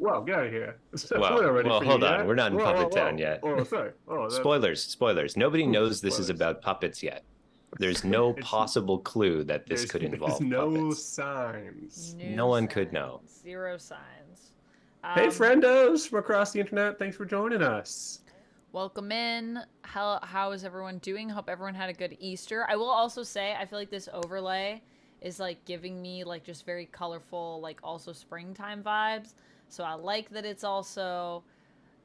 Well, get out of here. We're Well, not ready well, for you hold on. yet. We're not in Whoa, whoa, Puppet Town whoa. yet. Oh, sorry. Oh, that's Spoilers. Nobody knows this is spoilers. about puppets yet. There's no It's possible clue that this could there's involve no puppets. signs. No No one could know. signs. Zero signs. Hey, Um, friendos from across the internet. Thanks for joining us. Welcome in. How is everyone doing? Hope everyone had a good Easter. I will also say I feel like this overlay is like giving me like just very colorful, like also springtime vibes. So I like that it's also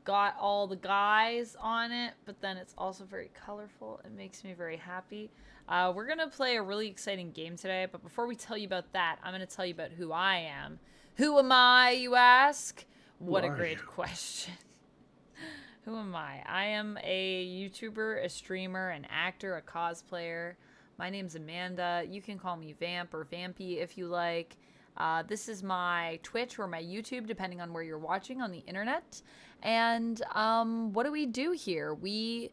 got all the guys on it, but then it's also very colorful. It makes me very happy. We're gonna play a really exciting game today, but before we tell you about that, I'm gonna tell you about who I am. Who am I, you ask? What a great question. Who am I? I am a YouTuber, a streamer, an actor, a cosplayer. My name's Amanda. You can call me Vamp or Vampy if you like. This is my Twitch or my YouTube, depending on where you're watching on the internet. And what do we do here? We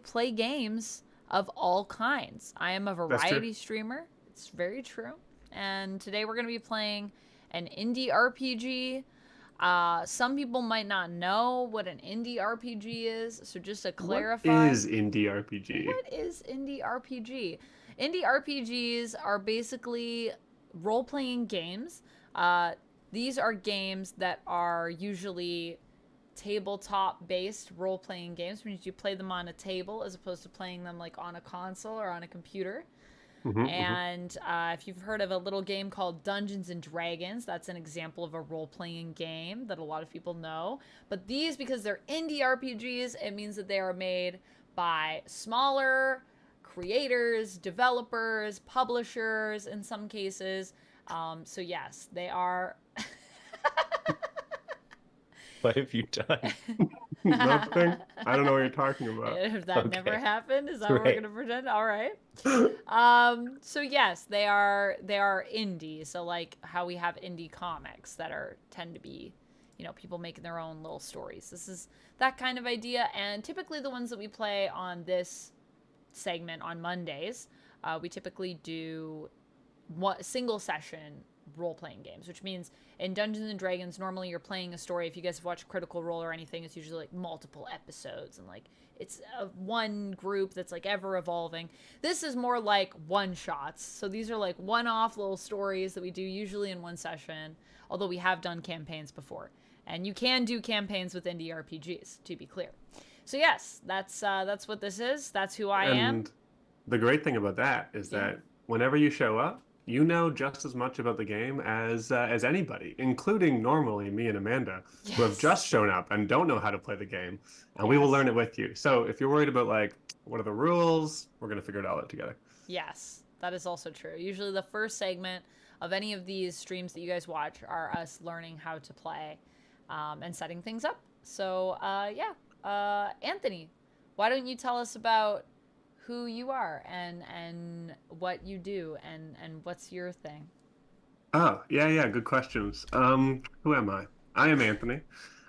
play games of all kinds. I am a variety streamer. It's very true. And today we're going to be playing an indie RPG. Some people might not know what an indie RPG is, so just to clarify. What is indie RPG? What is indie RPG? Indie RPGs are basically role-playing games. These are games that are usually tabletop-based role-playing games, which means you play them on a table as opposed to playing them like on a console or on a computer. And if you've heard of a little game called Dungeons and Dragons, that's an example of a role-playing game that a lot of people know. But these, because they're indie RPGs, it means that they are made by smaller creators, developers, publishers in some cases. So yes, they are... What have you done? Nothing. I don't know what you're talking about. If that never happened, is that what we're Right. gonna pretend? All right. So yes, they are indie. So like how we have indie comics that tend to be, people making their own little stories. This is that kind of idea, and typically the ones that we play on this segment on Mondays, we typically do single session role-playing games, which means in Dungeons and Dragons normally you're playing a story. If you guys have watched Critical Role or anything, it's usually like multiple episodes and like it's one group that's like ever evolving. This is more like one-shots, so these are like one-off little stories that we do usually in one session, although we have done campaigns before, and you can do campaigns with indie RPGs, to be clear. So yes, that's what this is. That's who I am. And the great thing about that is that whenever you show up, you know just as much about the game as anybody, including normally me and Amanda, who have just shown up and don't know how to play the game, and we will learn it with you. So if you're worried about like what are the rules, we're gonna figure it all out together. Yes, that is also true. Usually the first segment of any of these streams that you guys watch are us learning how to play and setting things up. So Anthony, why don't you tell us about who you are and what you do and what's your thing? Oh, yeah, good questions. Who am I? I am Anthony.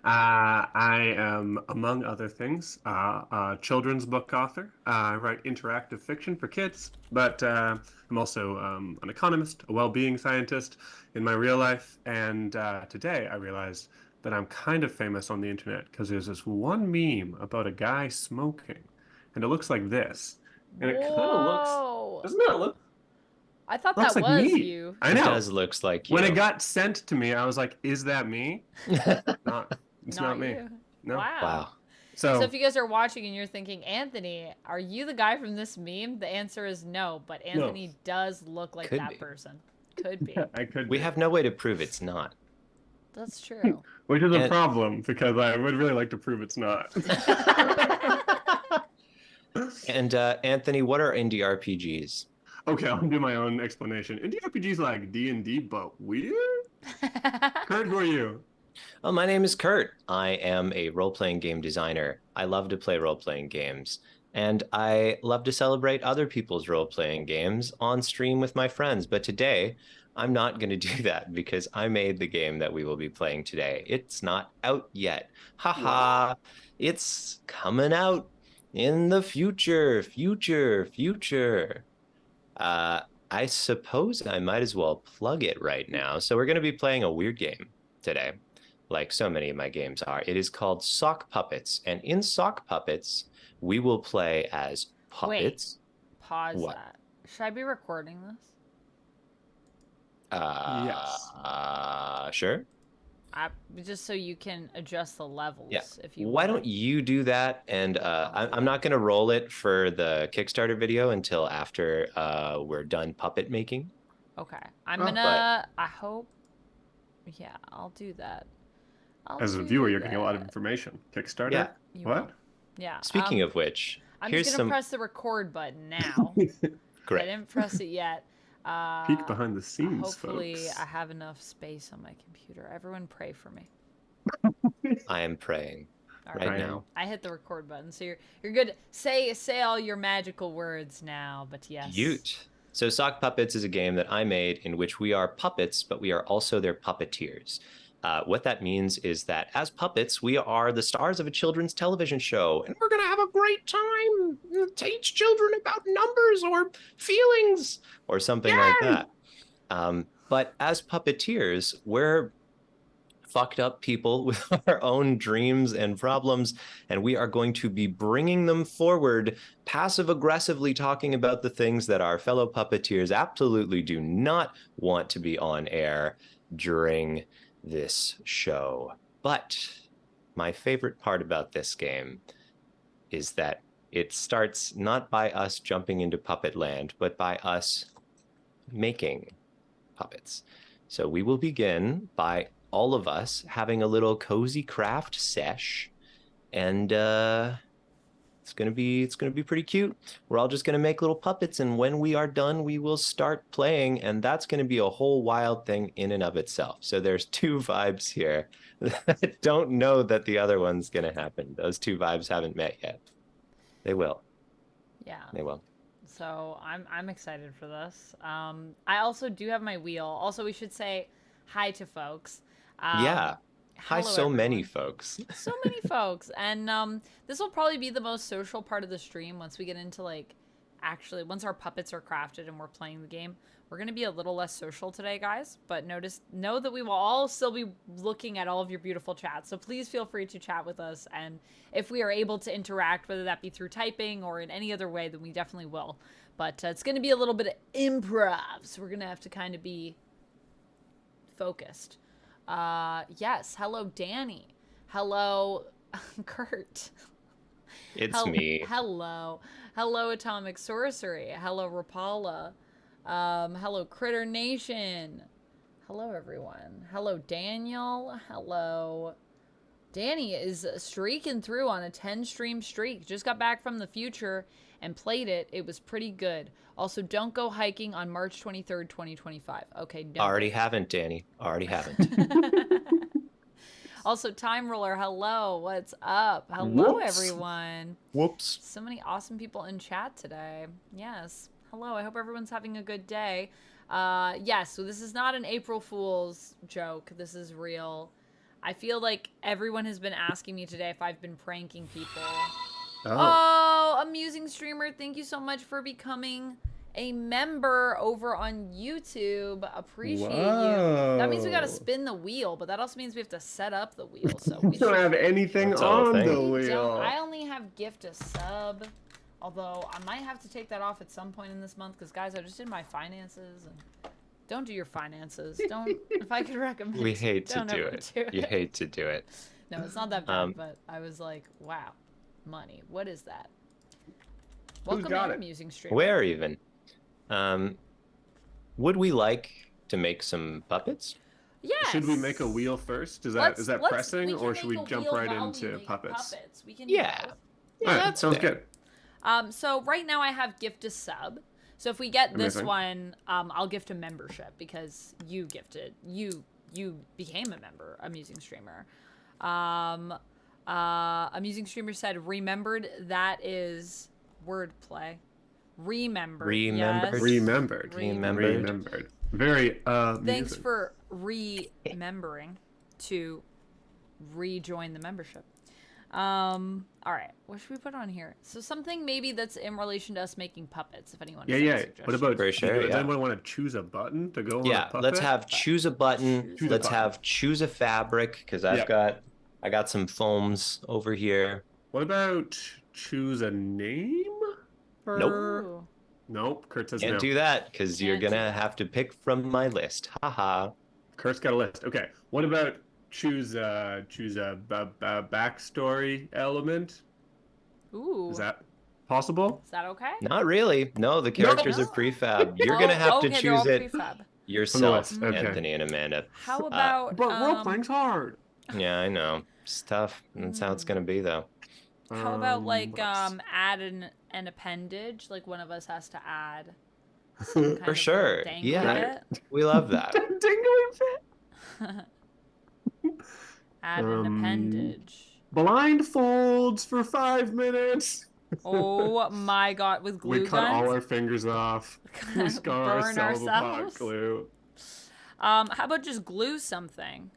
I am, among other things, a children's book author. I write interactive fiction for kids, but I'm also an economist, a well-being scientist in my real life. And today I realized that I'm kind of famous on the internet because there's this one meme about a guy smoking, and it looks like this. And it kind of looks, doesn't that look? I thought Looks that like was me. you. I It know. does looks like you. When it got sent to me, I was like, "Is that me?" It's not me. You. No. Wow. So if you guys are watching and you're thinking, Anthony, are you the guy from this meme? The answer is no, but Anthony does look like that person. Could be. I could. We have no way to prove it's not. That's true. Which is a problem because I would really like to prove it's not. And Anthony, what are indie RPGs? Okay, I'll do my own explanation. Indie RPGs like D&D, but weird. Kurt, who are you? Well, my name is Kurt. I am a role-playing game designer. I love to play role-playing games, and I love to celebrate other people's role-playing games on stream with my friends. But today, I'm not going to do that because I made the game that we will be playing today. It's not out yet. Haha, it's coming out in the future. I suppose I might as well plug it right now. So we're going to be playing a weird game today. like so many of my games are. It is called Sock Puppets. And in Sock Puppets, we will play as puppets. Wait, pause What? that. Should I be recording this? Yes. Sure. Just so you can adjust the levels. Yeah. If you Why want. don't you do that? And I'm not going to roll it for the Kickstarter video until after we're done puppet making. Okay. I'm Oh. gonna. I hope. Yeah, I'll do that. As a viewer, you're getting a lot of information. Kickstarter? Yeah. You What? will. Yeah. Speaking of which, I'm here's just gonna some press the record button now. I great. didn't press it yet. Peek behind the scenes, Hopefully, folks. I have enough space on my computer. Everyone, pray for me. I am praying All right now. I hit the record button, so you're good. Say all your magical words now. But yes. Ute. So Sock Puppets is a game that I made in which we are puppets, but we are also their puppeteers. What that means is that as puppets, we are the stars of a children's television show, and we're going to have a great time, teach children about numbers or feelings or something like that. But as puppeteers, we're fucked up people with our own dreams and problems, and we are going to be bringing them forward, passive aggressively talking about the things that our fellow puppeteers absolutely do not want to be on air during this show. But my favorite part about this game is that it starts not by us jumping into puppet land, but by us making puppets. So we will begin by all of us having a little cozy craft sesh, and it's gonna be pretty cute. We're all just gonna make little puppets, and when we are done, we will start playing, and that's gonna be a whole wild thing in and of itself. So there's two vibes here that don't know that the other one's gonna happen. Those two vibes haven't met yet. They will. Yeah. They will. So I'm excited for this. I also do have my wheel. Also, we should say hi to folks. Yeah. Hi, hello, so many everyone. folks. So many folks. And this will probably be the most social part of the stream once we get into once our puppets are crafted and we're playing the game. We're going to be a little less social today, guys, but know that we will all still be looking at all of your beautiful chats. So please feel free to chat with us, and if we are able to interact, whether that be through typing or in any other way, then we definitely will. But it's going to be a little bit of improv, so we're going to have to kind of be focused. Yes, hello Danny. Hello Kurt. It's me. Hello Atomic Sorcery. Hello Rapala. Hello Critter Nation. Hello everyone. Hello Daniel. Hello. Danny is streaking through on a 10 stream streak. Just got back from the future and played it. It was pretty good. Also, don't go hiking on March 23rd, 2025. Okay, no. Already haven't, Danny. Already haven't. Also, Time Roller, hello. What's up? Hello, Whoops. everyone. Whoops. So many awesome people in chat today. Yes. Hello. I hope everyone's having a good day. Yes, so this is not an April Fool's joke. This is real. I feel like everyone has been asking me today if I've been pranking people. Oh, Amusing Streamer, thank you so much for becoming a member over on YouTube. Appreciate you. That means we gotta spin the wheel, but that also means we have to set up the wheel. So we don't have anything That's all on thing. the wheel. I only have gift a sub. Although I might have to take that off at some point in this month, because guys, I just did my finances, and don't do your finances. Don't. If I could recommend, We hate to don't do ever it. do You hate to do it. No, it's not that bad, but I was like, wow, money. What is that? Welcome got in, it? Amusing Streamer. Where even? Would we like to make some puppets? Yes. Should we make a wheel first? Is that pressing, or should we jump right into puppets? We can do Yeah. both. Yeah, All right, that's sounds fair. good. So right now I have gift a sub. So if we get this Amazing. one, I'll gift a membership because you gifted. You became a member, Amusing Streamer. Amusing Streamer said remembered. That is wordplay. Remembered. Remembered. Yes. Remembered. Remembered. Very Thanks amusing. for remembering to rejoin the membership. All right. What should we put on here? So something maybe that's in relation to us making puppets. If anyone Yeah, has any yeah. suggestions. What about? For sure, Does yeah. anyone want to choose a button to go on a Yeah, puppet? let's have choose a button. Choose a Let's button. have choose a fabric because I got some foams over here. What about choose a name? Nope. Ooh. Nope. Kurt says Can't no. do that because you're Can't do gonna that. have to pick from my list. Haha. Kurt's got a list. Okay. What about choose a backstory element? Ooh. Is that possible? Is that okay? Not really. No, the characters are prefab. You're gonna have to okay, they're all choose it prefab. yourself, From the list, okay. Anthony and Amanda. How about But role playing's hard. Yeah, I know. It's tough. That's how it's gonna be though. how about like let's- add an appendage? Like one of us has to add some kind For of sure. dangly Yeah. bit. We love that. Dingling fit. Add an appendage. Blindfolds for 5 minutes. Oh my god, with glue We cut all guns? our fingers off. We scar Burn ourselves with hot ourselves? glue. How about just glue something?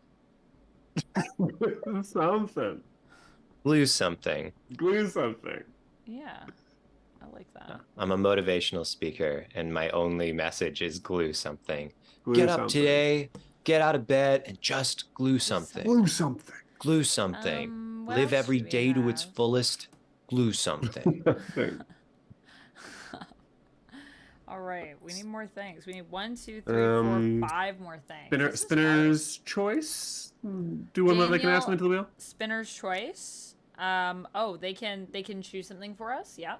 Something. Glue something. Glue something. Yeah. I like that. I'm a motivational speaker, and my only message is glue something. Glue Get up something. today, get out of bed, and just glue something. Glue something. Glue something. What Live else every do we day to its have? fullest. Glue something. Thing. All right, we need more things. We need 1, 2, 3, 4, 5 more things. This is Spinner's choice. Do one that they can ask them into the wheel. hard. Spinner's choice. Oh, they can choose something for us. Yeah.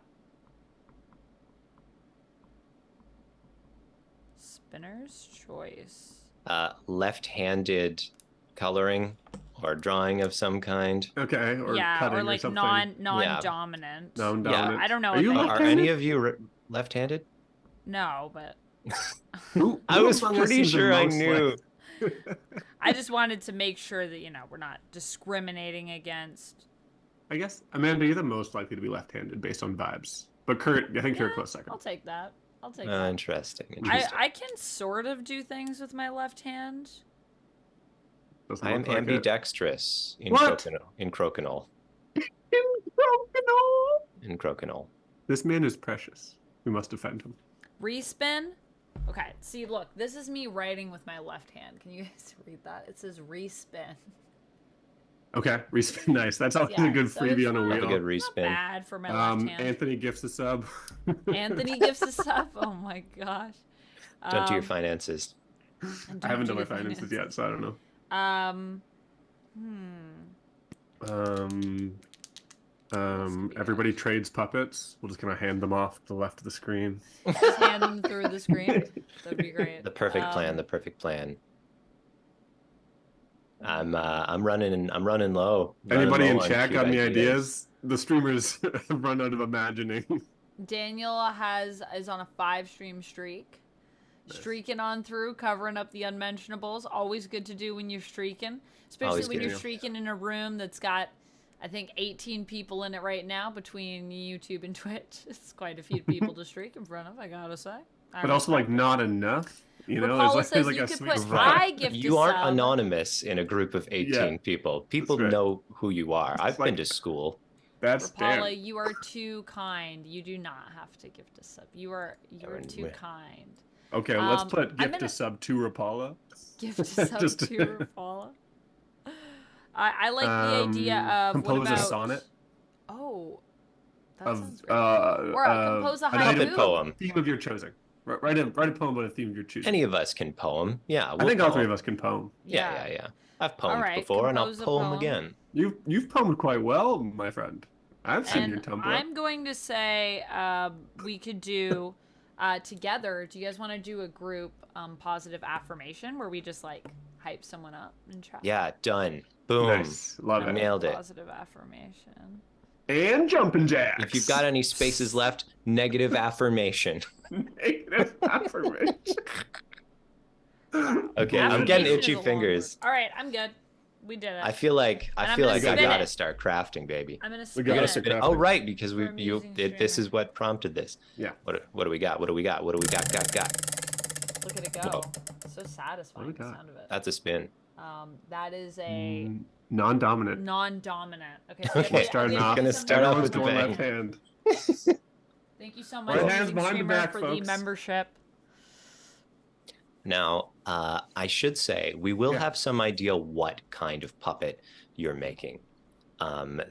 Spinner's choice. Left-handed coloring or drawing of some kind. Okay, or cutting or like something. non-dominant. Non-dominant. I don't know. Are if you I- Are left-handed? any of you left-handed? No, but I was among us pretty is the sure I most knew. I just wanted to make sure that we're not discriminating against. I guess Amanda, you're the most likely to be left-handed based on vibes. But Kurt, I think you're a close second. I'll take that. I'll take that. Interesting. I can sort of do things with my left hand. Doesn't I am look like it. ambidextrous in What? crokinole. In crokinole. This man is precious. We must defend him. Respin. Okay, see, look, this is me writing with my left hand. Can you guys read that? It says respin. Okay, respin. Nice. That's always Yeah, a good so freebie it's on a not- Have a good wheel. Not respin. bad for my left hand. Anthony gifts a sub. Anthony gives us up. Oh my gosh. Don't do your finances. and I haven't don't done my do finances yet, so I don't know. Everybody trades puppets. We'll just kind of hand them off to the left of the screen. Just hand them through the screen. That'd be great. The perfect plan. The perfect plan. I'm running low. Anybody Running in low on chat cute got any ideas? The streamers have run out of imagining. Daniel is on a 5-stream streak. Streaking on through, covering up the unmentionables. Always good to do when you're streaking. Especially Always when good. you're streaking in a room that's got, I think, 18 people in it right now between YouTube and Twitch. It's quite a few people to streak in front of, I gotta say. But also, like, not enough. You know, Rapala there's says like you a could sweet put spot. I gift You a aren't sub. anonymous in a group of 18 people. People right. know who you are. I've been like- to school. That's Rapala, damn. you are too kind. You do not have to gift a sub. You're Wouldn't too we? kind. Okay, let's put I'm gift gonna- a sub to Rapala. Gift a sub Just- to Rapala. I like the idea of what compose about a sonnet Oh, that of sounds great. Or compose a an haiku. Puppet poem. theme of your choosing. Write a poem about a theme of your choosing. Any of us can poem. Yeah, I think all three of us can poem. Yeah. I've poemed right, before, and I'll compose a poem poem. again. You've poemed quite well, my friend. I've seen your And Tumblr. I'm going to say we could do together. Do you guys want to do a group positive affirmation where we just like hype someone up in chat? Yeah, done. Boom. Nice. Love it. Nailed it. Positive affirmation. And jumping jacks. If you've got any spaces left, negative affirmation. Negative affirmation. Okay, I'm Affirmation getting is itchy a long fingers. word. All right, I'm good. We did it. I feel like And I'm I feel gonna like I spin gotta it. start crafting, baby. I'm gonna We spin gotta it. spin Spin it. crafting. Oh right, because For amusing this streamer. is what prompted this. Yeah. What do we got? What do we got? What do we got? Got. Look at it go. Whoa. So satisfying, What do we the got? sound of it. That's a spin. That is a Non-dominant. Non-dominant. Okay. Okay, We're starting I'll off. give you gonna some start off Everyone's with the going bang. left hand. Thank you so much, Right amazing hands behind the streamer, back, for the folks. membership. Now, I should say we will Yeah. have some idea what kind of puppet you're making.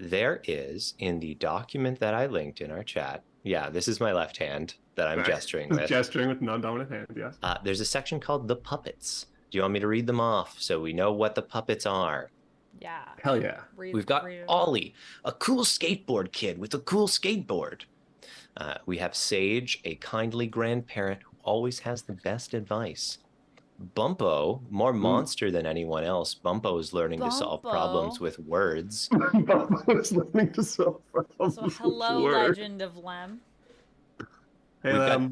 There is in the document that I linked in our chat. Yeah, this is my left hand that I'm gesturing with. Gesturing with non-dominant hand, yes. There's a section called the puppets. Do you want me to read them off so we know what the puppets are? Yeah. Hell yeah. We've got read it. Ollie, a cool skateboard kid with a cool skateboard. We have Sage, a kindly grandparent who always has the best advice. Bumpo, more monster than anyone else. Bumpo is learning to solve problems Bumpo. with words. Bumpo's learning to solve problems So with hello, words. Legend of Lem. Hey, We've got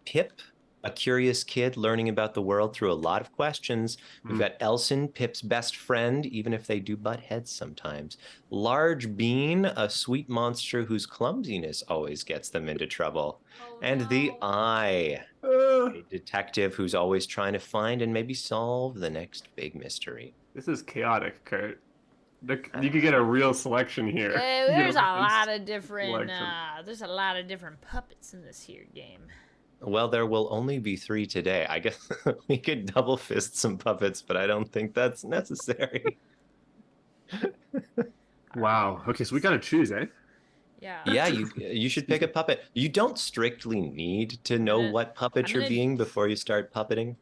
Pip, a curious kid learning about the world through a lot of questions. We've got Elson, Pip's best friend, even if they do butt heads sometimes. Large Bean, a sweet monster whose clumsiness always gets them into trouble. Oh, And the no. Eye, a detective who's always trying to find and maybe solve the next big mystery. This is chaotic, Kurt. You could get a real selection here. There's a You know, lot of different. selection. There's a lot of different puppets in this here game. Well, there will only be 3 today. I guess we could double fist some puppets, but I don't think that's necessary. Wow. Okay, so we gotta choose, eh? Yeah. Yeah, you should pick a puppet. You don't strictly need to know what puppet I'm you're gonna- being before you start puppeting.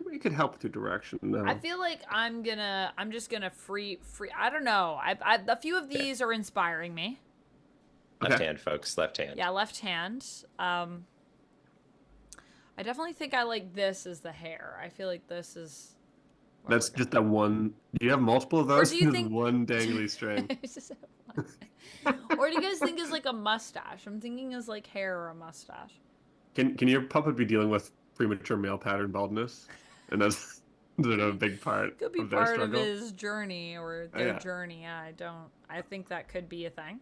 We could help through direction, though. I feel like I'm just gonna free. I don't know. A few of these are inspiring me. Left Okay. hand, folks. Left hand. Yeah, left hand. I definitely think I like this as the hair. I feel like this is. what That's we're just that one. Do you have multiple of those? do you Just think- one dangly string? gonna- It's just one. Or do you guys think is like a mustache? I'm thinking as like hair or a mustache. Can your puppet be dealing with premature male pattern baldness? And that's a big part Could be of their part of struggle. his journey or their yeah. journey. Yeah, I think that could be a thing.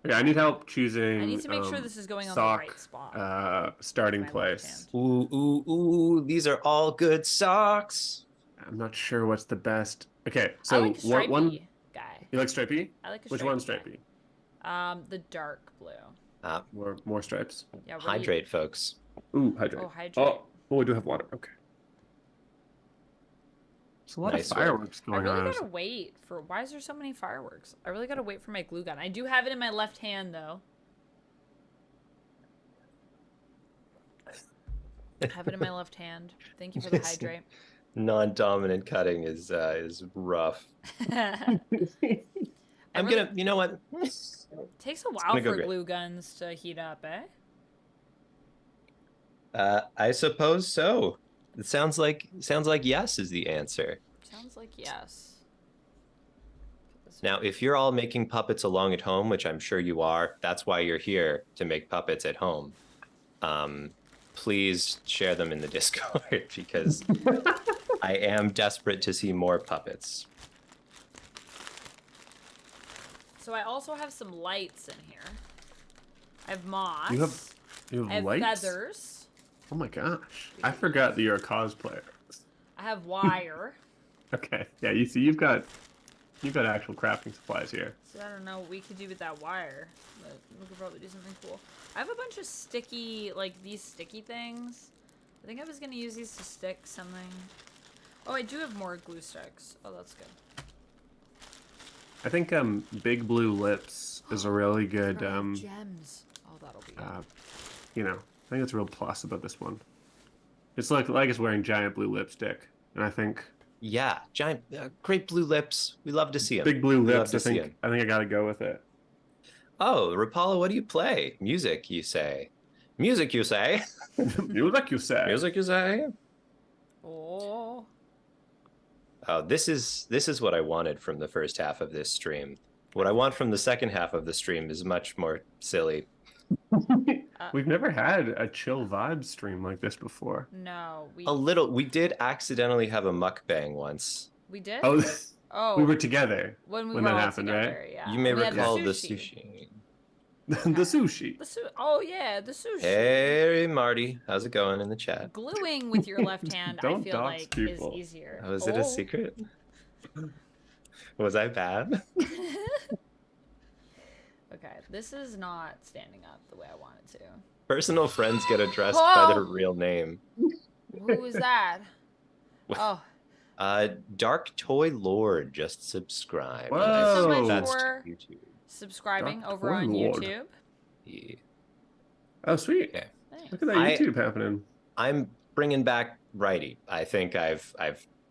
Okay, I need help choosing. I need to make sure this is going on sock, the right spot. Starting with my left place. hand. Ooh, these are all good socks. I'm not sure what's the best. Okay, I so like stripey one. guy. You like stripey? I like a Which stripey one's guy. stripey? The dark blue. More stripes. Yeah. what do you- Hydrate, folks. Ooh, hydrate. Oh, hydrate. Oh, we do have water. Okay. There's a lot Nice of work. fireworks I going really on. gotta wait for. Why is there so many fireworks? I really gotta wait for my glue gun. I do have it in my left hand though. I have it in my left hand. Thank you for the hydrate. Non-dominant cutting is rough. I'm really- gonna. You know what? Takes a while gonna go for great. glue guns to heat up, eh? I suppose so. It sounds like yes is the answer. Sounds like yes. Now, if you're all making puppets along at home, which I'm sure you are, that's why you're here, to make puppets at home. Please share them in the Discord because I am desperate to see more puppets. So I also have some lights in here. I have moss. You I have have lights? feathers. Oh my gosh! I forgot that you're a cosplayer. I have wire. Okay, yeah. You see, you've got actual crafting supplies here. So I don't know what we could do with that wire, but we could probably do something cool. I have a bunch of sticky, like these sticky things. I think I was gonna use these to stick something. Oh, I do have more glue sticks. Oh, that's good. I think Big Blue Lips is a really good Gems. Oh, that'll be good. you know, I think that's a real plus about this one. It's like it's wearing giant blue lipstick, and I think Yeah, giant, great blue lips. We love to see them. Big Blue We love Lips. to I see think I gotta go with it. Oh, Rapala, what do you play? Music, you say. Music, you say. Music, you say. Music, you say. Oh. Oh, this is what I wanted from the first half of this stream. What I want from the second half of the stream is much more silly. We've never had a chill vibe stream like this before. No, we A little. We did accidentally have a mukbang once. we did. Oh, Oh, we were together. when we when were that all happened, right? together, yeah. You may We had recall the sushi. The sushi. Oh yeah, the sushi. Hey, Marty, how's it going in the chat? Gluing with your left hand, I Don't feel dox like people. is easier. Oh, is it a secret? Was I bad? Okay, this is not standing up the way I want it to. Personal friends get addressed by their Oh! real name. Who was that? Oh, Dark Toy Lord just subscribed. Whoa. thank you so much That's for to YouTube. subscribing Dark over Toy on Lord. YouTube. Yeah. Oh, sweet. Okay. Thanks. Look at that I- YouTube happening. I'm bringing back righty. I think I've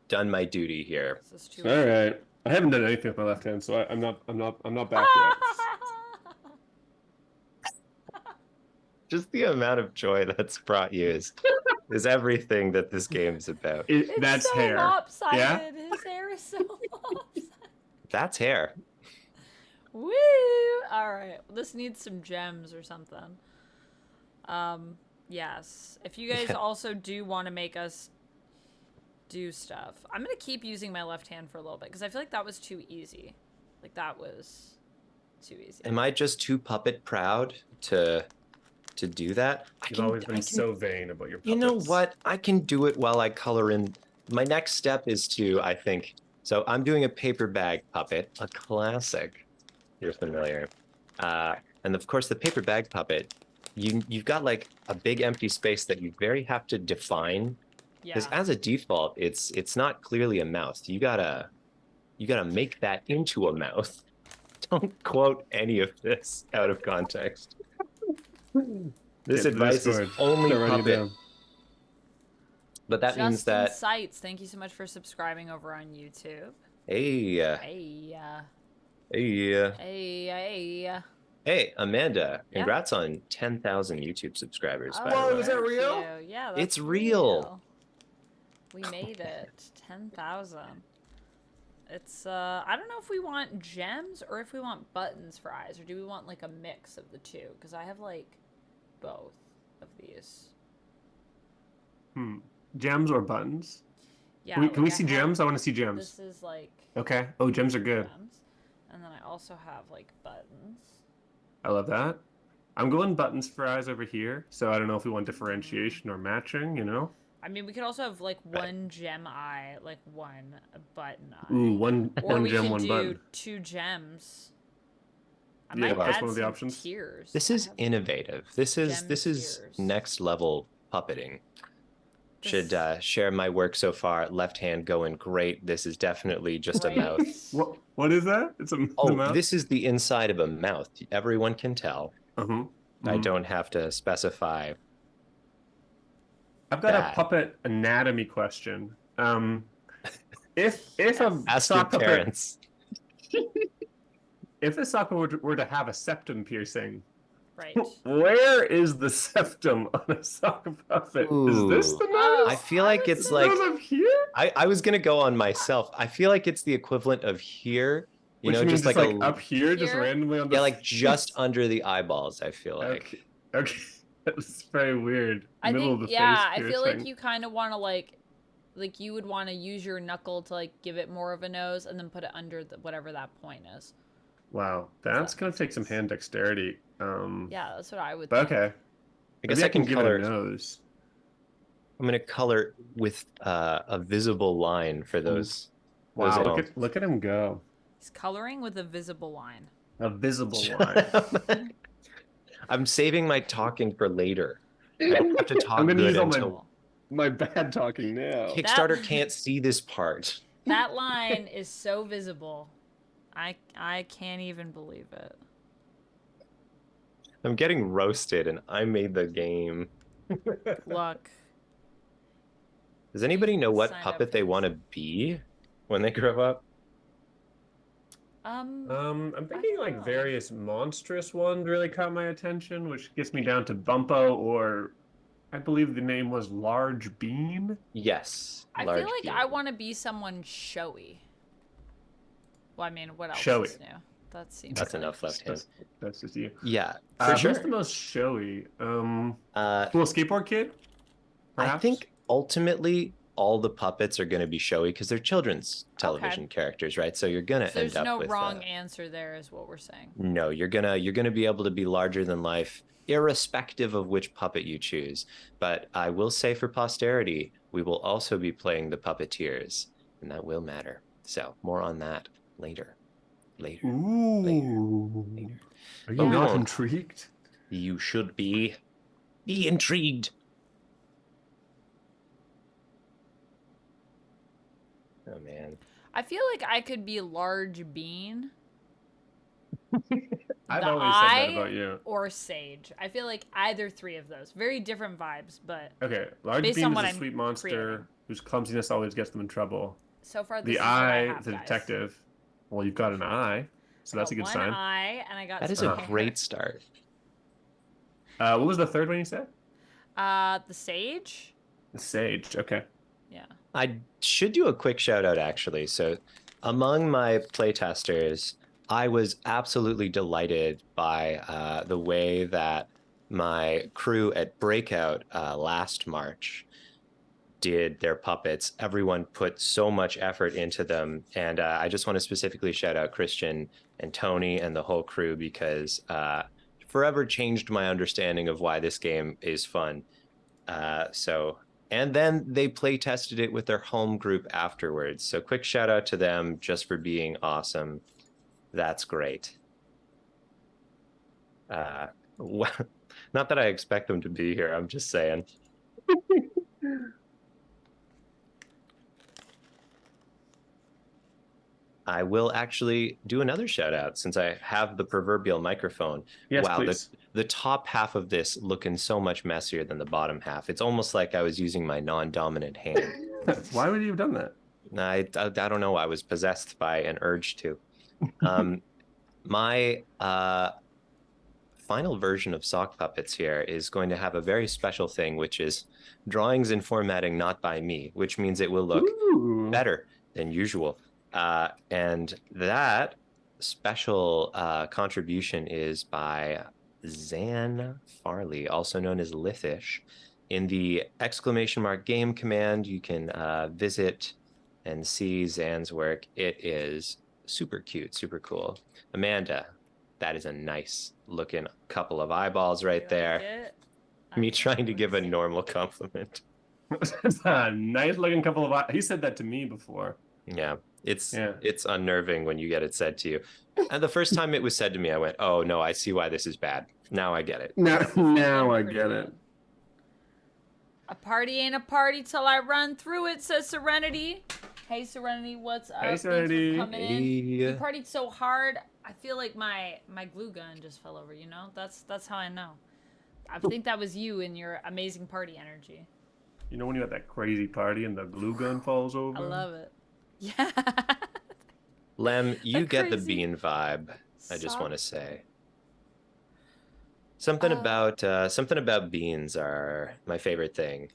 done my duty here. This is too All right. I haven't done anything with my left hand, so I'm not back yet. Just the amount of joy that's brought you is everything that this game is about. It's That's so hair. lopsided. Yeah? His hair is so lopsided. That's hair. Woo! All right. This needs some gems or something. Yes. If you guys also do want to make us do stuff, I'm going to keep using my left hand for a little bit because I feel like that was too easy. Like, that was too easy. Am I just too puppet proud to do that? You've always been so vain about your puppets. You know what? I can do it while I color in. My next step is to, I think, so I'm doing a paper bag puppet, a classic. You're familiar. And of course, the paper bag puppet, you've got like a big empty space that you very have to define. Because Yeah. as a default, it's not clearly a mouth. You gotta make that into a mouth. Don't quote any of this out of context. This Get advice is Discord. only They're already puppet. down. But that means that Sights, thank you so much for subscribing over on YouTube. hey, Hey, hey, hey, Amanda, Yeah. congrats on 10,000 YouTube subscribers. By Whoa, the way. is that thank real? you. Yeah, that's It's real. We made it. 10,000. It's I don't know if we want gems or if we want buttons for eyes, or do we want like a mix of the two? Because I have like both of these. Gems or buttons? Yeah. Can we like, I see have- gems? I want to see gems. This is like Okay. Oh, gems are good. gems. And then I also have like buttons. I love that. I'm going buttons for eyes over here, so I don't know if we want differentiation or matching, you know? I mean, we could also have like one gem eye, like one button eye. Ooh, one Or we gem, could one do button. 2 gems. I Yeah, might that's add one of the some options. tiers. This I is have innovative. This is gem this tiers. is next level puppeting. Should this- share my work so far. Left hand going great. This is definitely just a mouth. great. What is that? It's a the Oh, mouth? this is the inside of a mouth. Everyone can tell. Uh-huh. I don't have to specify. I've got that. a puppet anatomy question. If a Ask your sock puppet, parents. if a sock puppet were to have a septum piercing, Right. where is the septum on a sock puppet? Is this the Oh, nose? I feel like would it's say- like Goes up here? I was gonna go on myself. I feel like it's the equivalent of here. You Which know, means just like a up here, just Here? randomly on the yeah, like face? just under the eyeballs. I feel like. Okay. That's very weird. I Middle think of the yeah, face I feel like piercing. you kind of want to like you would want to use your knuckle to like give it more of a nose and then put it under whatever that point is. Wow, that's that gonna makes take some sense. hand dexterity. Yeah, that's what I would But think. okay. I guess Maybe I can give it a color. nose. I'm gonna color with a visible line for those. Wow, those look at him go. He's coloring with a visible line. A visible line. I'm saving my talking for later. I don't have to talk I'm gonna good use all my- until My bad talking now. Kickstarter can't see this part. That line is so visible. I can't even believe it. I'm getting roasted, and I made the game. Look. Does anybody know what Sign up puppet for they this. want to be when they grow up? I'm thinking don't like know. various monstrous ones really caught my attention, which gets me down to Bumpo, or I believe the name was Large Bean. Yes. I large feel like beam. I want to be someone showy. Well, I mean, what else Showy. is new? That seems That's like- enough left hand. That's just you. Yeah, for Who's sure. the most showy? Uh, Cool skateboard kid? I Perhaps? think ultimately all the puppets are going to be showy because they're children's television characters, right? So you're going to So end there's up no with wrong answer there, is what we're saying. no. You're gonna be able to be larger than life, irrespective of which puppet you choose. But I will say, for posterity, we will also be playing the puppeteers, and that will matter. So more on that Later. Ooh. Later. Are you But we not won't. intrigued? You should be. Be intrigued. Oh man. I feel like I could be large bean, I've the always said that eye, about you. or sage. I feel like either three of those. Very different vibes, but Okay, large based bean on is what a I'm sweet monster creating. whose clumsiness always gets them in trouble. So far, this The is what I eye, have, the guys. detective. Well, you've got an eye, so I that's got a good one sign. eye, and I got That is some a hair. great start. What was the third one you said? The sage. The sage. Okay. Yeah. I should do a quick shout out actually. So among my playtesters, I was absolutely delighted by the way that my crew at Breakout last March did their puppets. Everyone put so much effort into them. And I just want to specifically shout out Christian and Tony and the whole crew because forever changed my understanding of why this game is fun. And then they play tested it with their home group afterwards. So quick shout out to them just for being awesome. That's great. Not that I expect them to be here. I'm just saying. I will actually do another shout out since I have the proverbial microphone. Yes, wow, please. the top half of this looking so much messier than the bottom half. It's almost like I was using my non-dominant hand. Why would you have done that? I don't know. I was possessed by an urge to. My final version of Sock Puppets here is going to have a very special thing, which is drawings and formatting not by me, which means it will look better than usual. And that special contribution is by Xan Farley, also known as Lithish. In the !game command, you can visit and see Xan's work. It is super cute, super cool. Amanda, that is a nice looking couple of eyeballs right there. Me trying to give a normal compliment. It's a nice looking couple of eyes. He said that to me before. Yeah. It's unnerving when you get it said to you. And the first time it was said to me, I went, oh no, I see why this is bad. Now I get it. Now I get it. A party ain't a party till I run through it, says Serenity. Hey Serenity, what's up? Hey Serenity. Thanks for coming in. You partied so hard, I feel like my glue gun just fell over, you know? That's how I know. I think that was you and your amazing party energy. You know when you have that crazy party and the glue gun falls over? I love it. Yeah. Lem, you get the bean vibe. I just want to say something about beans are my favorite thing.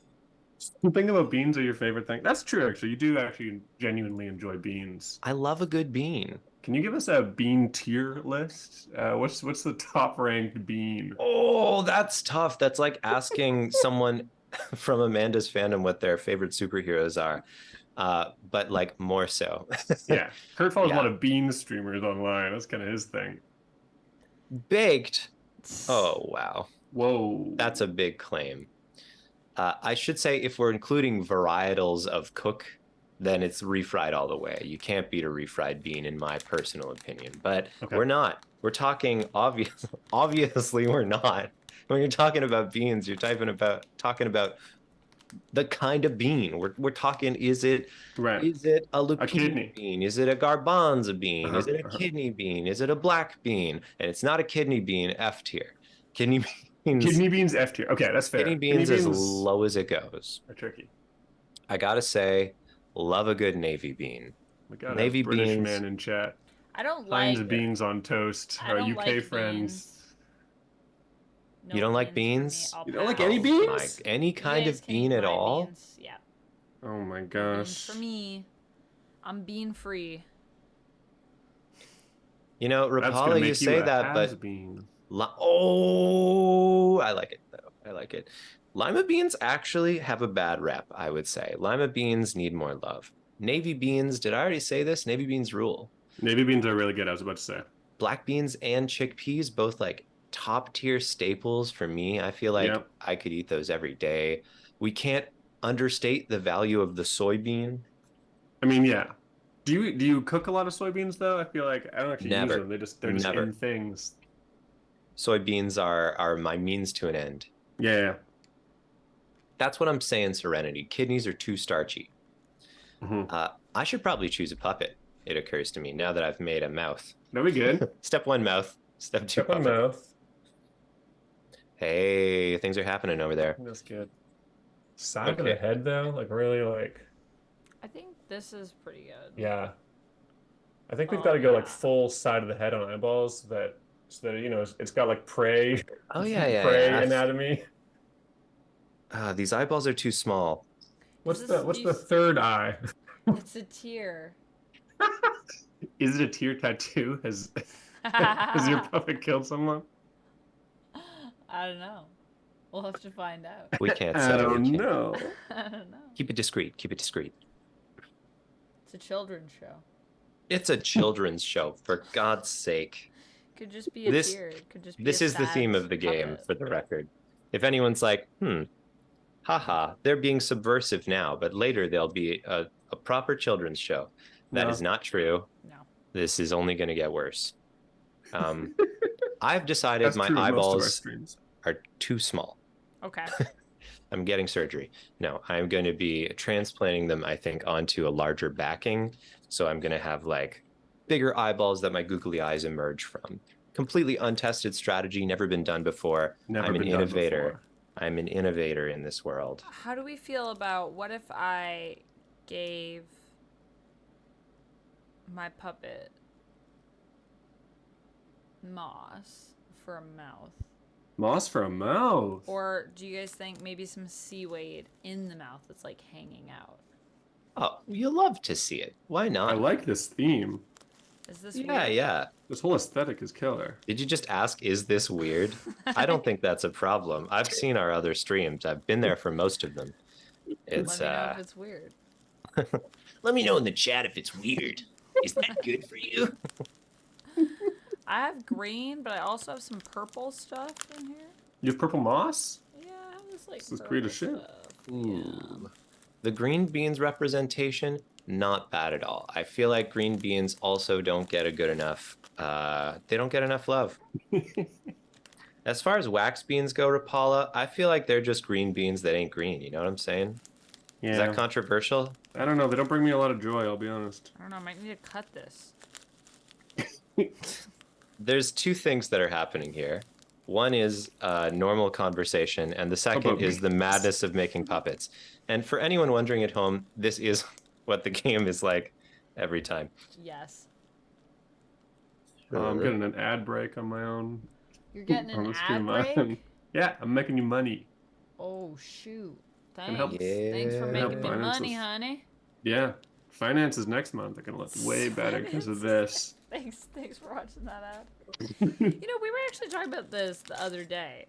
Something about beans are your favorite thing? That's true, actually. You do actually genuinely enjoy beans. I love a good bean. Can you give us a bean tier list? What's the top ranked bean? Oh, that's tough. That's like asking someone from Amanda's fandom what their favorite superheroes are. But like more so. Yeah, Kurt follows a lot of bean streamers online. That's kind of his thing. Baked. Oh wow. Whoa. That's a big claim. I should say if we're including varietals of cook, then it's refried all the way. You can't beat a refried bean in my personal opinion. But we're not. We're talking obviously we're not. When you're talking about beans, you're talking about the kind of bean we're talking. Is it a lupini bean? Is it a garbanzo bean? Is it a kidney bean? Is it a black bean? And it's not a kidney bean. F tier. Kidney beans F tier. Okay, that's fair. Kidney beans as low as it goes. Are tricky. I gotta say, love a good navy bean. We got Navy a British beans. Man in chat. I don't Kinds like of beans on toast. Our UK like friends. No you don't like beans? You don't like any beans? Any kind of bean at all? Beans. Yeah. Oh my No gosh. beans for me. I'm bean free. You know, Rapala, you say that, but I like it though. I like it. Lima beans actually have a bad rep, I would say. Lima beans need more love. Navy beans, did I already say this? Navy beans rule. Navy beans are really good, I was about to say. Black beans and chickpeas, both like top tier staples for me. I feel like I could eat those every day. We can't understate the value of the soybean. I mean, yeah. Do you cook a lot of soybeans though? I feel like I don't actually use Never. them. They're just Never. in things. Soybeans are my means to an end. Yeah. That's what I'm saying, Serenity. Kidneys are too starchy. Mm-hmm. I should probably choose a puppet, it occurs to me, now that I've made a mouth. That'd be good. Step 1, mouth. Step 2, Step on puppet. mouth. Hey, things are happening over there. That's good. Side of the Okay. head though, like really like. I think this is pretty good. Yeah. I think we've Oh, got to go like yeah. full side of the head on eyeballs so that it's got like prey Oh, yeah. prey anatomy. These eyeballs are too small. What's Is the this- what's you the s- third eye? It's a tear. Is it a tear tattoo? Has your puppet killed someone? I don't know. We'll have to find out. We can't I say. don't We can't. know. I don't know. Keep it discreet. Keep it discreet. It's a children's show. It's a children's show, for God's sake. Could just be a This- tear. It could just be This a is the sad theme of the game, puppet. for the record. If anyone's like, haha, they're being subversive now, but later they'll be a proper children's show. That is not true. No. This is only going to get worse. I've decided That's my true of most of our eyeballs streams. are too small. Okay. I'm getting surgery. No, I'm going to be transplanting them, I think, onto a larger backing. So I'm going to have like bigger eyeballs that my googly eyes emerge from. Completely untested strategy, never been done before. Never I'm an been done innovator. before. I'm an innovator in this world. How do we feel about what if I gave my puppet moss for a mouth? Moss for a mouth. Or do you guys think maybe some seaweed in the mouth that's like hanging out? Oh, you love to see it. Why I not? like this theme. Is this Yeah, weird? yeah. This whole aesthetic is killer. Did you just ask, is this weird? I don't think that's a problem. I've seen our other streams. I've been there for most of them. It's Let me know if it's weird. let me know in the chat if it's weird. Is that good for you? I have green, but I also have some purple stuff in here. You have purple moss? Yeah, I have this like This is purple great as shit. stuff. Yeah. Ooh. The green beans representation, not bad at all. I feel like green beans also don't get a good enough, they don't get enough love. As far as wax beans go, Rapala, I feel like they're just green beans that ain't green. You know what I'm saying? Yeah. Is that controversial? I don't know. They don't bring me a lot of joy, I'll be honest. I don't know. I might need to cut this. There's two things that are happening here. One is normal conversation, and the second About is the madness of making puppets. And for anyone wondering at home, this is what the game is like every time. Yes. I'm getting an ad break on my own. You're getting on an the ad stream. break? Yeah, I'm making you money. Oh, shoot. Can help- Thanks. Thanks for Yeah. making me Help money, finances. honey. Yeah. Finances next month are going to look way better because of this. Thanks for watching that ad. You know, we were actually talking about this the other day,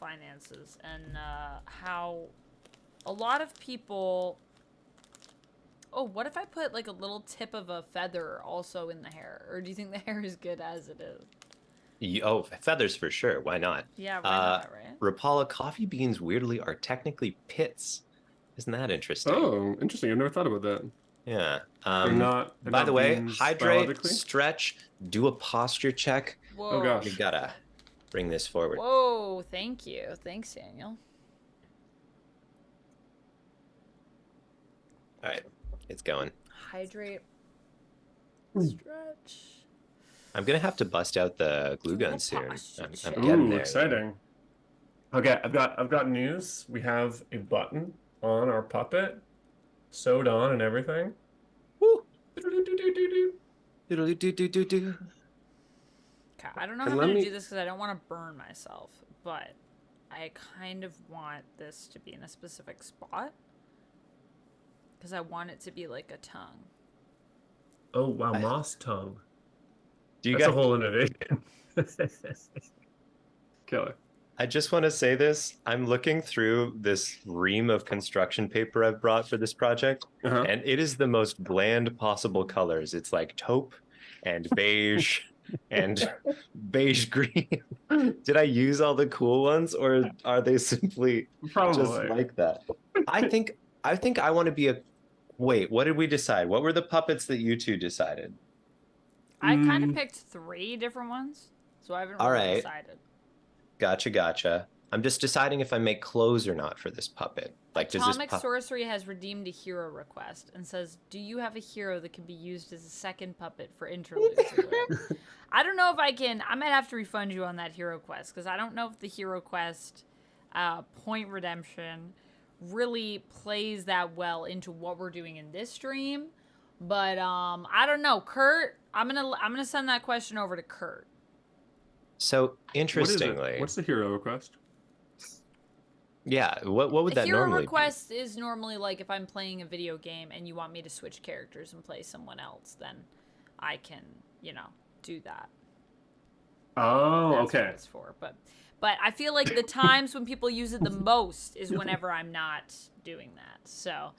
finances, and how a lot of people... Oh, what if I put like a little tip of a feather also in the hair? Or do you think the hair is good as it is? Oh, feathers for sure. Why not? Yeah, why not, right? Rapala, coffee beans weirdly are technically pits. Isn't that interesting? Oh, interesting. I've never thought about that. Yeah. They're not. They're By not the way, beans hydrate, biologically? stretch, do a posture check. Whoa. Oh, gosh. You gotta bring this forward. Whoa, thank you. Thanks, Daniel. All right, it's going. Hydrate. Stretch. I'm gonna have to bust out the glue gun soon. posture I'm check. getting Ooh, there. exciting. Okay, I've got news. We have a button on our puppet, sewed on and everything. Woo. Do-do-do-do-do-do. Doodle-doo-doo-doo-doo. Okay, I don't know And how I'm let gonna me- do this because I don't want to burn myself, but I kind of want this to be in a specific spot because I want it to be like a tongue. Oh wow, moss tongue. Do you That's guys? a whole innovation. Killer. I just want to say this. I'm looking through this ream of construction paper I've brought for this project, Uh-huh. and it is the most bland possible colors. It's like taupe and beige and beige green. Did I use all the cool ones, or are they simply just Probably. like that? I think I want to be a Wait, what did we decide? What were the puppets that you two decided? I kind of picked 3 different ones, so I haven't All really right. decided. Gotcha. I'm just deciding if I make clothes or not for this puppet. Like, does this Atomic Sorcery has redeemed a hero request and says, "Do you have a hero that can be used as a second puppet for interludes?" or whatever?" I don't know if I can. I might have to refund you on that hero quest because I don't know if the hero quest point redemption really plays that well into what we're doing in this stream. But I don't know, Kurt. I'm gonna send that question over to Kurt. So interestingly, What's the hero request? yeah, what would that hero normally request is normally like if I'm playing a video game and you want me to switch characters and play someone else, then I can, do that. Oh, That's okay. what it's for. But I feel like the times when people use it the most is whenever I'm not doing that. So,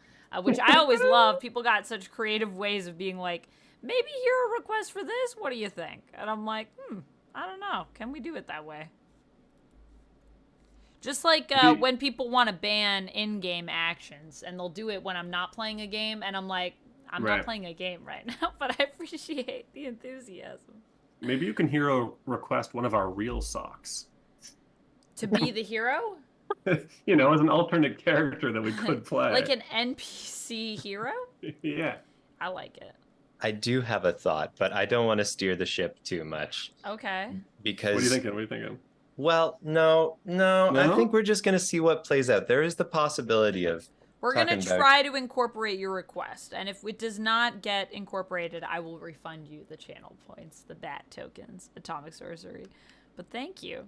which I always love. People got such creative ways of being like, maybe hero request for this. What do you think? And I'm like, I don't know. Can we do it that way? Just like when people want to ban in-game actions, and they'll do it when I'm not playing a game, and I'm like, I'm not playing a game right now, but I appreciate the enthusiasm. Maybe you can hero request one of our real socks. To be the hero? As an alternate character that we could play. Like an NPC hero? Yeah. I like it. I do have a thought, but I don't want to steer the ship too much. Okay. Because... What are you thinking? Well, no. I think we're just going to see what plays out. There is the possibility of... We're going to try to incorporate your request. And if it does not get incorporated, I will refund you the channel points, the BAT tokens, Atomic Sorcery. But thank you.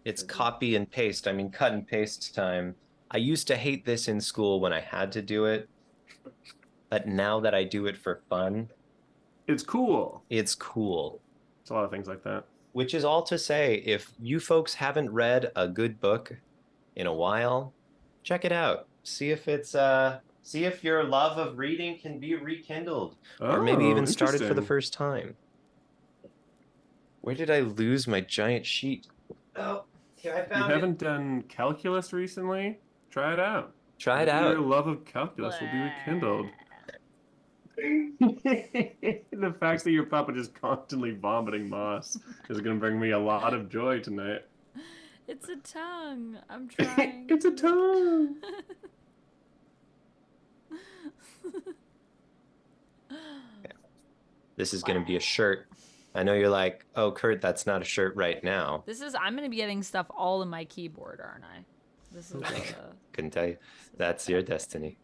It's copy and paste. I mean, cut and paste time. I used to hate this in school when I had to do it. But now that I do it for fun... It's cool. It's cool. It's a lot of things like that. Which is all to say, if you folks haven't read a good book in a while, check it out. See if your love of reading can be rekindled, or maybe even started for the first time. Where did I lose my giant sheet? Oh, here I found it. You haven't done calculus recently? Try it out. Try it out. Your love of calculus will be rekindled. The fact that your puppet is constantly vomiting moss is going to bring me a lot of joy tonight. It's a tongue. I'm trying. It's a tongue. This is going to be a shirt. I know you're like, oh, Kurt, that's not a shirt right now. I'm going to be getting stuff all in my keyboard, aren't I? This is couldn't tell you. That's your destiny.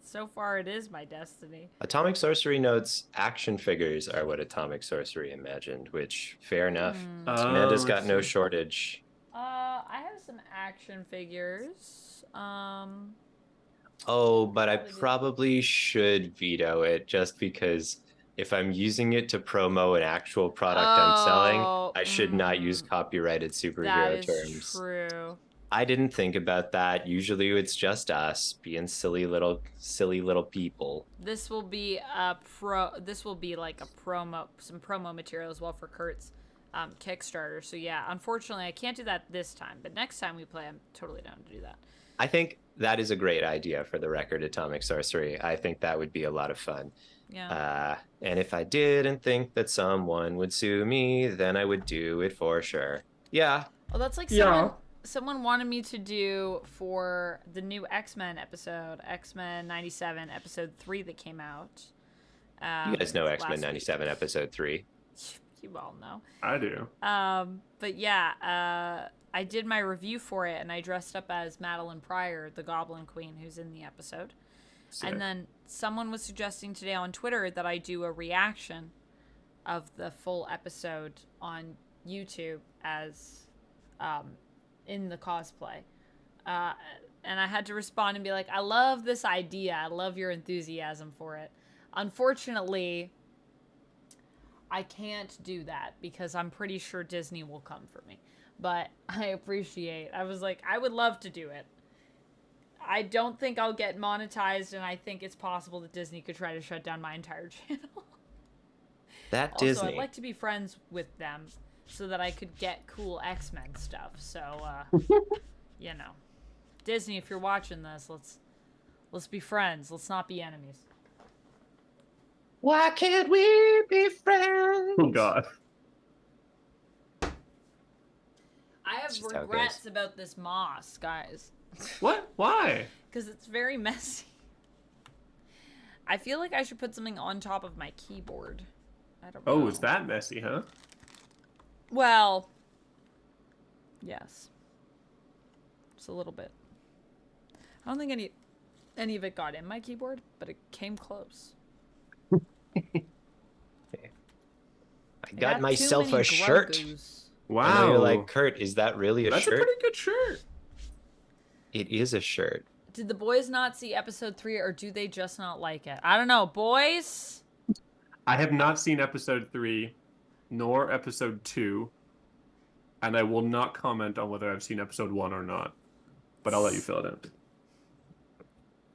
So far, it is my destiny. Atomic Sorcery notes action figures are what Atomic Sorcery imagined, which, fair enough. Amanda's got no shortage. I have some action figures. Oh, but I probably should veto it just because if I'm using it to promo an actual product I'm selling, I should not use copyrighted superhero terms. That is true. I didn't think about that. Usually it's just us being silly little people. This will be like a promo, some promo material as well for Kurt's Kickstarter. So yeah, unfortunately I can't do that this time, but next time we play, I'm totally down to do that. I think that is a great idea for the record, Atomic Sorcery. I think that would be a lot of fun. Yeah. And if I didn't think that someone would sue me, then I would do it for sure. Yeah. Oh, that's like someone wanted me to do for the new X-Men episode, X-Men 97 episode 3 that came out. You guys know X-Men 97 episode 3. You all know. I do. But yeah, I did my review for it, and I dressed up as Madeline Pryor, the Goblin Queen, who's in the episode. Sick. And then someone was suggesting today on Twitter that I do a reaction of the full episode on YouTube as in the cosplay. And I had to respond and be like, I love this idea. I love your enthusiasm for it. Unfortunately, I can't do that because I'm pretty sure Disney will come for me. But I was like, I would love to do it. I don't think I'll get monetized, and I think it's possible that Disney could try to shut down my entire channel. Also, I'd like to be friends with them so that I could get cool X-Men stuff. So, Disney, if you're watching this, Let's be friends. Let's not be enemies. Why can't we be friends? Oh God. I have just how it regrets about this moss, guys. What? Why? Because it's very messy. I feel like I should put something on top of my keyboard. I don't know. Oh, is that messy, huh? Well, yes. Just a little bit. I don't think any of it got in my keyboard, but it came close. I got myself a shirt. Wow. I know you're like, Kurt, is that really a That's shirt? a pretty good shirt. It is a shirt. Did the boys not see episode 3, or do they just not like it? I don't know, boys. I have not seen episode 3, nor episode 2, and I will not comment on whether I've seen episode 1 or not. But I'll let you fill it in.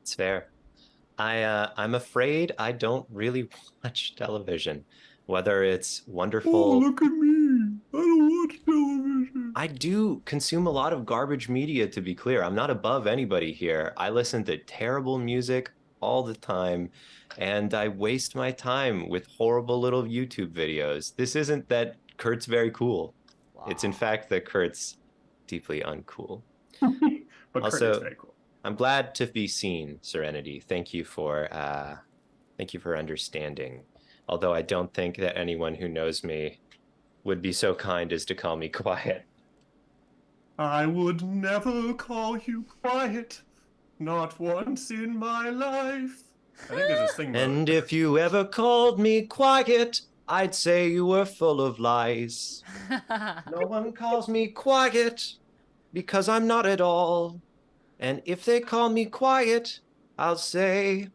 It's fair. I'm afraid I don't really watch television, whether it's wonderful. Oh, look at me! I don't watch television. I do consume a lot of garbage media, to be clear. I'm not above anybody here. I listen to terrible music all the time, and I waste my time with horrible little YouTube videos. This isn't that Kurt's very cool. Wow. It's in fact that Kurt's deeply uncool. But Kurt Also, is very cool. I'm glad to be seen, Serenity. Thank you for understanding. Although I don't think that anyone who knows me would be so kind as to call me quiet. I would never call you quiet, not once in my life. I think there's a thing. And if you ever called me quiet, I'd say you were full of lies. No one calls me quiet because I'm not at all. And if they call me quiet, I'll say,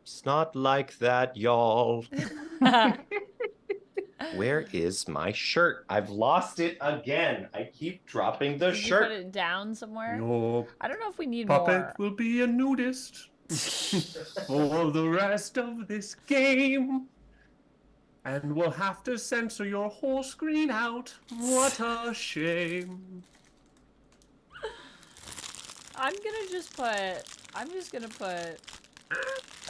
it's not like that, y'all. Where is my shirt? I've lost it again. I keep dropping the Did shirt. you put it down somewhere? Your I don't know if we need puppet more. will be a nudist for the rest of this game. And we'll have to censor your whole screen out. What a shame. I'm just gonna put.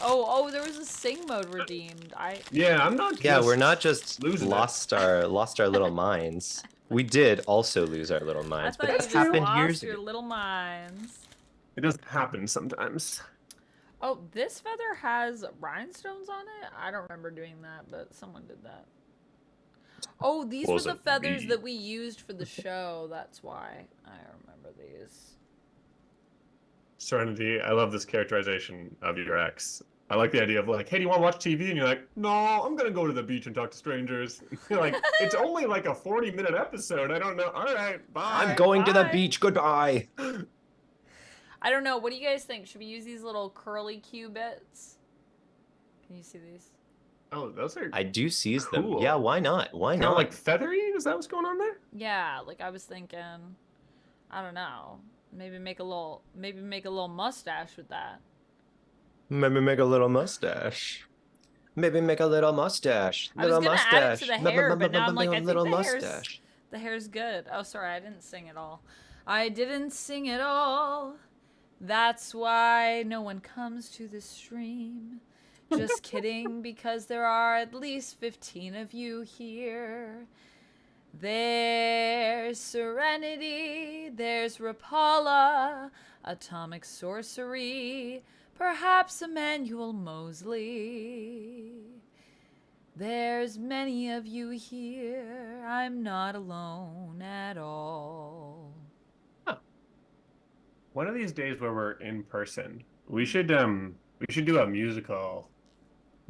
Oh, there was a sing mode redeemed. Yeah, I'm not. Yeah, we're not just losing it. lost our little minds. We did also lose our little I minds, thought but you that's just happened lost years your ago. little minds. It does happen sometimes. Oh, this feather has rhinestones on it? I don't remember doing that, but someone did that. Oh, these were the Wasn't feathers me. that we used for the show. That's why I remember these. Serenity, I love this characterization of your ex. I like the idea of like, hey, do you want to watch TV? And you're like, no, I'm going to go to the beach and talk to strangers. You're like, it's only like a 40-minute episode. I don't know. All right, bye. I'm going to the Bye. beach. Goodbye. I don't know. What do you guys think? Should we use these little curly Q bits? Can you see these? Oh, those are I do seize Cool. them. Yeah, why not? Why kind of not? like feathery. Is that what's going on there? Yeah, like I was thinking, I don't know. Maybe make a little mustache with that. Maybe make a little mustache. Maybe make a little mustache. I was Little gonna add it mustache. to the hair, but now I'm like, I think little the mustache. hair's good. Oh, sorry, I didn't sing it all. I didn't sing it all. That's why no one comes to the stream. Just kidding, because there are at least 15 of you here. There's Serenity, there's Rapala, Atomic Sorcery, perhaps Emmanuel Mosley. There's many of you here. I'm not alone at all. One of these days where we're in person, we should do a musical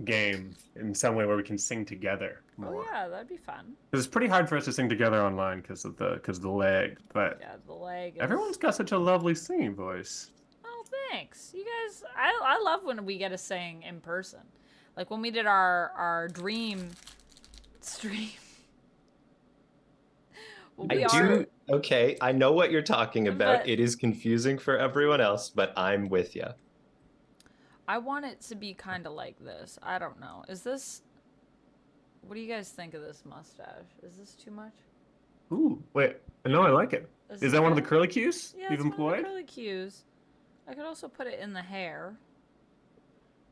game in some way where we can sing together more. Oh yeah, that'd be fun. 'Cause it's pretty hard for us to sing together online because of the lag. But Yeah, the leg is... everyone's got such a lovely singing voice. Oh, thanks. You guys, I love when we get to sing in person. Like when we did our dream stream. Okay, I know what you're talking about. But- It is confusing for everyone else, but I'm with you. I want it to be kind of like this. I don't know. Is this... What do you guys think of this mustache? Is this too much? Ooh, wait. No, I like it. Is that one of the good? curly cues Yeah, you've it's one of employed? the curly cues. I could also put it in the hair.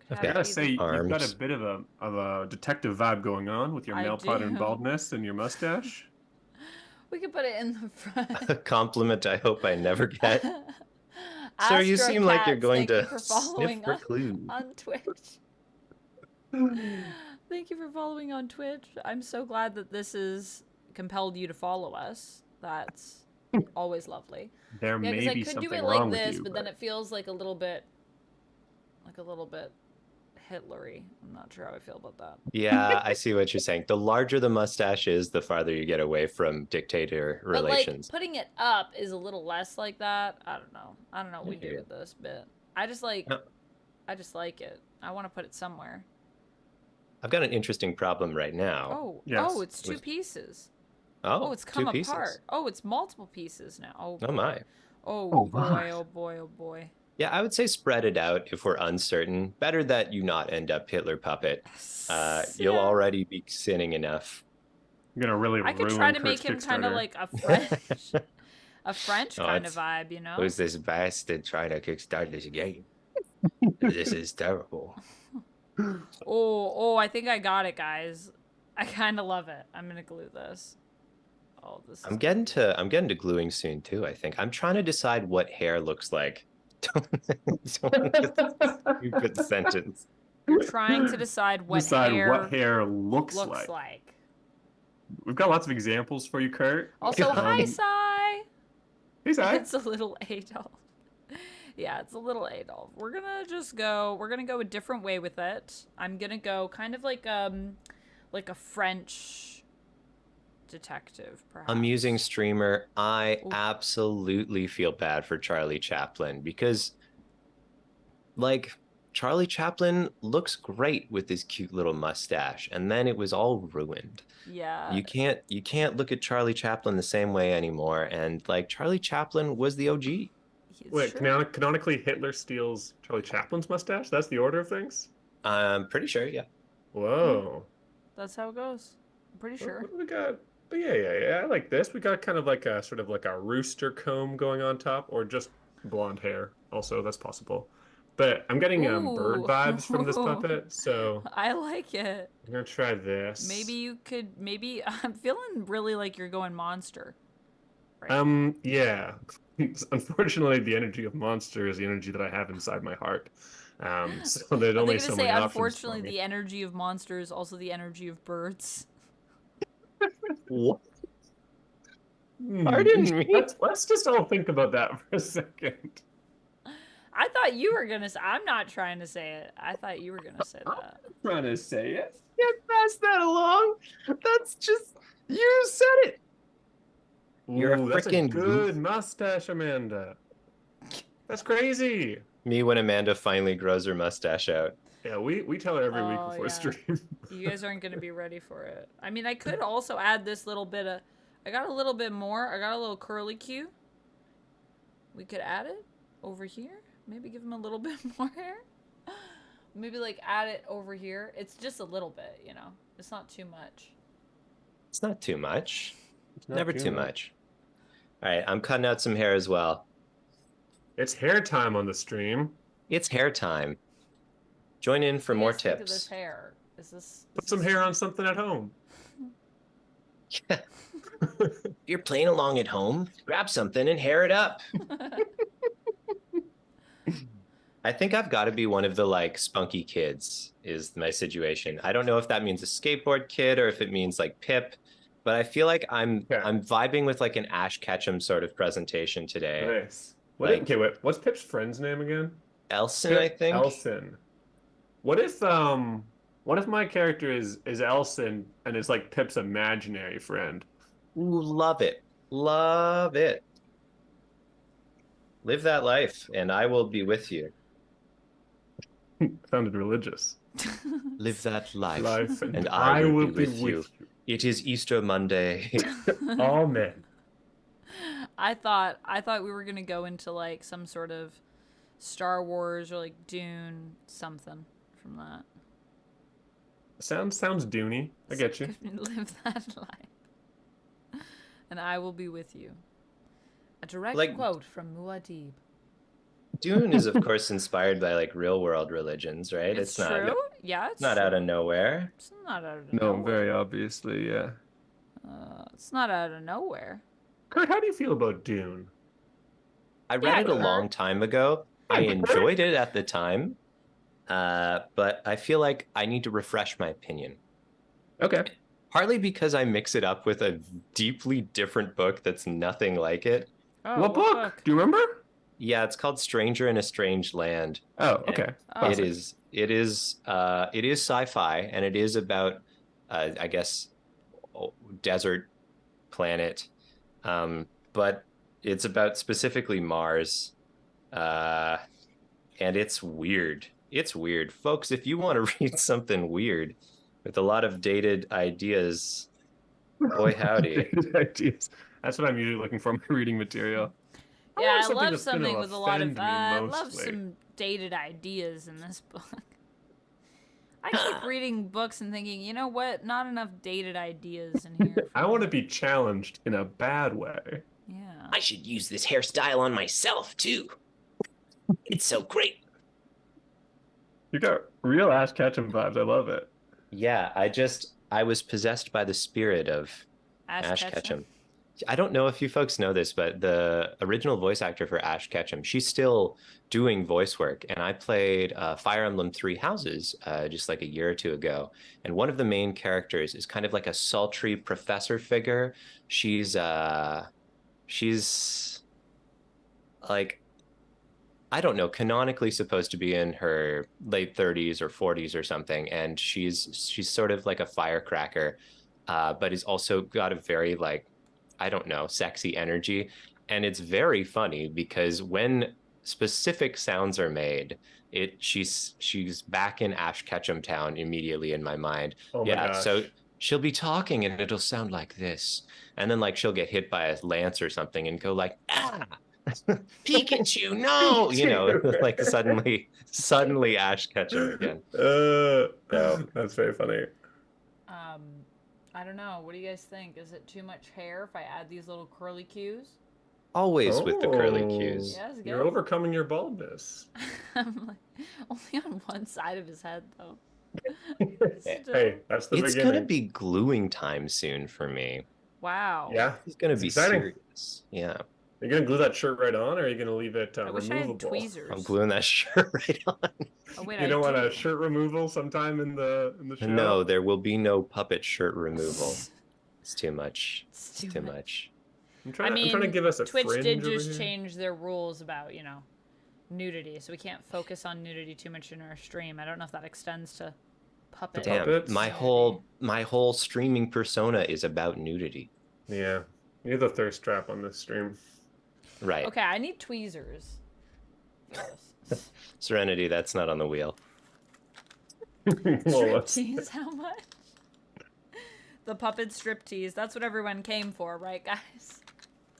Could Okay. have I it gotta be say, the- you've got a Arms. bit of a detective vibe going on with your I male pattern do. baldness and your mustache. We could put it in the front. A compliment I hope I never get. Sir, you Astro seem like you're Cats, going thank you to for sniff following for us clues. on Twitch. Thank you for following on Twitch. I'm so glad that this has compelled you to follow us. That's always lovely. There Yeah, because may I be could do something it wrong like with this, you, but then it feels like a little bit Hitlery. I'm not sure how I feel about that. Yeah, I see what you're saying. The larger the mustache is, the farther you get away from dictator But like relations. putting it up is a little less like that. I don't know. I don't know what we do Yeah. with this bit. I just like No. it. I want to put it somewhere. I've got an interesting problem right now. Oh, Yes. oh, it's two With- pieces. Oh, Oh, it's come two pieces. apart. Oh, it's multiple pieces now. Oh, Oh boy. my. Oh, Oh, boy, my. oh boy, oh boy. Yeah, I would say spread it out if we're uncertain. Better that you not end up Hitler puppet. You'll Yeah. already be sinning enough. You're gonna really I could ruin try to Kurt's make him kind of Kickstarter. like a French Oh, kind of it's- vibe, you know? Who's this bastard trying to kickstart this game? This is terrible. Oh, I think I got it, guys. I kind of love it. I'm gonna glue this. Oh, this is I'm getting to gluing soon too, I think. I'm trying to decide what hair looks like. Stupid sentence. You're trying to decide what what hair looks like. We've got lots of examples for you, Kurt. Also, hi, Um, Sai. Hey, Zai. It's a little Adolf. Yeah, it's a little Adolf. We're gonna go a different way with it. I'm gonna go kind of like a French detective, perhaps. Amusing streamer. I Ooh. absolutely feel bad for Charlie Chaplin because, like, Charlie Chaplin looks great with his cute little mustache, and then it was all ruined. Yeah. You can't look at Charlie Chaplin the same way anymore. And like Charlie Chaplin was the OG. Wait, Sure. canonically, Hitler steals Charlie Chaplin's mustache? That's the order of things? I'm pretty sure, yeah. Whoa. That's how it goes. I'm pretty sure. What do we got? But yeah. I like this. We got kind of like a sort of like a rooster comb going on top, or just blonde hair. Also, that's possible. But I'm getting bird Ooh. vibes from this puppet, so I like it. I'm gonna try this. Maybe I'm feeling really like you're going monster. Right. Yeah. Unfortunately, the energy of monster is the energy that I have inside my heart. So there's Are only they so gonna say, many options for unfortunately, me. the energy of monster is also the energy of birds? What? Pardon me? Let's just all think about that for a second. I thought you were gonna say. I'm not trying to say it. I thought you were gonna say that. I'm trying to say it. Can't pass that along. That's just you said it. You're a That's a freaking good goof. mustache, Amanda. That's crazy. Me when Amanda finally grows her mustache out. Yeah, we tell her every week Oh, before yeah. stream. You guys aren't gonna be ready for it. I mean, I could also add this little bit of. I got a little bit more. I got a little curly Q. We could add it over here. Maybe give him a little bit more hair. Maybe like add it over here. It's just a little bit, you know. It's not too much. It's not too much. It's not Never too much. All right, I'm cutting out some hair as well. It's hair time on the stream. It's hair time. Join in for What do you more guys think of this tips. hair? Is this? Put some hair on something at home. You're playing along at home. Grab something and hair it up. I think I've got to be one of the like spunky kids is my situation. I don't know if that means a skateboard kid or if it means like Pip, but I feel like I'm vibing with like an Ash Ketchum sort of presentation today. Nice. What Like- okay, wait, what's Pip's friend's name again? Elson, I think. Elson. What if my character is Elson and it's like Pip's imaginary friend? Ooh, love it. Love it. Live that life and I will be with you. Sounded religious. Live that life, Life and I will be with you. you. It is Easter Monday. Amen. I thought we were gonna go into like some sort of Star Wars or like Dune something from that. Sounds Dooney. I get you. Live that life, and I will be with you. A direct Like- quote from Muad'Dib. Dune is, of course, inspired by like real world religions, right? It's Not true. Yeah, it's not true. out of nowhere. It's not out of No, nowhere. very obviously, yeah. It's not out of nowhere. Kurt, how do you feel about Dune? I read Yeah, it a Kurt. long time ago. I Yeah, Kurt. enjoyed it at the time, but I feel like I need to refresh my opinion. Okay. Partly because I mix it up with a deeply different book that's nothing like it. Oh, What book? Do you remember? Yeah, it's called Stranger in a Strange Land. Oh, okay. Oh. It is sci-fi, and it is about I guess desert planet, but it's about specifically Mars, and it's weird. It's weird, folks. If you want to read something weird with a lot of dated ideas, boy howdy. Dated ideas. That's what I'm usually looking for in my reading material. Yeah, I something love that's gonna something with a lot of. offend me I love mostly. some dated ideas in this book. I keep reading books and thinking, you know what? Not enough dated ideas in here. I want to be challenged in a bad way. Yeah. I should use this hairstyle on myself too. It's so great. You got real Ash Ketchum vibes. I love it. Yeah, I was possessed by the spirit of Ash Ketchum. I don't know if you folks know this, but the original voice actor for Ash Ketchum, she's still doing voice work. And I played Fire Emblem Three Houses just like a year or two ago. And one of the main characters is kind of like a sultry professor figure. She's like, I don't know, canonically supposed to be in her late 30s or 40s or something. And she's sort of like a firecracker, but is also got a very like, I don't know, sexy energy. And it's very funny because when specific sounds are made, she's back in Ash Ketchum Town immediately in my mind. Oh my gosh. So she'll be talking and it'll sound like this. And then like she'll get hit by a lance or something and go like, ah, Pikachu, no, you know, like suddenly Ash Ketchum again. So. That's very funny. I don't know. What do you guys think? Is it too much hair if I add these little curly cues? Always with the curly cues. Yes, You're overcoming your baldness. I'm like, only on one side of his head, though. Hey, that's the It's beginning. gonna be gluing time soon for me. Wow. Yeah, It's gonna be exciting. serious. Yeah. You're gonna glue that shirt right on, or are you gonna leave it I wish I had removable? tweezers. I'm gluing that shirt right on. Oh, wait, You don't want do. a shirt removal sometime in the show? No, there will be no puppet shirt removal. It's too much. It's Too much. I'm trying I mean, to give us a Twitch fringe did over just here. change their rules about, you know, nudity, so we can't focus on nudity too much in our stream. I don't know if that extends to puppet. Damn, puppets? my whole streaming persona is about nudity. Yeah, you're the thirst trap on this stream. Right. Okay, I need tweezers. Serenity, that's not on the wheel. Well, let's- Striptease, how much? The puppet striptease. That's what everyone came for, right, guys?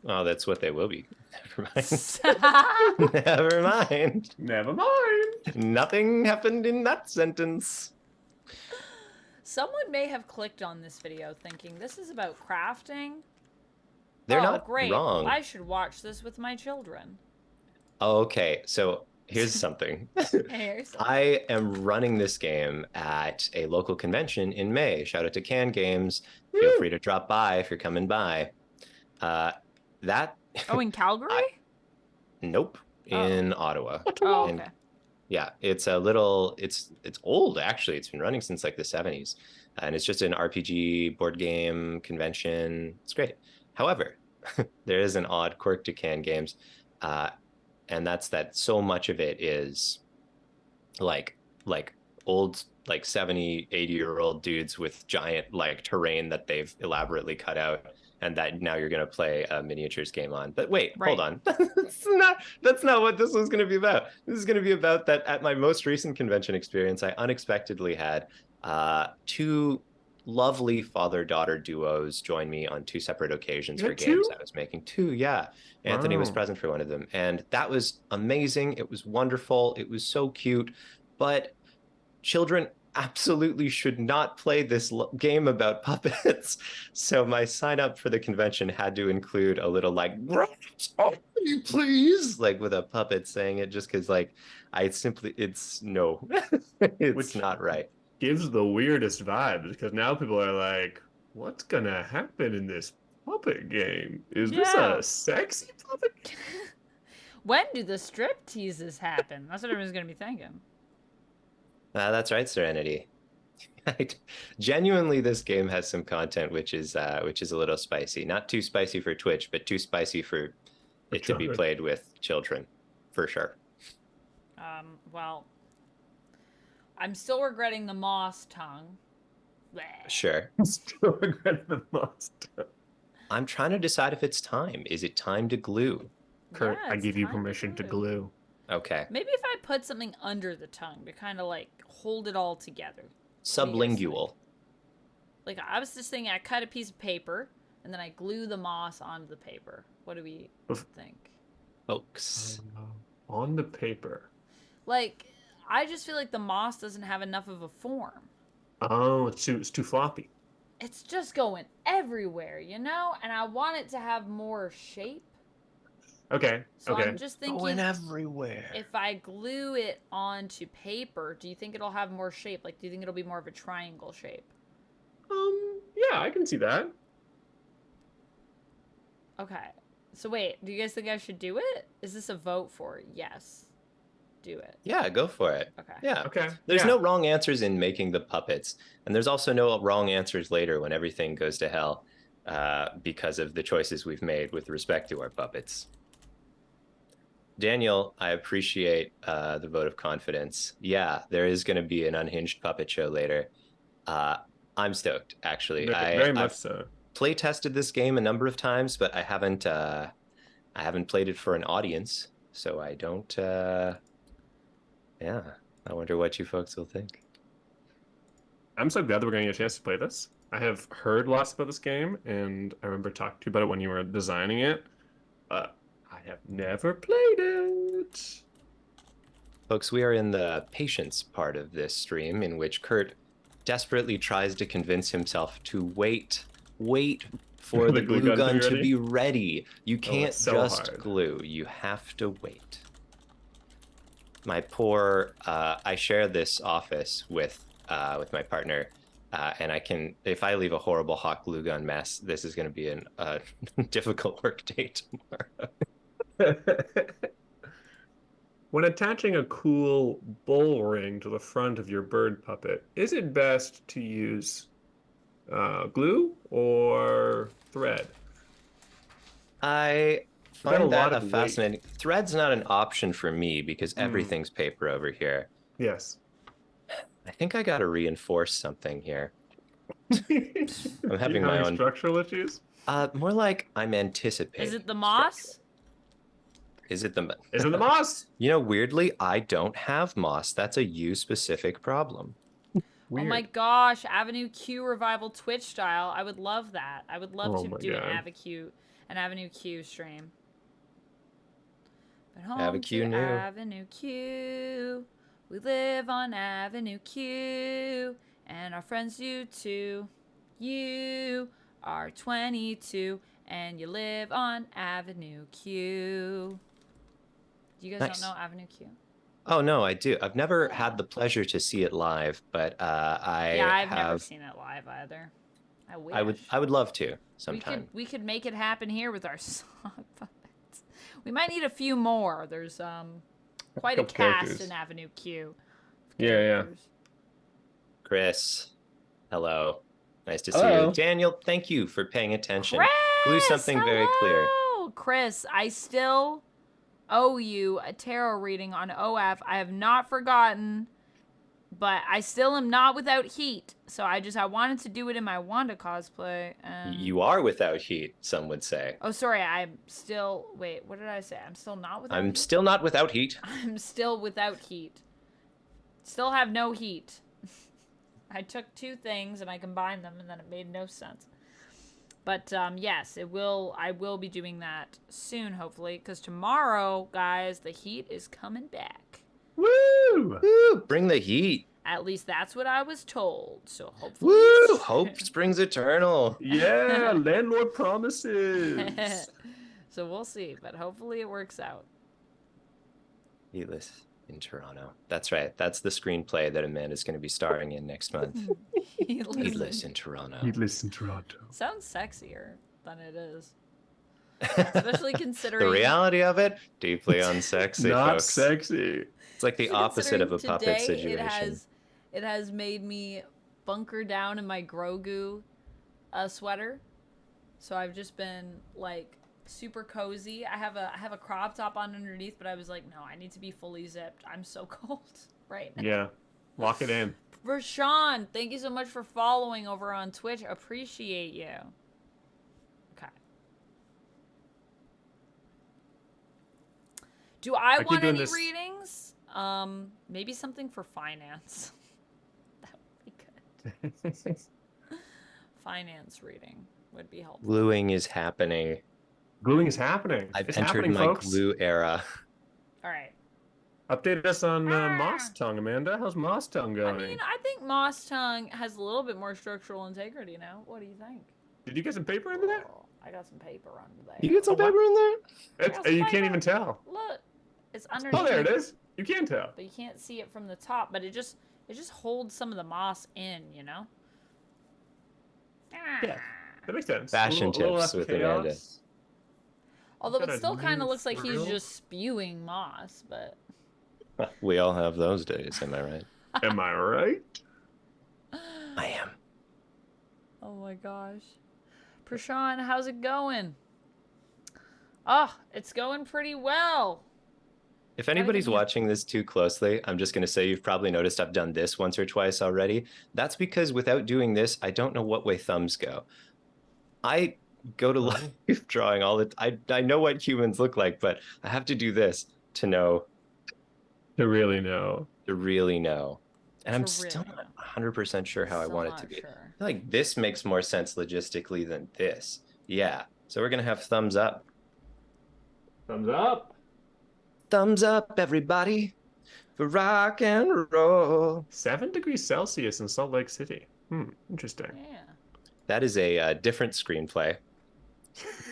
Oh, that's what they will be. Never mind. Never mind. Never mind. Nothing happened in that sentence. Someone may have clicked on this video thinking this is about crafting. They're Oh, not great. wrong. I should watch this with my children. Okay, so here's something. Here's I am running this game at a local convention in May. Shout out to Can Games. Feel free to drop by if you're coming by. Oh, in Calgary? Nope, in Ottawa. Oh, And okay. yeah, it's a little, it's old actually. It's been running since like the 70s. And it's just an RPG board game convention. It's great. However, there is an odd quirk to Can Games. And that's that so much of it is like old, like 70, 80-year-old dudes with giant like terrain that they've elaborately cut out. And that now you're going to play a miniatures game on. But wait, hold on. That's not what this was going to be about. This is going to be about that at my most recent convention experience, I unexpectedly had two lovely father-daughter duos join me on two separate occasions for games I was making. Two, yeah. Anthony was present for one of them. And that was amazing. It was wonderful. It was so cute. But children absolutely should not play this game about puppets. So my sign up for the convention had to include a little like, "Oh, please," like with a puppet saying it, just because like it's no, it's Which not right. gives the weirdest vibes because now people are like, what's gonna happen in this puppet game? Is this Yeah. a sexy puppet game? When do the strip teases happen? That's what everyone's gonna be thinking. That's right, Serenity. Genuinely, this game has some content which is a little spicy. Not too spicy for Twitch, but too spicy for it to be children. played with children, for sure. Well, I'm still regretting the moss tongue. Bleh. Sure. Still regret the most. I'm trying to decide if it's time. Is it time to glue? Kurt, Yeah, I it's give you time permission to glue. Okay. Maybe if I put something under the tongue to kind of like hold it all together. Sublingual. Like I was just thinking, I cut a piece of paper and then I glue the moss onto the paper. What do we think? Folks. On the paper. Like, I just feel like the moss doesn't have enough of a form. Oh, it's too floppy. It's just going everywhere, you know? And I want it to have more shape. Okay. So okay. I'm just thinking, Going everywhere. if I glue it onto paper, do you think it'll have more shape? Like, do you think it'll be more of a triangle shape? Yeah, I can see that. Okay. So wait, do you guys think I should do it? Is this a vote for yes? Do it. Yeah, go for it. Okay. Yeah. Okay. There's yeah. no wrong answers in making the puppets, and there's also no wrong answers later when everything goes to hell because of the choices we've made with respect to our puppets. Daniel, I appreciate the vote of confidence. Yeah, there is going to be an unhinged puppet show later. I'm stoked, actually. Very much I've so. play tested this game a number of times, but I haven't played it for an audience, so I don't. Yeah, I wonder what you folks will think. I'm so glad that we're getting a chance to play this. I have heard lots about this game, and I remember talking to you about it when you were designing it. I have never played it. Folks, we are in the patience part of this stream, in which Kurt desperately tries to convince himself to wait for the glue gun to be ready. You can't so just hard. glue. You have to wait. My poor, I share this office with my partner, and I can, if I leave a horrible hot glue gun mess, this is going to be a difficult work day tomorrow. When attaching a cool bull ring to the front of your bird puppet, is it best to use glue or thread? I got a find lot that of a fascinating. Thread's not an option for me because everything's paper over here. Yes. I think I got to reinforce something here. I'm having You're my own structural issues. More like I'm anticipating. Is it the moss? Is it the? Is it the moss? You know, weirdly, I don't have moss. That's a you-specific problem. Weird. Oh my gosh, Avenue Q revival Twitch style. I would love that. I would love Oh to my do God. an Avenue Q stream. But home Avenue Q to new. Avenue Q. We live on Avenue Q. And our friends do too. You are 22 and you live on Avenue Q. You guys Nice. don't know Avenue Q? Oh no, I do. I've never had the pleasure to see it live, but I've never seen it live either. I wish. I would love to sometime. We could make it happen here with our sock puppets. We might need a few more. There's quite a Couple cast characters. in Avenue Q. Yeah. Chris, hello. Nice to see Hello. you. Daniel, thank you for paying attention. Glue something very clear. Hello! Chris, I still owe you a tarot reading on OF. I have not forgotten, but I still am not without heat. So I wanted to do it in my Wanda cosplay. And... You are without heat, some would say. Oh, sorry. I'm still. Wait, what did I say? I'm still not without. I'm heat? still not without heat. I'm still without heat. Still have no heat. I took two things and I combined them, and then it made no sense. But yes, I will be doing that soon, hopefully, because tomorrow, guys, the heat is coming back. Woo! Woo, bring the heat. At least that's what I was told. So hopefully. Woo! Hope springs eternal. Yeah, landlord promises. So we'll see, but hopefully it works out. Heatless in Toronto. That's right. That's the screenplay that Amanda's going to be starring in next month. Heatless in Toronto. Heatless in Toronto. Sounds sexier than it is. Especially considering The reality of it, deeply unsexy, Not folks. sexy. It's like the opposite of a puppet today situation. It has made me bunker down in my Grogu sweater. So I've just been like super cozy. I have a crop top on underneath, but I was like, no, I need to be fully zipped. I'm so cold right now. Yeah. Lock it in. Rashawn, thank you so much for following over on Twitch. Appreciate you. Okay. Do I keep want doing any this. readings? Maybe something for finance. That would be good. Finance reading would be helpful. Gluing is happening. Gluing is happening. I've It's entered happening, my folks. glue era. All right. Update us on Moss Tongue, Amanda. How's Moss Tongue going? I mean, I think Moss Tongue has a little bit more structural integrity now. What do you think? Did you get some paper in there? Oh, I got some paper under there. You get some Oh, what? paper in there? It's, you can't even tell. Look, it's underneath. Oh, there it is. You can tell. But you can't see it from the top. But it just holds some of the moss in, you know. Yeah, that makes sense. Fashion A little tips less with chaos. Amanda. Although Got it a still kind new of looks like he's thrill. just spewing moss, but We all have those days, am I right? Am I right? I am. oh my gosh. Prashan, how's it going? Oh, it's going pretty well. If anybody's get you. watching this too closely, I'm just going to say you've probably noticed I've done this once or twice already. That's because without doing this, I don't know what way thumbs go. I go to live drawing all the I know what humans look like, but I have to do this to know, To really know. to really know. And I'm To still really not 100% sure how I Still want it not to be. sure. I feel like this makes more sense logistically than this. Yeah. So we're going to have thumbs up. Thumbs up. Thumbs up, everybody, for rock and roll. 7 degrees Celsius in Salt Lake City. Interesting. Yeah. That is a different screenplay.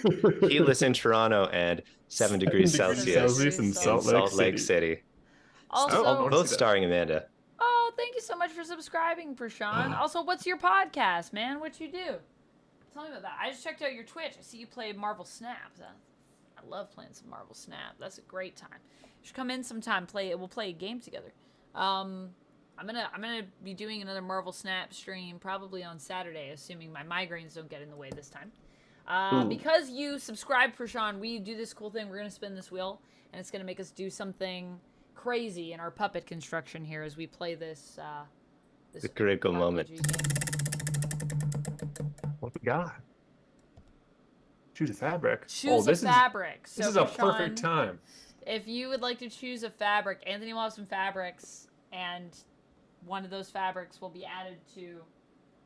Heatless in Toronto and 7 degrees Celsius in in Salt Lake City. Also, Oh, Both see that. starring Amanda. oh, thank you so much for subscribing, Prashan. Also, what's your podcast, man? What you do? Tell me about that. I just checked out your Twitch. I see you play Marvel Snap. I love playing some Marvel Snap. That's a great time. You should come in sometime. We'll play a game together. I'm gonna be doing another Marvel Snap stream probably on Saturday, assuming my migraines don't get in the way this time. Because you subscribe, Prashan, we do this cool thing. We're gonna spin this wheel, and it's gonna make us do something crazy in our puppet construction here as we play this. The critical RPG moment. game. What we got? Choose a fabric. Choose a fabric. This So is a Prashan, perfect time. If you would like to choose a fabric, Anthony will have some fabrics, and one of those fabrics will be added to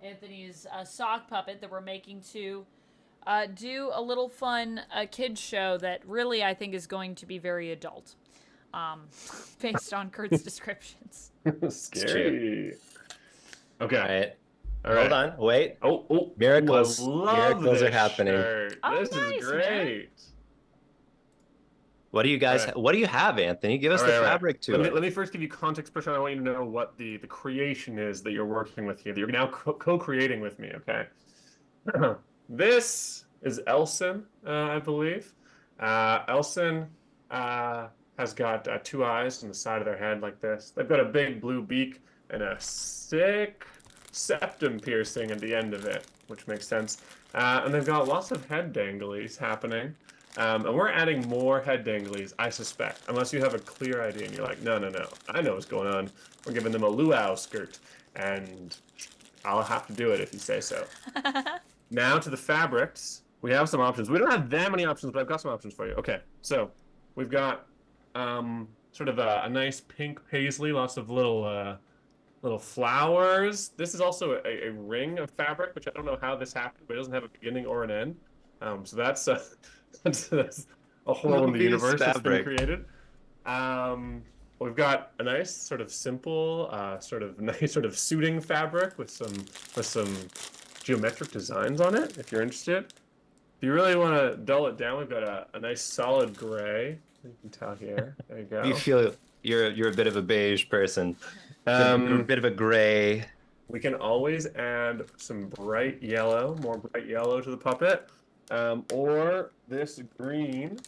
Anthony's sock puppet that we're making to do a little fun kids show that really I think is going to be very adult, based on Kurt's descriptions. Scary. Okay. All right. All right. Hold on. Wait. Oh, Miracles. I love Miracles are this happening. shirt. Oh, This nice, is great. What do you guys? All right. What do you have, Anthony? Give us All the right, all right. fabric to Let it. me first give you context, Prashant. I want you to know what the creation is that you're working with here, that you're now co-creating with me, okay? This is Elson, I believe. Elson has got 2 eyes on the side of their head like this. They've got a big blue beak and a sick septum piercing at the end of it, which makes sense. And they've got lots of head danglies happening. And we're adding more head danglies, I suspect, unless you have a clear idea and you're like, no, I know what's going on. We're giving them a luau skirt, and I'll have to do it if you say so. Now to the fabrics. We have some options. We don't have that many options, but I've got some options for you. Okay, so we've got sort of a nice pink paisley, lots of little flowers. This is also a ring of fabric, which I don't know how this happened, but it doesn't have a beginning or an end. So that's that's a hole in the Movies universe that's been fabric. created. we've got a nice sort of simple, sort of nice sort of suiting fabric with some geometric designs on it. If you're interested, if you really want to dull it down, we've got a nice solid gray. You can tell here. There you go. You feel you're a bit of a beige person. A bit of a gray. We can always add some bright yellow, more bright yellow to the puppet, or this green.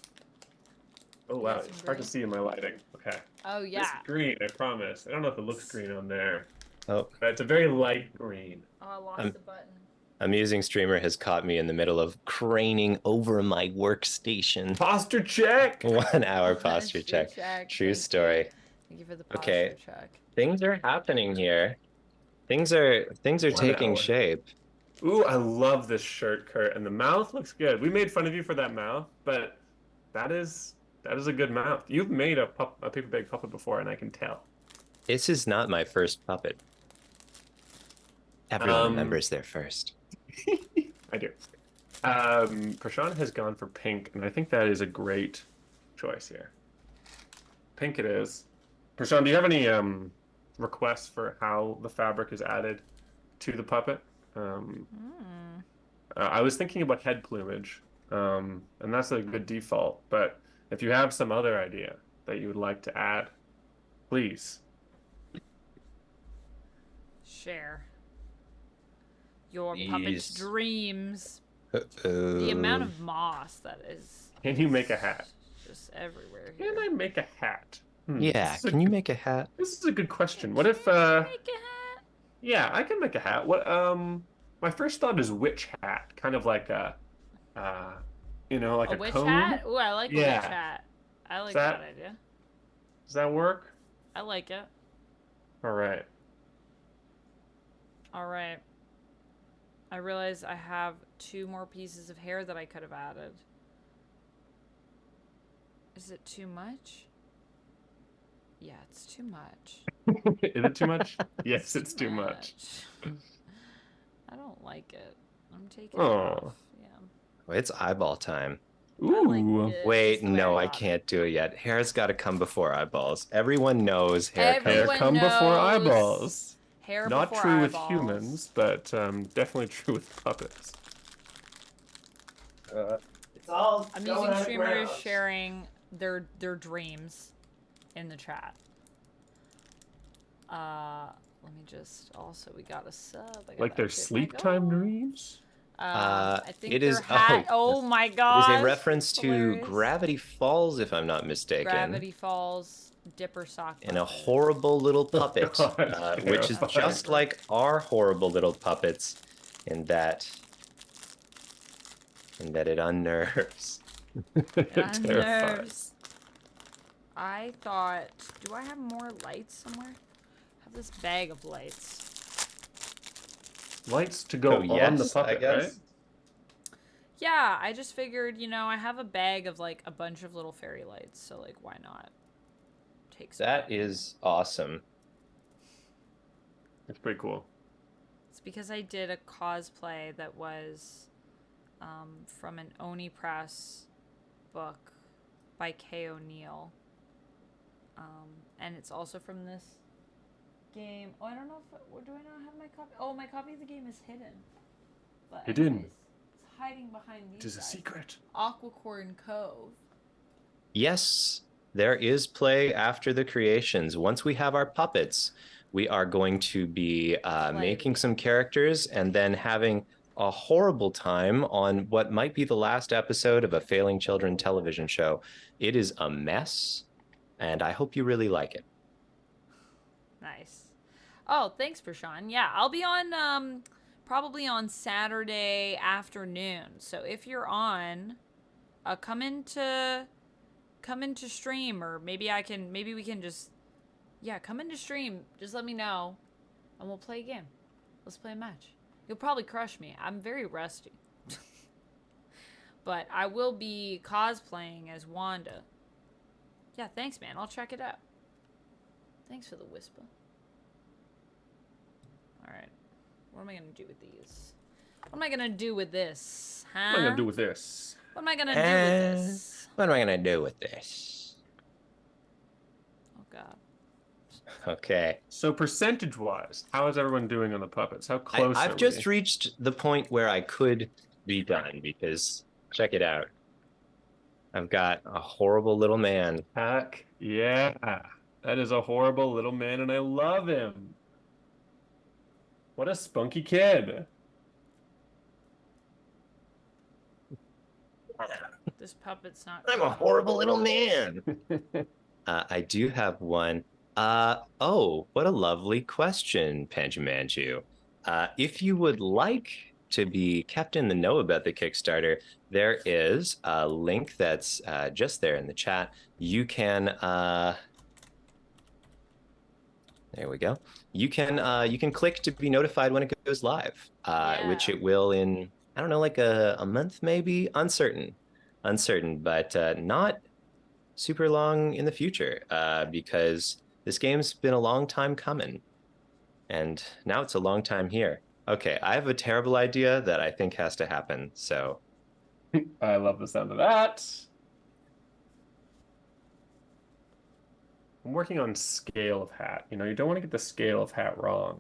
Oh wow, Some it's hard to green? see in my lighting. Okay. Oh This yeah. green, I promise. I don't know if it looks green on there. Oh, But it's a very light green. Oh, I lost the button. amusing streamer has caught me in the middle of craning over my workstation. Posture check! 1 hour posture check. True story. Thank you for the posture Okay. check. Things are happening here. Things are 1 taking hour. shape. Ooh, I love this shirt, Kurt, and the mouth looks good. We made fun of you for that mouth, but that is a good mouth. You've made a paper bag puppet before, and I can tell. This is not my first puppet. Everyone remembers their first. I do. Prashant has gone for pink, and I think that is a great choice here. Pink it is. Prashant, do you have any requests for how the fabric is added to the puppet? I was thinking about head plumage, and that's a good default. But if you have some other idea that you would like to add, please. Share your puppet's Yes. dreams. Uh-oh. The amount of moss that is Can you make a hat? just everywhere here. Can I make a hat? Yeah, This is can you make a hat? This is a good question. What if Make a hat. Yeah, I can make a hat. What my first thought is witch hat, kind of like a like A a witch cone. hat? Ooh, I like a Yeah. witch hat. I like that- that idea. Does that work? I like it. All right. All right. I realize I have 2 more pieces of hair that I could have added. Is it too much? Yeah, it's too much. Is it too much? Yes, it's too much. I don't like it. I'm taking it Aw. off. Yeah. Oh, it's eyeball time. I like Ooh. it Wait, just the way no, I want it. can't do it yet. Hair's got to come before eyeballs. Everyone knows hair comes. Hair Everyone come before knows. eyeballs. Hair Not before true with eyeballs. humans, but definitely true with puppets. It's all Amusing streamers sharing their dreams in the chat. Let me just also we got a sub. I Like gotta their update my sleep time goal. dreams? I think it their is- hat. oh, Oh my It god! is a reference to Hilarious. Gravity Falls, if I'm not mistaken. Gravity Falls dipper sock. And a puppet. horrible little puppet, God, which is terrifying. just like our horrible little puppets, in that it unnerves. It Yeah, terrifies. nerves. I thought, do I have more lights somewhere? I have this bag of lights. Lights to go Oh, on yes, the puppet, I guess. right? Yeah, I just figured, I have a bag of like a bunch of little fairy lights, so like why not take some? That is awesome. It's pretty cool. It's because I did a cosplay that was from an Oni Press book by Kay O'Neill. And it's also from this game. Oh, I don't know if do I not have my copy? Oh, my copy of the game is hidden. But Hidden. anyways, it's hiding behind these. It is a guys. secret. Aquacorn Cove. Yes, there is play after the creations. Once we have our puppets, we are going to be making some characters and then having a horrible time on what might be the last episode of a failing children television show. It is a mess, and I hope you really like it. Nice. Oh, thanks, Prashant. Yeah, I'll be on probably on Saturday afternoon. So if you're on, come into stream, or maybe we can just come into stream. Just let me know, and we'll play a game. Let's play a match. You'll probably crush me. I'm very rusty, but I will be cosplaying as Wanda. Yeah, thanks, man. I'll check it out. Thanks for the whisper. Alright. What am I gonna do with these? What am I gonna do with this? Huh? What am I gonna do with this? What am I gonna do with this? What am I going to do with this? Oh god. Okay. So percentage-wise, how is everyone doing on the puppets? How close I've are just we? reached the point where I could be done because check it out. I've got a horrible little man. Heck yeah. That is a horrible little man, and I love him. What a spunky kid. This puppet's not. I'm a horrible little man. I do have one. Oh, what a lovely question, Panjamanju. If you would like to be kept in the know about the Kickstarter, there is a link that's just there in the chat. You can there we go. You can click to be notified when it goes live, which it will in, I don't know, like a month maybe, uncertain, but not super long in the future, because this game's been a long time coming, and now it's a long time here. Okay, I have a terrible idea that I think has to happen. So I love the sound of that. I'm working on scale of hat. You know, you don't want to get the scale of hat wrong.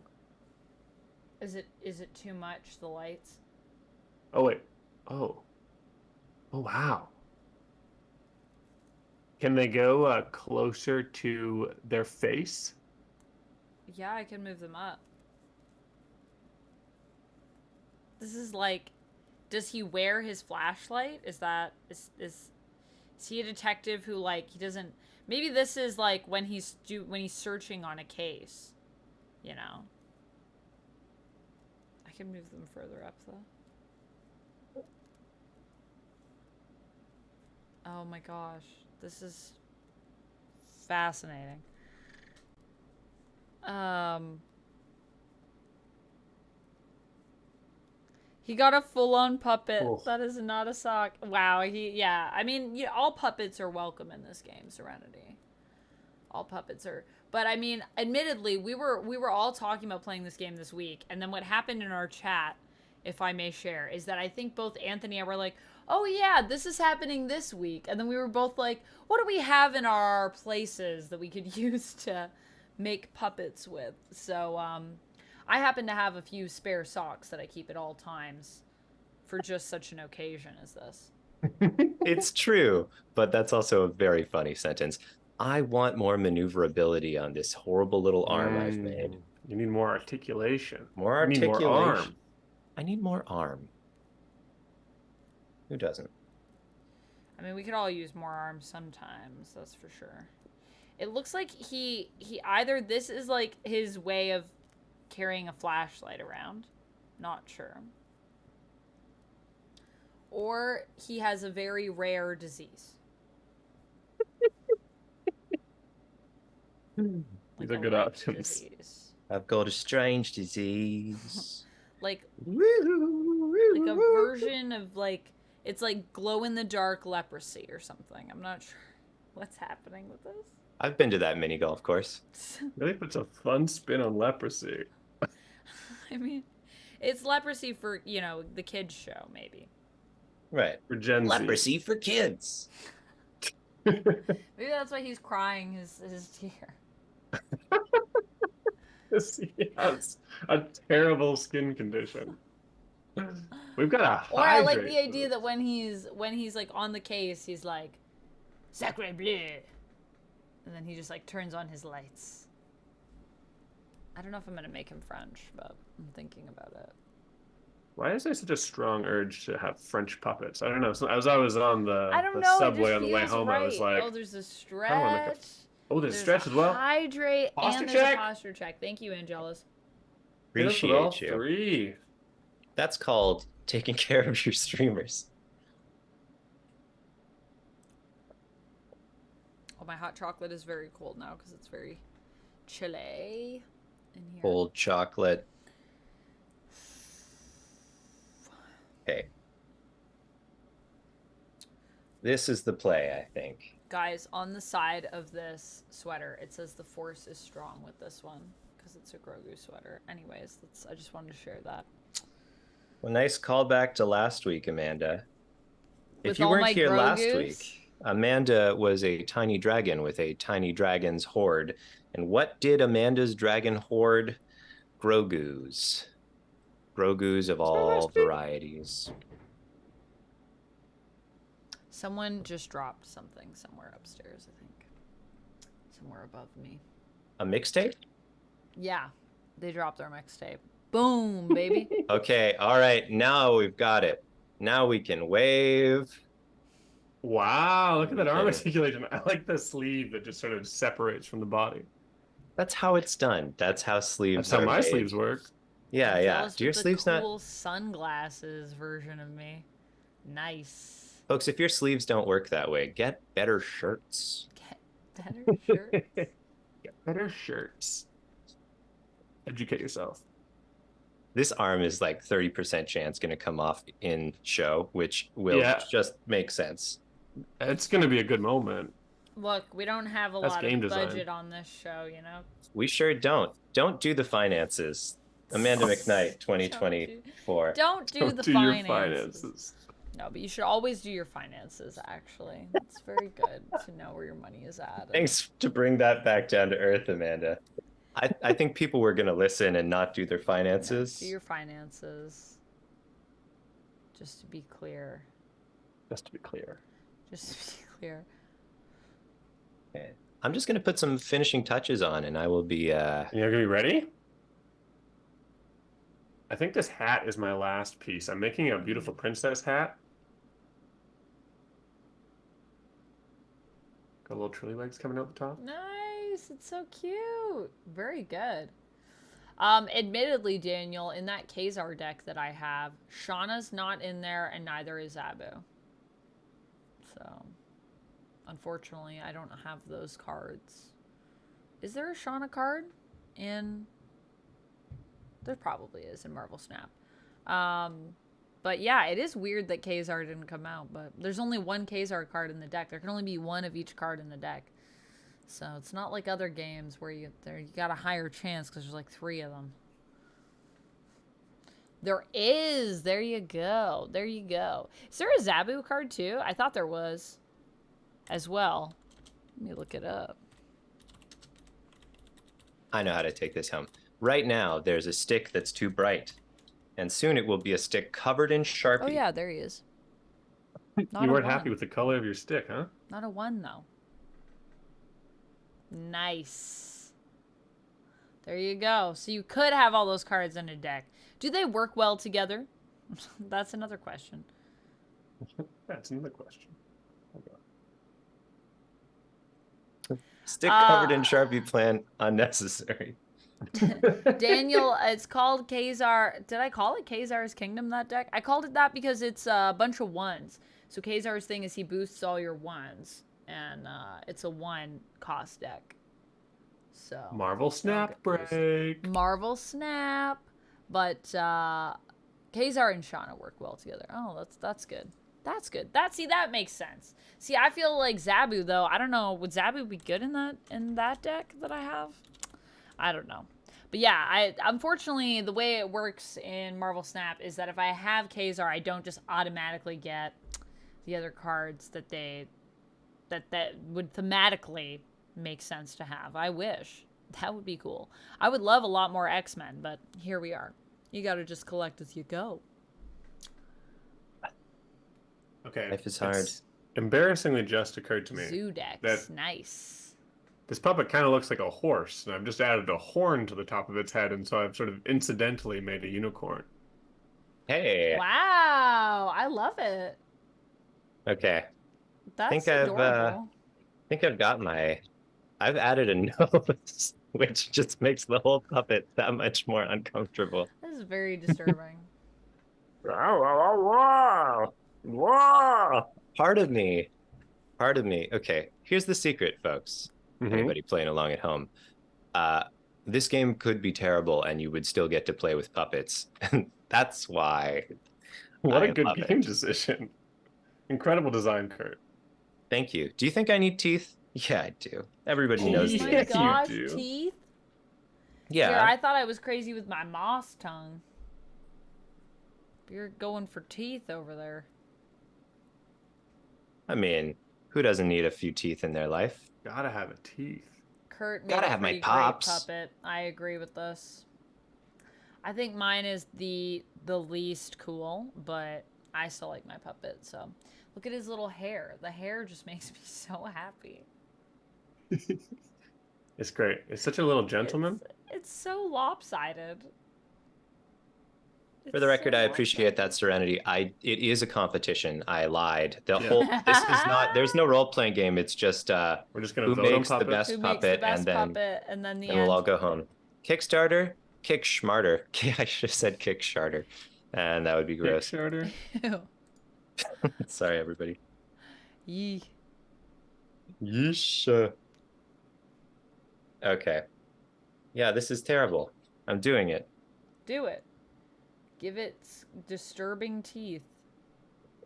Is it too much, the lights? Oh, wait. Oh. Oh, wow. Can they go closer to their face? Yeah, I can move them up. This is like, does he wear his flashlight? Is he a detective who, like, he doesn't, maybe this is like when he's searching on a case, you know? I can move them further up though. Oh my gosh, this is fascinating. He got a full-on puppet. Oof. That is not a sock. Wow. Yeah. I mean, all puppets are welcome in this game, Serenity. All puppets are. But I mean, admittedly, we were all talking about playing this game this week, and then what happened in our chat, if I may share, is that I think both Anthony and I were like, "Oh yeah, this is happening this week," and then we were both like, "What do we have in our places that we could use to make puppets with?" So, I happen to have a few spare socks that I keep at all times for just such an occasion as this. it's true, but that's also a very funny sentence. I want more maneuverability on this horrible little arm I've made. You need more articulation. More You need articulation. more arm. I need more arm. Who doesn't? I mean, we could all use more arms sometimes, that's for sure. It looks like he either this is like his way of carrying a flashlight around, not sure, or he has a very rare disease. These are good options. Disease. I've got a strange disease. like a version of, like, it's like glow-in-the-dark leprosy or something. I'm not sure what's happening with this. I've been to that mini golf course. Really puts a fun spin on leprosy. I mean, it's leprosy for, you know, the kids show, maybe. Right. For Gen Z. Leprosy for kids. Maybe that's why he's crying his tear. He has a terrible skin condition. We've got a Or I like the idea that when he's like on the case, he's like, "Sacre bleu," and then he just like turns on his lights. I don't know if I'm gonna make him French, but I'm thinking about it. Why is there such a strong urge to have French puppets? I don't know. So as I was on the subway on the way home, I was like, oh, there's a stretch. there's stretch as well. Hydrate Posture and there's check. a posture check. Thank you, Angelus. Appreciate you. Three. That's called taking care of your streamers. Oh, my hot chocolate is very cold now because it's very chilly in here. Cold chocolate. Okay. This is the play, I think. Guys, on the side of this sweater, it says the force is strong with this one because it's a Grogu sweater. Anyways, I just wanted to share that. Well, nice callback to last week, Amanda. With If you all weren't my here last Grogus? week, Amanda was a tiny dragon with a tiny dragon's horde. And what did Amanda's dragon horde? Grogu's. Grogu's of all varieties. Someone just dropped something somewhere upstairs, I think. Somewhere above me. A mixtape? Yeah, they dropped their mixtape. Boom, baby. Okay, all right, now we've got it. Now we can wave. Wow, look at that arm Okay. articulation. I like the sleeve that just sort of separates from the body. That's how it's done. That's how sleeves That's how are my made. sleeves work. Yeah, I'm yeah. jealous Do your with the sleeves cool not? sunglasses version of me. Nice. Folks, if your sleeves don't work that way, get better shirts. Get better shirt. Get better shirts. Educate yourself. This arm is like 30% chance going to come off in show, which will just make sense. It's going to be a good moment. Look, we don't have a That's lot game of design. budget on this show, you know? We sure don't. Don't do the finances. Amanda McKnight, 2024. Don't do Don't the do your finances. No, but you should always do your finances, actually. It's very good to know where your money is at. Thanks to bring that back down to earth, Amanda. I think people were going to listen and not do their finances. Do your finances. Just to be clear. Just to be clear. Just to be clear. Okay. I'm just going to put some finishing touches on and I will be... You're going to be ready? I think this hat is my last piece. I'm making a beautiful princess hat. Got little trilly legs coming out the top. Nice. It's so cute. Very good. Admittedly, Daniel, in that Khazar deck that I have, Shauna's not in there and neither is Abu. So, unfortunately, I don't have those cards. Is there a Shauna card in... There probably is in Marvel Snap. But yeah, it is weird that Khazar didn't come out, but there's only one Khazar card in the deck. There can only be one of each card in the deck. So it's not like other games where you got a higher chance because there's like 3 of them. There is. There you go. There you go. Is there a Zabu card too? I thought there was as well. Let me look it up. I know how to take this home. Right now, there's a stick that's too bright. And soon it will be a stick covered in Sharpie. Oh yeah, there he is. Not You a weren't 1. happy with the color of your stick, huh? Not a 1 though. Nice. There you go. So you could have all those cards in a deck. Do they work well together? That's another question. That's another question. Stick covered in Sharpie plan, unnecessary. Daniel, it's called Khazar. Did I call it Khazar's Kingdom, that deck? I called it that because it's a bunch of 1s. So Khazar's thing is he boosts all your 1s. And it's a 1 cost deck. So Marvel Snap break. Marvel Snap. But Khazar and Shauna work well together. Oh, that's good. That's good. That makes sense. See, I feel like Zabu though. I don't know. Would Zabu be good in that deck that I have? I don't know. But yeah, unfortunately the way it works in Marvel Snap is that if I have Khazar, I don't just automatically get the other cards that would thematically make sense to have. I wish. That would be cool. I would love a lot more X-Men, but here we are. You gotta just collect as you go. Okay. Life is hard. It's embarrassingly just occurred to me. Zoodex. Nice. This puppet kind of looks like a horse, and I've just added a horn to the top of its head, and so I've sort of incidentally made a unicorn. Hey. Wow. I love it. Okay. That's I adorable. think I've got I've added a nose, which just makes the whole puppet that much more uncomfortable. This is very disturbing. Part of me. Okay, here's the secret, folks. Mm-hmm. Anybody playing along at home. This game could be terrible and you would still get to play with puppets. That's why. What I a good love game it. decision. Incredible design, Kurt. Thank you. Do you think I need teeth? Yeah, I do. Everybody knows Oh Yeah, my this. you gosh, do. teeth? Yeah. Here, I thought I was crazy with my moss tongue. You're going for teeth over there. I mean, Who doesn't need a few teeth in their life? Gotta have a teeth. Kurt made Gotta a have my pretty pops. great puppet. I agree with this. I think mine is the least cool, but I still like my puppet. So look at his little hair. The hair just makes me so happy. It's great. It's such a little gentleman. It's so lopsided. For the record, I appreciate that serenity. It is a competition. I lied. This is not. There's no role playing game. It's just We're just gonna who vote on makes the puppets. best Who puppet, makes the best and then puppet, and then the and end. we'll all go home. Kickstarter, kick schmarter. I should have said kick sharter, and that would be gross. Kickstarter. Ew. Sorry, everybody. Yee. Yeesh. Okay. Yeah, this is terrible. I'm doing it. Do it. Give it disturbing teeth.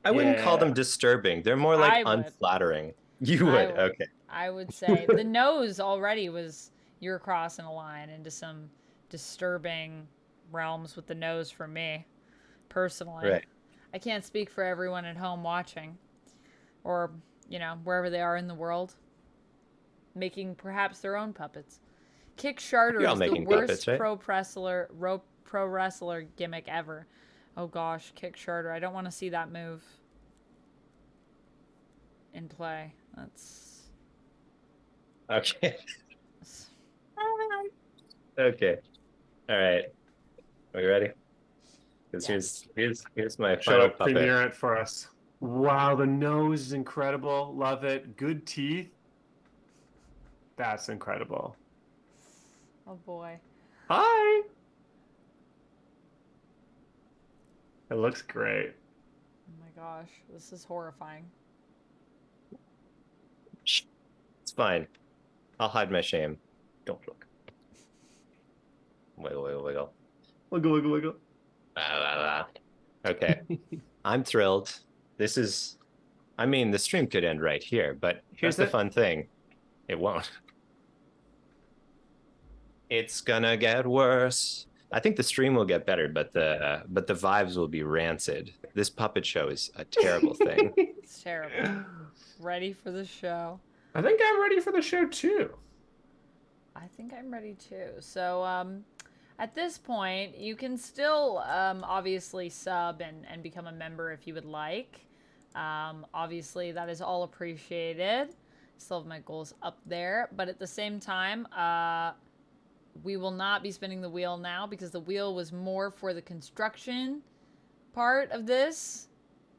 I wouldn't call Yeah. them disturbing. They're more I like would. unflattering. You would. Okay. I would say the nose already was, you're crossing a line into some disturbing realms with the nose for me, personally. Right. I can't speak for everyone at home watching, or wherever they are in the world, making perhaps their own puppets. Kickstarter You're all is the making worst puppets, right? pro wrestler gimmick ever. Oh gosh, Kickstarter. I don't want to see that move in play. That's Okay. Okay. All right. Are you ready? Because here's my Show final it. puppet. Premiere it for us. Wow, the nose is incredible. Love it. Good teeth. That's incredible. oh boy. Hi. It looks great. Oh my gosh, this is horrifying. It's fine. I'll hide my shame. Don't look. Wiggle, wiggle, wiggle. Wiggle, wiggle, wiggle. Okay. I'm thrilled. This is, I mean, the stream could end right here, but here's That's the it? fun thing. It won't. It's gonna get worse. I think the stream will get better, but the vibes will be rancid. This puppet show is a terrible thing. It's terrible. Ready for the show. I think I'm ready for the show too. I think I'm ready too. So, at this point, you can still obviously sub and become a member if you would like. Obviously, that is all appreciated. Still have my goals up there, but at the same time, we will not be spinning the wheel now because the wheel was more for the construction part of this.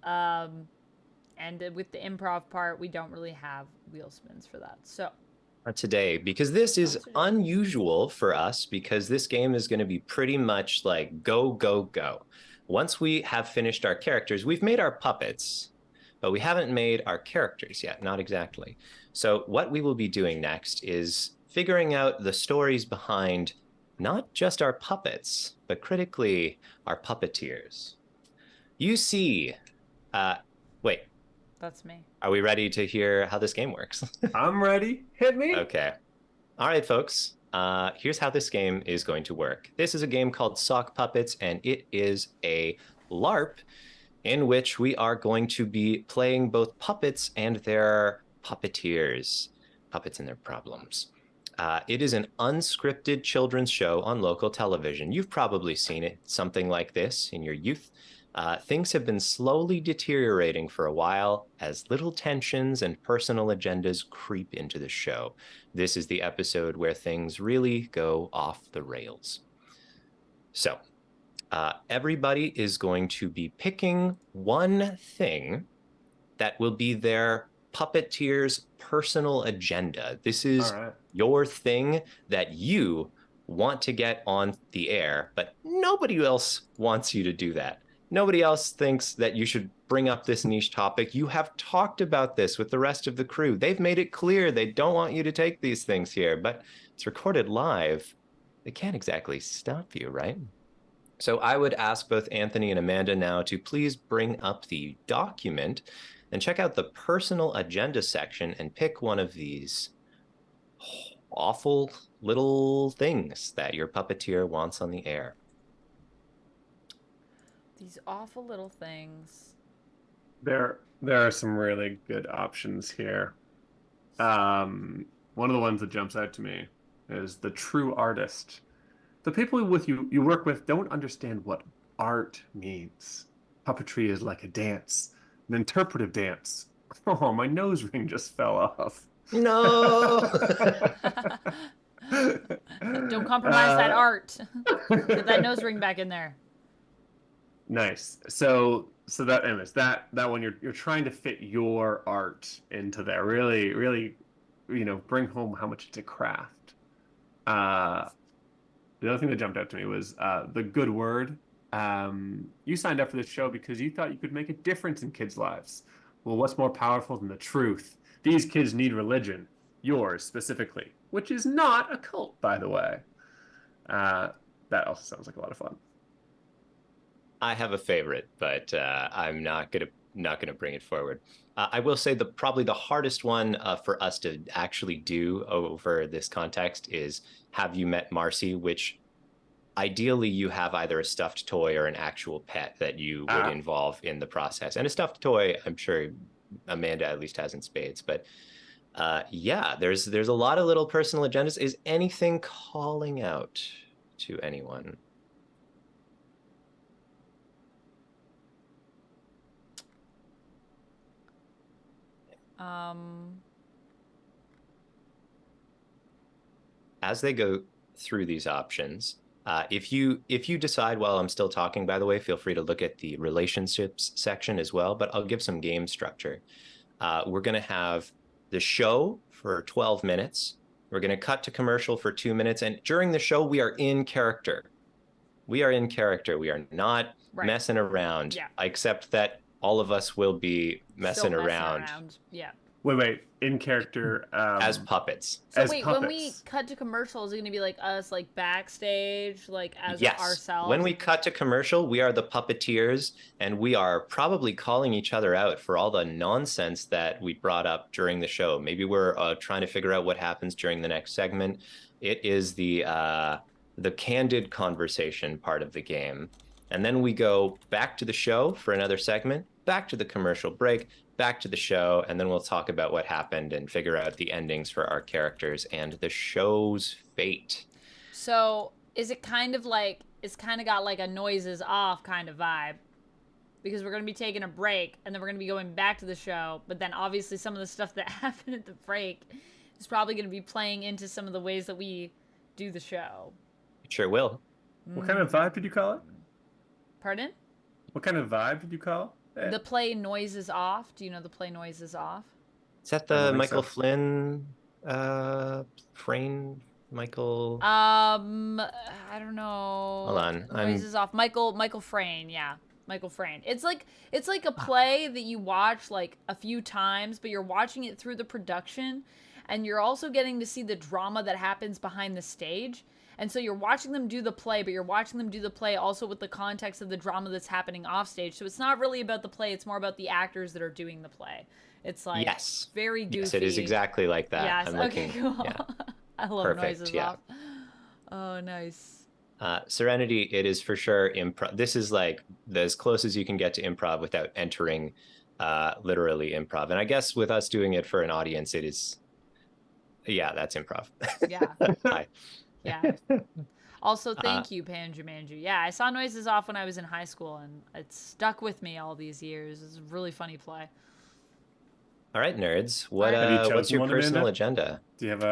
And with the improv part, we don't really have wheel spins for that. So. Not today, because this is unusual for us, because this game is going to be pretty much like go, go, go. Once we have finished our characters, we've made our puppets, but we haven't made our characters yet, not exactly. So what we will be doing next is figuring out the stories behind not just our puppets, but critically our puppeteers. You see, wait. That's me. Are we ready to hear how this game works? I'm ready. Hit me. Okay. All right, folks. Here's how this game is going to work. This is a game called Sock Puppets, and it is a LARP in which we are going to be playing both puppets and their puppeteers, puppets and their problems. It is an unscripted children's show on local television. You've probably seen it, something like this in your youth. Things have been slowly deteriorating for a while as little tensions and personal agendas creep into the show. This is the episode where things really go off the rails. So, everybody is going to be picking one thing that will be their puppeteer's personal agenda. This is your thing that you want to get on the air, but nobody else wants you to do that. Nobody else thinks that you should bring up this niche topic. You have talked about this with the rest of the crew. They've made it clear they don't want you to take these things here, but it's recorded live. They can't exactly stop you, right? So I would ask both Anthony and Amanda now to please bring up the document and check out the personal agenda section and pick one of these awful little things that your puppeteer wants on the air. These awful little things. They're There are some really good options here. One of the ones that jumps out to me is the true artist. The people you work with don't understand what art means. Puppetry is like a dance, an interpretive dance. Oh, my nose ring just fell off. No. Don't compromise that art. Get that nose ring. ring back in there. Nice. So that anyways, that one you're trying to fit your art into there. Really, really, bring home how much it's a craft. The other thing that jumped out to me was the good word. You signed up for this show because you thought you could make a difference in kids' lives. Well, what's more powerful than the truth? These kids need religion, yours specifically, which is not a cult, by the way. That also sounds like a lot of fun. I have a favorite, but I'm not gonna bring it forward. I will say probably the hardest one for us to actually do over this context is Have You Met Marcy, which ideally you have either a stuffed toy or an actual pet that you would involve in the process. And a stuffed toy, I'm sure Amanda at least has in spades, but yeah, there's a lot of little personal agendas. Is anything calling out to anyone? As they go through these options, if you decide while I'm still talking, by the way, feel free to look at the relationships section as well, but I'll give some game structure. We're going to have the show for 12 minutes. We're going to cut to commercial for 2 minutes. And during the show, we are in character. We are in character. We are not messing around, except that all of us will be messing around. Yeah. Wait, in character as puppets. So as wait, puppets. When we cut to commercial, is it gonna be like us, like backstage, like as ourselves? When we cut to commercial, we are the puppeteers, and we are probably calling each other out for all the nonsense that we brought up during the show. Maybe we're trying to figure out what happens during the next segment. It is the candid conversation part of the game. And then we go back to the show for another segment, back to the commercial break, back to the show, and then we'll talk about what happened and figure out the endings for our characters and the show's fate. So is it kind of like, it's kind of got like a noises off kind of vibe? Because we're going to be taking a break, and then we're going to be going back to the show, but then obviously some of the stuff that happened at the break is probably going to be playing into some of the ways that we do the show. It sure will. What kind of vibe did you call it? Pardon? What kind of vibe did you call it? The play noises off. Do you know the play noises off? Is that the Michael Flynn Frayne? Michael? I don't know. Hold on. Noises off. Michael Frayn, yeah. Michael Frayn. It's like a play that you watch like a few times, but you're watching it through the production, and you're also getting to see the drama that happens behind the stage. And so you're watching them do the play, but you're watching them do the play also with the context of the drama that's happening off stage. So it's not really about the play, it's more about the actors that are doing the play. It's like very goofy. Yes, it is exactly like that. Yes, I'm okay, cool. Yeah. I love Perfect, noises yeah. off. Oh, nice. Serenity, it is for sure improv. This is like as close as you can get to improv without entering literally improv. And I guess with us doing it for an audience, it is, that's improv. Yeah. Hi. Yeah. Also, thank you, Panjumanju. Yeah, I saw Noises Off when I was in high school, and it stuck with me all these years. It's a really funny play. All right, nerds. What's your personal agenda? Do you have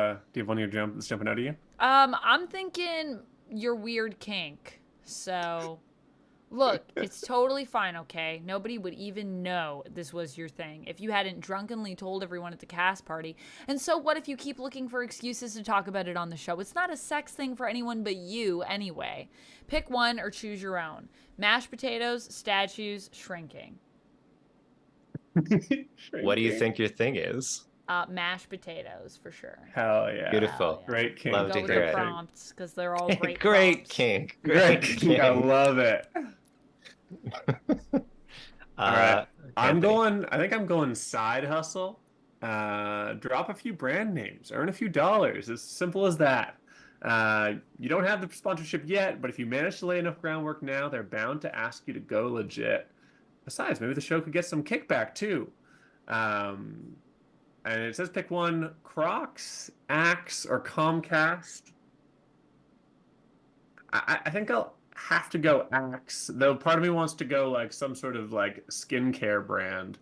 one of your that's jumping out at you? I'm thinking your weird kink. So, look, it's totally fine, okay? Nobody would even know this was your thing if you hadn't drunkenly told everyone at the cast party. And so what if you keep looking for excuses to talk about it on the show? It's not a sex thing for anyone but you anyway. Pick one or choose your own. Mashed potatoes, statues, shrinking. What do you think your thing is? Mashed potatoes for sure. Hell yeah. Beautiful. Yeah. Great kink. Love to Go hear with it. the prompts because they're all great. Great prompts. kink. Great kink. I love it. All right. I think I'm going side hustle. Drop a few brand names, earn a few dollars. As simple as that. You don't have the sponsorship yet, but if you manage to lay enough groundwork now, they're bound to ask you to go legit. Besides, maybe the show could get some kickback too. Um, and it says pick one: Crocs, Axe, or Comcast. I think I'll have to go Axe, though part of me wants to go like some sort of like skincare brand.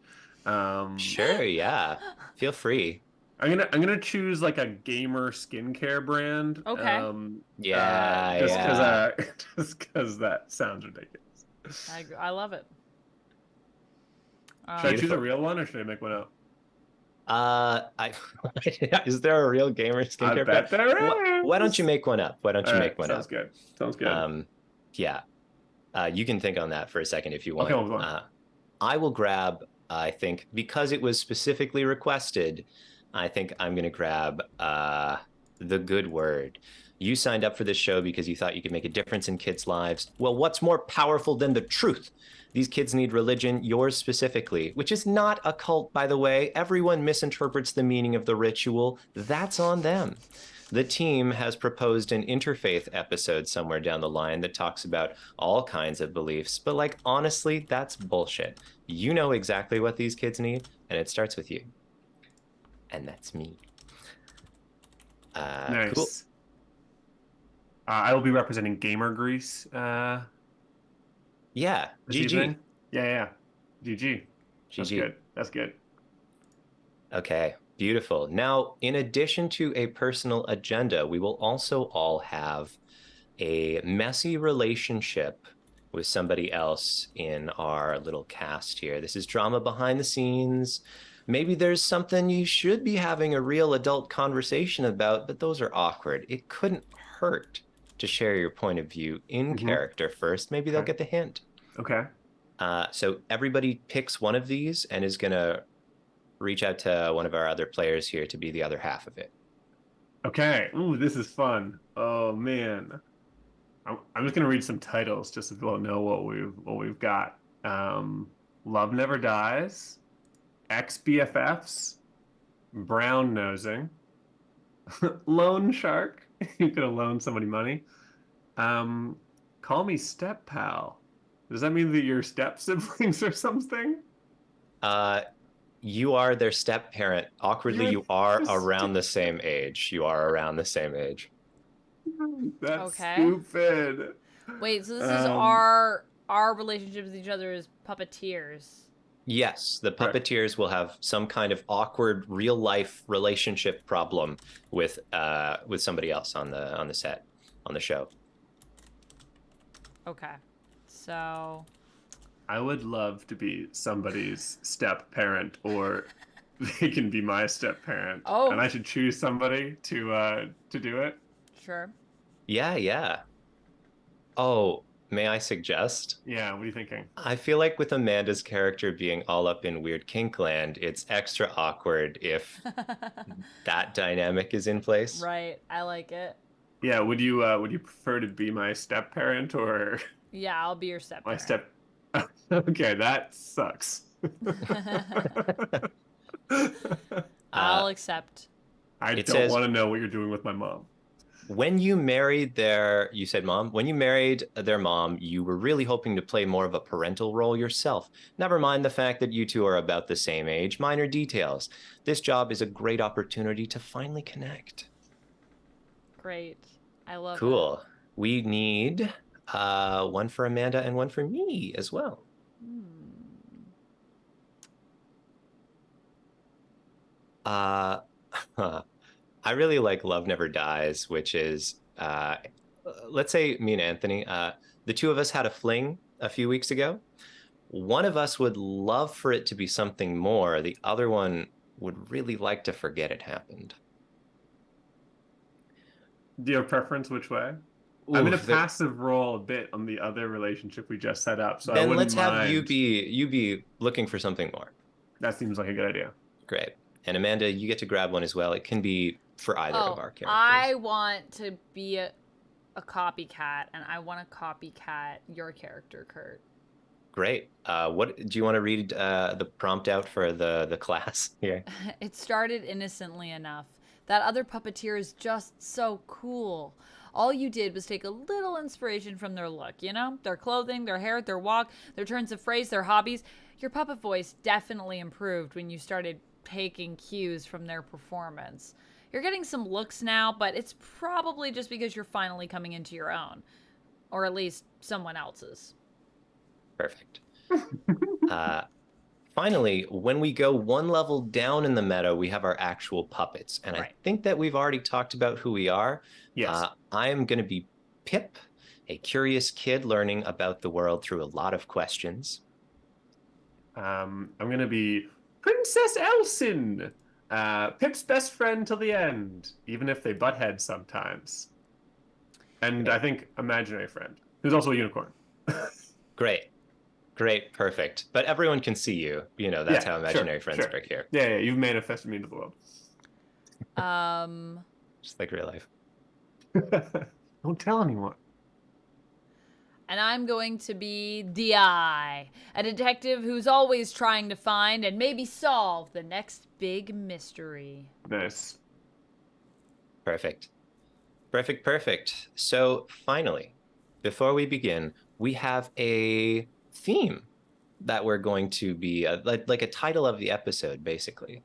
Sure, yeah. Feel free. I'm gonna choose like a gamer skincare brand. Okay. Yeah, Just because yeah. just because that sounds ridiculous. I love it. Should I choose a Beautiful. real one or should I make one up? I is there a real gamer I skincare bet brand? there is. Why don't you make one up? Why don't All you right, make one sounds up? good. Sounds good. Yeah. You can think on that for a second if you want. Okay, hold on. I will grab, I think, because it was specifically requested, I think I'm going to grab the good word. You signed up for this show because you thought you could make a difference in kids' lives. Well, what's more powerful than the truth? These kids need religion, yours specifically, which is not a cult, by the way. Everyone misinterprets the meaning of the ritual. That's on them. The team has proposed an interfaith episode somewhere down the line that talks about all kinds of beliefs, but like, honestly, that's bullshit. You know exactly what these kids need, and it starts with you. And that's me. Nice. Cool. I will be representing Gamer Grease. Yeah, This GG. evening. Yeah. GG. That's GG. good. That's good. Okay, beautiful. Now, in addition to a personal agenda, we will also all have a messy relationship with somebody else in our little cast here. This is drama behind the scenes. Maybe there's something you should be having a real adult conversation about, but those are awkward. It couldn't hurt to share your point of view in character first. Maybe they'll get the hint. Okay. So everybody picks one of these and is going to reach out to one of our other players here to be the other half of it. Okay. Ooh, this is fun. Oh man. I'm just gonna read some titles just so people know what we've got. Love Never Dies, Ex BFFs, Brown Nosing, Loan Shark. You could have loaned somebody money. Call Me Step Pal. Does that mean that you're step siblings or something? You are their step parent. Awkwardly, You're you are just around the same age. You are around the same age. That's Okay. stupid. Wait, so this is our relationship with each other as puppeteers. Yes, the puppeteers will have some kind of awkward real life relationship problem with somebody else on the set, on the show. Okay. So I would love to be somebody's step parent, or they can be my step parent. Oh. And I should choose somebody to do it. sure. Yeah. Oh, may I suggest? Yeah, what are you thinking? I feel like with Amanda's character being all up in weird kink land, it's extra awkward if that dynamic is in place. Right. I like it. Yeah, would you prefer to be my step parent or Yeah, I'll be your step my parent. step? Okay, that sucks. I'll accept. I It don't says- want to know what you're doing with my mom. When you married you said mom, when you married their mom, you were really hoping to play more of a parental role yourself. Never mind the fact that you two are about the same age, minor details. This job is a great opportunity to finally connect. Great. I love it. Cool. We need one for Amanda and one for me as well. I really like Love Never Dies, which is, let's say me and Anthony, the two of us had a fling a few weeks ago. One of us would love for it to be something more. The other one would really like to forget it happened. Do you have preference which way? I'm in a Oof, passive role a bit on the other relationship we just set up, so I then wouldn't let's have you mind. be looking for something more. That seems like a good idea. Great. And Amanda, you get to grab one as well. It can be for either of our characters. I want to be a copycat, and I want to copycat your character, Kurt. Great. What do you want to read the prompt out for the class here? It started innocently enough. That other puppeteer is just so cool. All you did was take a little inspiration from their look, you know? Their clothing, their hair, their walk, their turns of phrase, their hobbies. Your puppet voice definitely improved when you started taking cues from their performance. You're getting some looks now, but it's probably just because you're finally coming into your own. Or at least someone else's. Perfect. Finally, when we go one level down in the meta, we have our actual puppets. And I think that we've already talked about who we are. Yes. I'm going to be Pip, a curious kid learning about the world through a lot of questions. I'm going to be Princess Elsin, Pip's best friend till the end, even if they butt heads sometimes. And I think imaginary friend, who's also a unicorn. Great. Great, perfect. But everyone can see you. You know, that's how imaginary friends work here. Yeah, you've manifested me into the world. Just like real life. Don't tell anyone. And I'm going to be DI, a detective who's always trying to find and maybe solve the next big mystery. Nice. Perfect. Perfect, perfect. So finally, before we begin, we have a theme that we're going to be like a title of the episode, basically.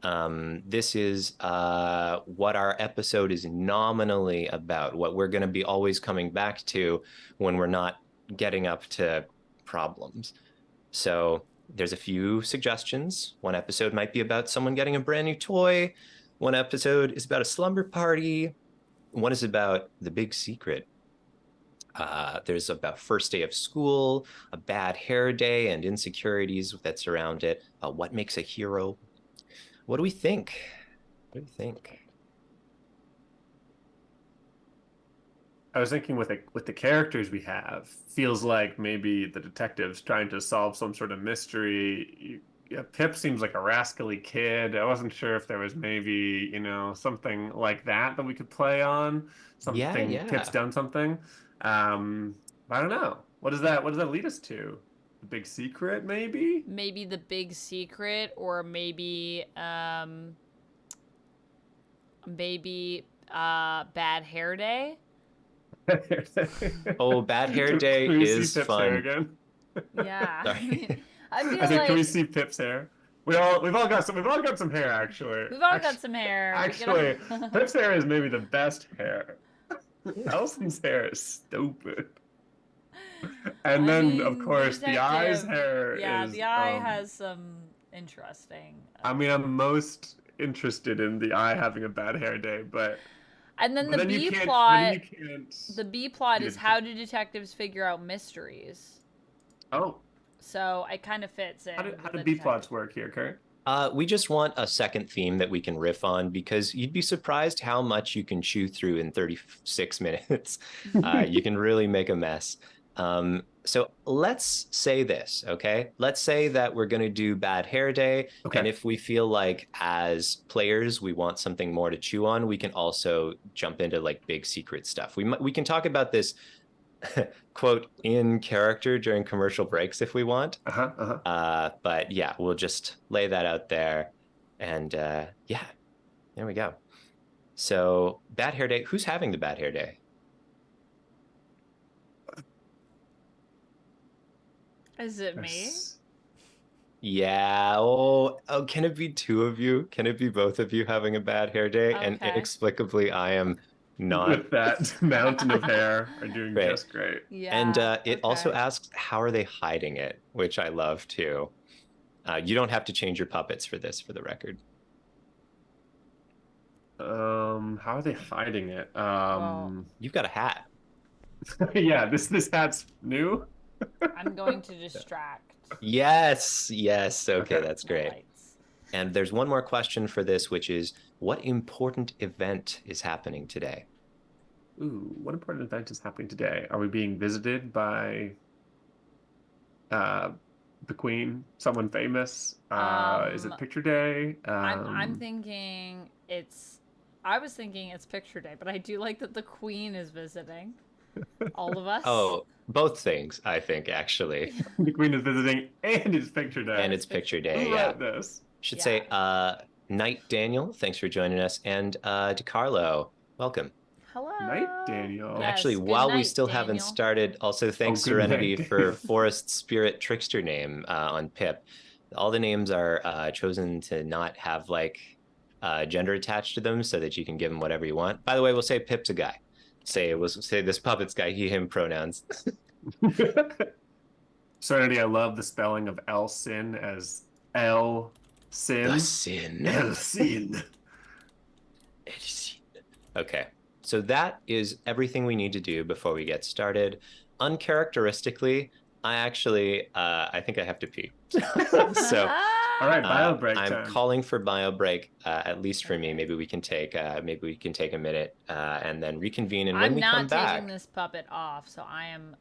This is what our episode is nominally about, what we're going to be always coming back to when we're not getting up to problems. So there's a few suggestions. One episode might be about someone getting a brand new toy. One episode is about a slumber party. One is about the big secret. There's about first day of school, a bad hair day, and insecurities that surround it. What makes a hero? What do we think? What do you think? I was thinking with the characters we have, feels like maybe the detective's trying to solve some sort of mystery. Pip seems like a rascally kid. I wasn't sure if there was maybe, something like that we could play on. Something Pip's done something. I don't know. What does that lead us to? The big secret, maybe? Maybe the big secret, or maybe bad hair day. Oh, bad hair day is fun. Yeah. I feel can we see Pip's hair? We've all got some hair, actually. We've all got some hair. Actually, Pip's hair is maybe the best hair. Elsin's hair is stupid. And then, of course, the eye's hair is... the eye has some interesting... I'm most interested in the eye having a bad hair day, but... And then the B plot... The B plot is how do detectives figure out mysteries? Oh. So it kind of fits in. How do B plots work here, Kurt? We just want a second theme that we can riff on, because you'd be surprised how much you can chew through in 36 minutes. You can really make a mess. So let's say this, okay? Let's say that we're going to do bad hair day. Okay. And if we feel like as players, we want something more to chew on, we can also jump into like big secret stuff. We can talk about this quote in character during commercial breaks if we want. But yeah, we'll just lay that out there. And yeah, there we go. So bad hair day. Who's having the bad hair day? Is it me? Yeah. Oh, can it be two of you? Can it be both of you having a bad hair day? Okay. And inexplicably, I am not. With that mountain of hair are doing just great. Yeah. And it also asks, how are they hiding it? Which I love too. You don't have to change your puppets for this, for the record. How are they hiding it? You've got a hat. Yeah, this hat's new. I'm going to distract. Yes. Okay, that's great. And there's one more question for this, which is, what important event is happening today? Ooh, what important event is happening today? Are we being visited by the Queen? Someone famous? Is it picture day? I'm thinking I was thinking it's picture day, but I do like that the Queen is visiting all of us. Oh, both things, I think, actually. The Queen is visiting, and it's picture day. And it's picture day, yeah. This? Should say, Knight Daniel, thanks for joining us, and DeCarlo, welcome. Hello. Night Daniel. And Yes, actually, good while we night, still haven't Daniel. started, also thanks good night, Serenity for Daniel. Forest Spirit Trickster name on Pip. All the names are chosen to not have like gender attached to them, so that you can give them whatever you want. By the way, we'll say Pip's a guy. We'll say this puppet's guy, he, him pronouns. Serenity, I love the spelling of El Sin as El Sin. The sin. El Sin. Okay, so that is everything we need to do before we get started. Uncharacteristically, I think I have to pee. So all right, bio break I'm time. calling for bio break, at least for me. Maybe we can take a minute and then reconvene. And when we come back, I'm not taking this puppet off, so I am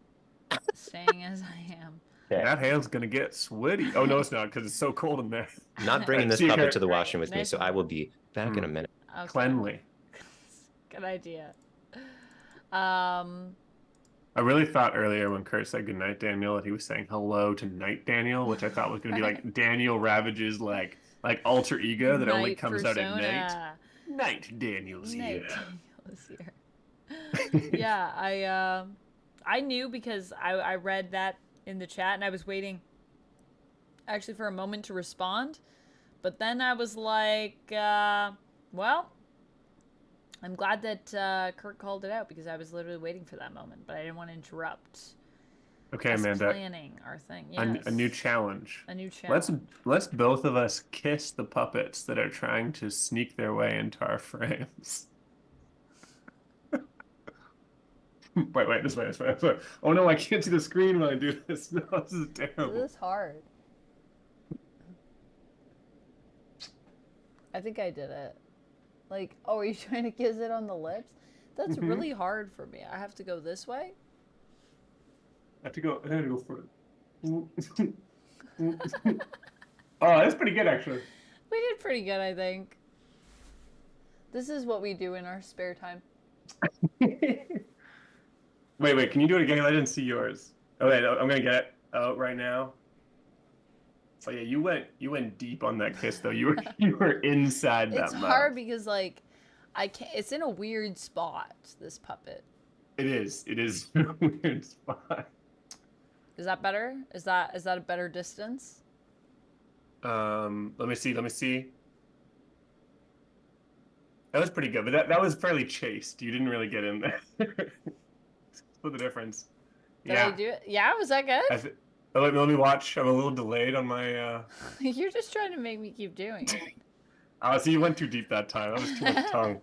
staying as I am. That hand's gonna get sweaty. Oh no, it's not, because it's so cold in there. Not bringing this See you, puppet Kurt. to the washroom with me, Nice so I will be back in a minute. Okay. Cleanly. Good idea. I really thought earlier when Kurt said goodnight, Daniel, that he was saying hello to Night Daniel, which I thought was going to be like Daniel Ravage's like alter ego that only Night comes out at night. persona. Night Daniel's Night here. Daniel's here. Yeah, I knew because I read that in the chat and I was waiting actually for a moment to respond, but then I was like, well, I'm glad that Kurt called it out because I was literally waiting for that moment, but I didn't want to interrupt. Okay, us Amanda. planning our thing. Yes. A new challenge. A new challenge. Let's both of us kiss the puppets that are trying to sneak their way into our frames. Wait, this way. Oh no, I can't see the screen when I do this. No, this is terrible. This is hard. I think I did it. Like, oh, are you trying to kiss it on the lips? That's really hard for me. I have to go this way? I have to go for it. Oh, that's pretty good, actually. We did pretty good, I think. This is what we do in our spare time. Wait, can you do it again? I didn't see yours. Oh, wait, I'm gonna get it out right now. Oh yeah, you went deep on that kiss though. You were inside that It's mouth. hard because like I can't. It's in a weird spot. This puppet. It is in a weird spot. Is that better? Is that a better distance? Let me see. That was pretty good, but that was fairly chaste. You didn't really get in there. Split the difference. Did I do it? Yeah, was that good? Let me watch. I'm a little delayed on my. You're just trying to make me keep doing it. Oh, so you went too deep that time. That was too much tongue.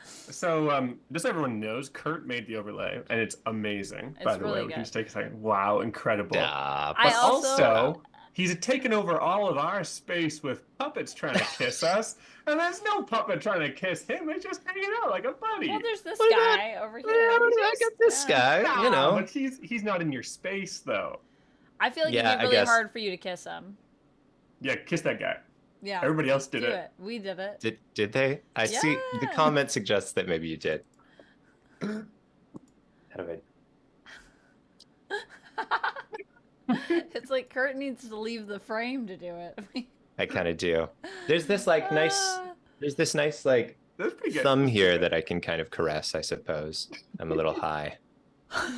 So, just so everyone knows, Kurt made the overlay, and it's amazing. It's by the really way, we can good. just take a second. Wow, incredible! Stop. But I also he's taken over all of our space with puppets trying to kiss us, and there's no puppet trying to kiss him. He's just hanging out like a buddy. well, there's this What guy over here. I got this guy, you know. But he's not in your space though. I feel like Yeah, it'd be I really guess. hard for you to kiss him. Yeah, kiss that guy. Yeah. Everybody else did do it. it. We did it. Did they? I see the Yeah. comment suggests that maybe you did. How do It's like Kurt needs to leave the frame to do it. I kind of do. There's this like nice like That's pretty good. thumb here that I can kind of caress, I suppose. I'm a little high. I'm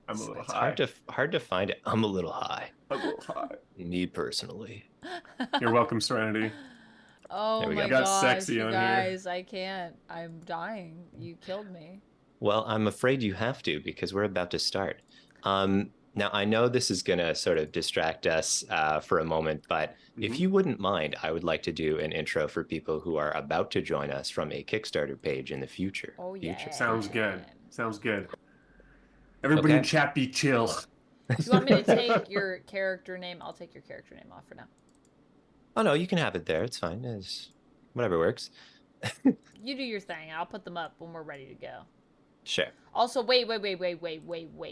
a little It's high. hard to find it. I'm a little high. I'm a little high. Me personally. You're welcome, Serenity. Oh There we go. my Got gosh, sexy you on here. guys, I can't. I'm dying. You killed me. Well, I'm afraid you have to because we're about to start. Now, I know this is going to sort of distract us for a moment, but if you wouldn't mind, I would like to do an intro for people who are about to join us from a Kickstarter page in the future. Oh yeah. Sounds good. Everybody in Okay. chat, be chill. Do you want me to take your character name? I'll take your character name off for now. Oh, no, you can have it there. It's fine. Whatever works. You do your thing. I'll put them up when we're ready to go. Sure. Also, wait.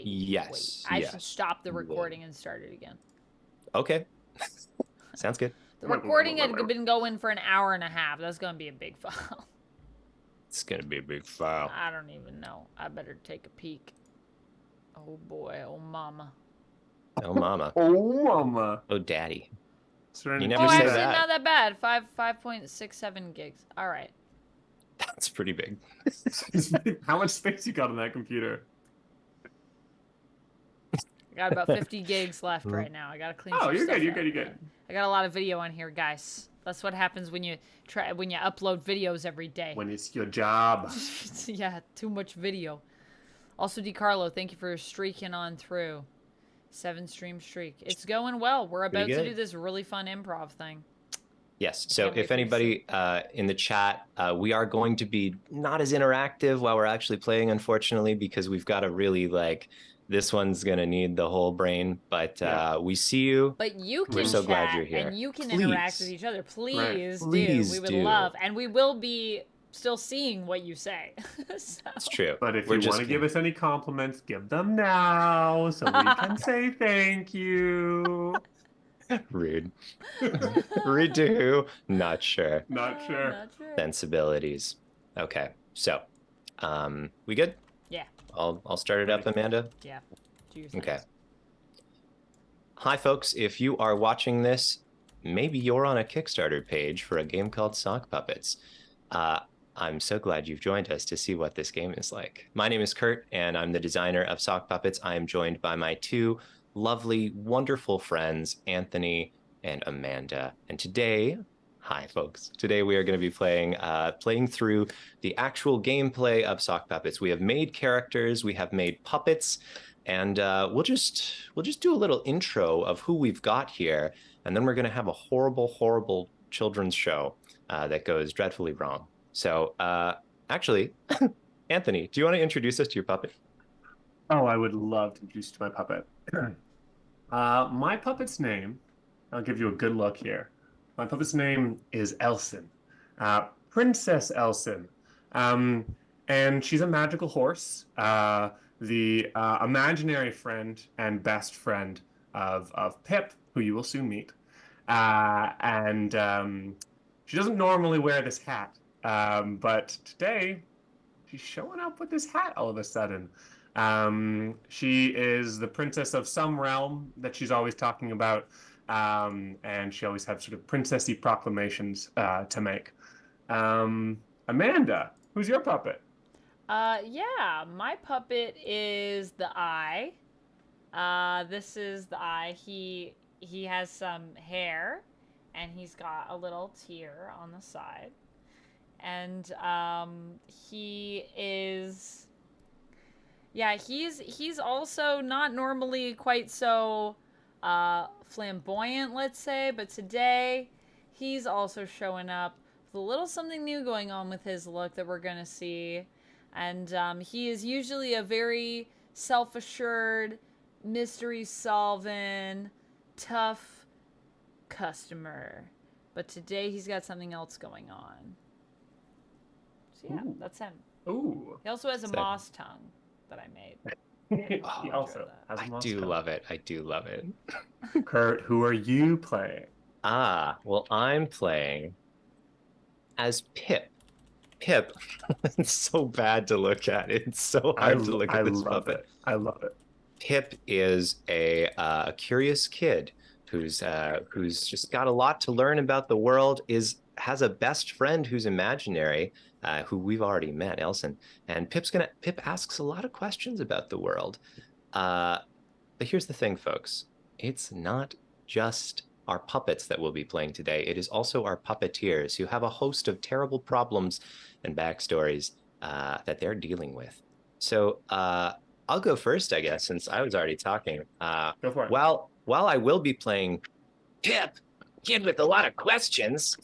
Yes, I yes. should stop the recording and start it again. Okay. Sounds good. The recording had been going for an hour and a half. That's going to be a big file. It's going to be a big file. I don't even know. I better take a peek. Oh boy. Oh mama. Oh, mama. Oh, mama. Oh, daddy. Serenity, You never Oh, say actually, that. not that bad. 5.67 gigs. All right. That's pretty big. How much space you got on that computer? I got about 50 gigs left right now. I gotta clean Oh, some you're stuff good. You're up. good. You're good. I got a lot of video on here, guys. That's what happens when you upload videos every day. When it's your job. Yeah, too much video. Also, DiCarlo, thank you for streaking on through. 7-stream streak. It's going well. We're about to do this really fun improv thing. Yes. So if anybody in the chat, we are going to be not as interactive while we're actually playing, unfortunately, because we've got to really like, this one's going to need the whole brain, but we see you. But you can We're so chat glad you're here. and you can Please. interact with each other. Please do. Please We would do. love. And we will be still seeing what you say. So. That's true. But if you want to give us any compliments, give them now so we can say thank you. Rude. Rude to who? Not sure. Not sure. Not sure. Sensibilities. Okay. So, we good? Yeah. I'll start it up, Amanda. Yeah. Do your Okay. things. Hi, folks. If you are watching this, maybe you're on a Kickstarter page for a game called Sock Puppets. I'm so glad you've joined us to see what this game is like. My name is Kurt, and I'm the designer of Sock Puppets. I am joined by my two lovely, wonderful friends, Anthony and Amanda. And today, hi, folks. Today we are going to be playing through the actual gameplay of Sock Puppets. We have made characters, we have made puppets, and we'll just do a little intro of who we've got here, and then we're going to have a horrible, horrible children's show that goes dreadfully wrong. So, actually, Anthony, do you want to introduce us to your puppet? Oh, I would love to introduce you to my puppet. My puppet's name, I'll give you a good look here. My puppet's name is Elson, Princess Elson. And she's a magical horse, the imaginary friend and best friend of Pip, who you will soon meet. She doesn't normally wear this hat, but today she's showing up with this hat all of a sudden. She is the princess of some realm that she's always talking about, and she always has sort of princessy proclamations to make. Amanda, who's your puppet? Yeah, my puppet is the Eye. This is the Eye. He has some hair, and he's got a little tear on the side. And he is, yeah, he's also not normally quite so flamboyant, let's say, but today he's also showing up with a little something new going on with his look that we're gonna see. And he is usually a very self-assured, mystery-solving, tough customer. But today he's got something else going on. So yeah, Ooh. that's him. Ooh. He also has a Sick. moss tongue that I made. He also has a I moss do tongue. love it. I do love it. Kurt, who are you playing? Well, I'm playing as Pip. Pip, it's so bad to look at. It's so hard to look at this puppet. I love it. Pip is a curious kid who's just got a lot to learn about the world. Has a best friend who's imaginary, who we've already met, Elson. And Pip asks a lot of questions about the world. But here's the thing, folks. It's not just our puppets that we'll be playing today. It is also our puppeteers who have a host of terrible problems and backstories that they're dealing with. So I'll go first, I guess, since I was already talking. Go for it. While I will be playing Pip, kid with a lot of questions,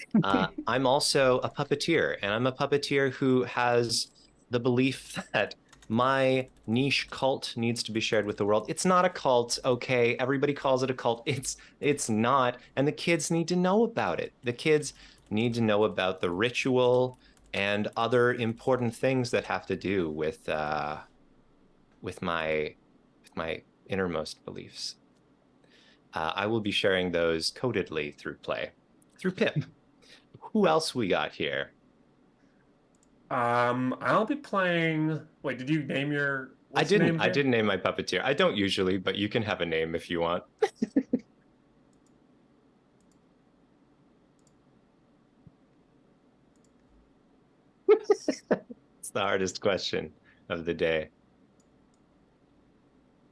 I'm also a puppeteer, and I'm a puppeteer who has the belief that my niche cult needs to be shared with the world. It's not a cult, okay? Everybody calls it a cult. It's not, and the kids need to know about it. The kids need to know about the ritual and other important things that have to do with my innermost beliefs. I will be sharing those codedly through Pip. Who else we got here? I'll be playing. Wait, did you name your? I didn't name my puppeteer. I don't usually, but you can have a name if you want. It's the hardest question of the day.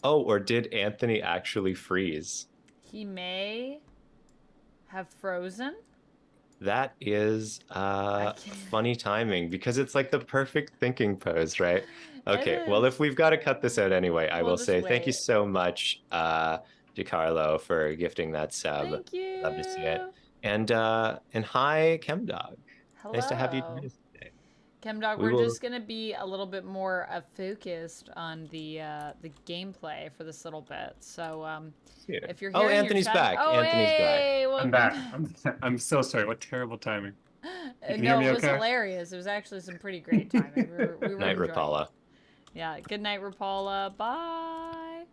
Oh, or did Anthony actually freeze? He may have frozen. That is can't- funny timing because it's like the perfect thinking pose, right? It Okay, well, is. if we've got to cut this out anyway, I We'll will just say thank you wait. so much, DiCarlo, for gifting that sub. Thank you. Love to see it. And hi, ChemDog. Hello. Nice to have you join us today. ChemDog, We we're will. just gonna be a little bit more focused on the gameplay for this little bit. So if you're Oh, hearing Anthony's your chat, back. oh Anthony's back. hey, I'm welcome back. I'm so sorry. What terrible timing. You can no, hear me it was okay? hilarious. It was actually some pretty great timing. We were Night, enjoying Rapala. it. Yeah. Good night, Rapala. Bye.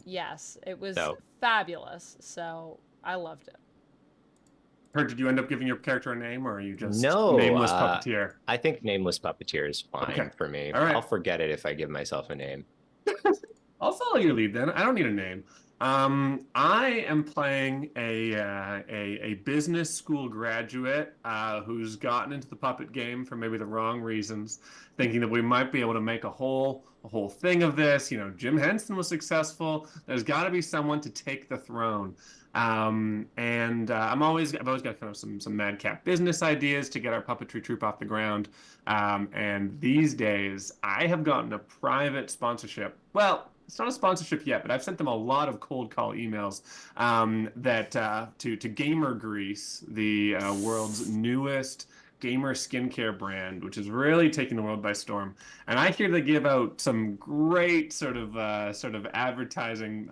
Yes, it was So. fabulous. So I loved it. Kurt, did you end up giving your character a name, or are you just No, nameless puppeteer? I think nameless puppeteer is fine Okay. for me. All right. I'll forget it if I give myself a name. I'll follow your lead then. I don't need a name. I am playing a business school graduate who's gotten into the puppet game for maybe the wrong reasons, thinking that we might be able to make a whole thing of this. You know, Jim Henson was successful. There's got to be someone to take the throne. I've always got kind of some madcap business ideas to get our puppetry troupe off the ground. And these days, I have gotten a private sponsorship. Well, it's not a sponsorship yet, but I've sent them a lot of cold call emails to Gamer Grease, the world's newest gamer skincare brand, which is really taking the world by storm. And I hear they give out some great sort of advertising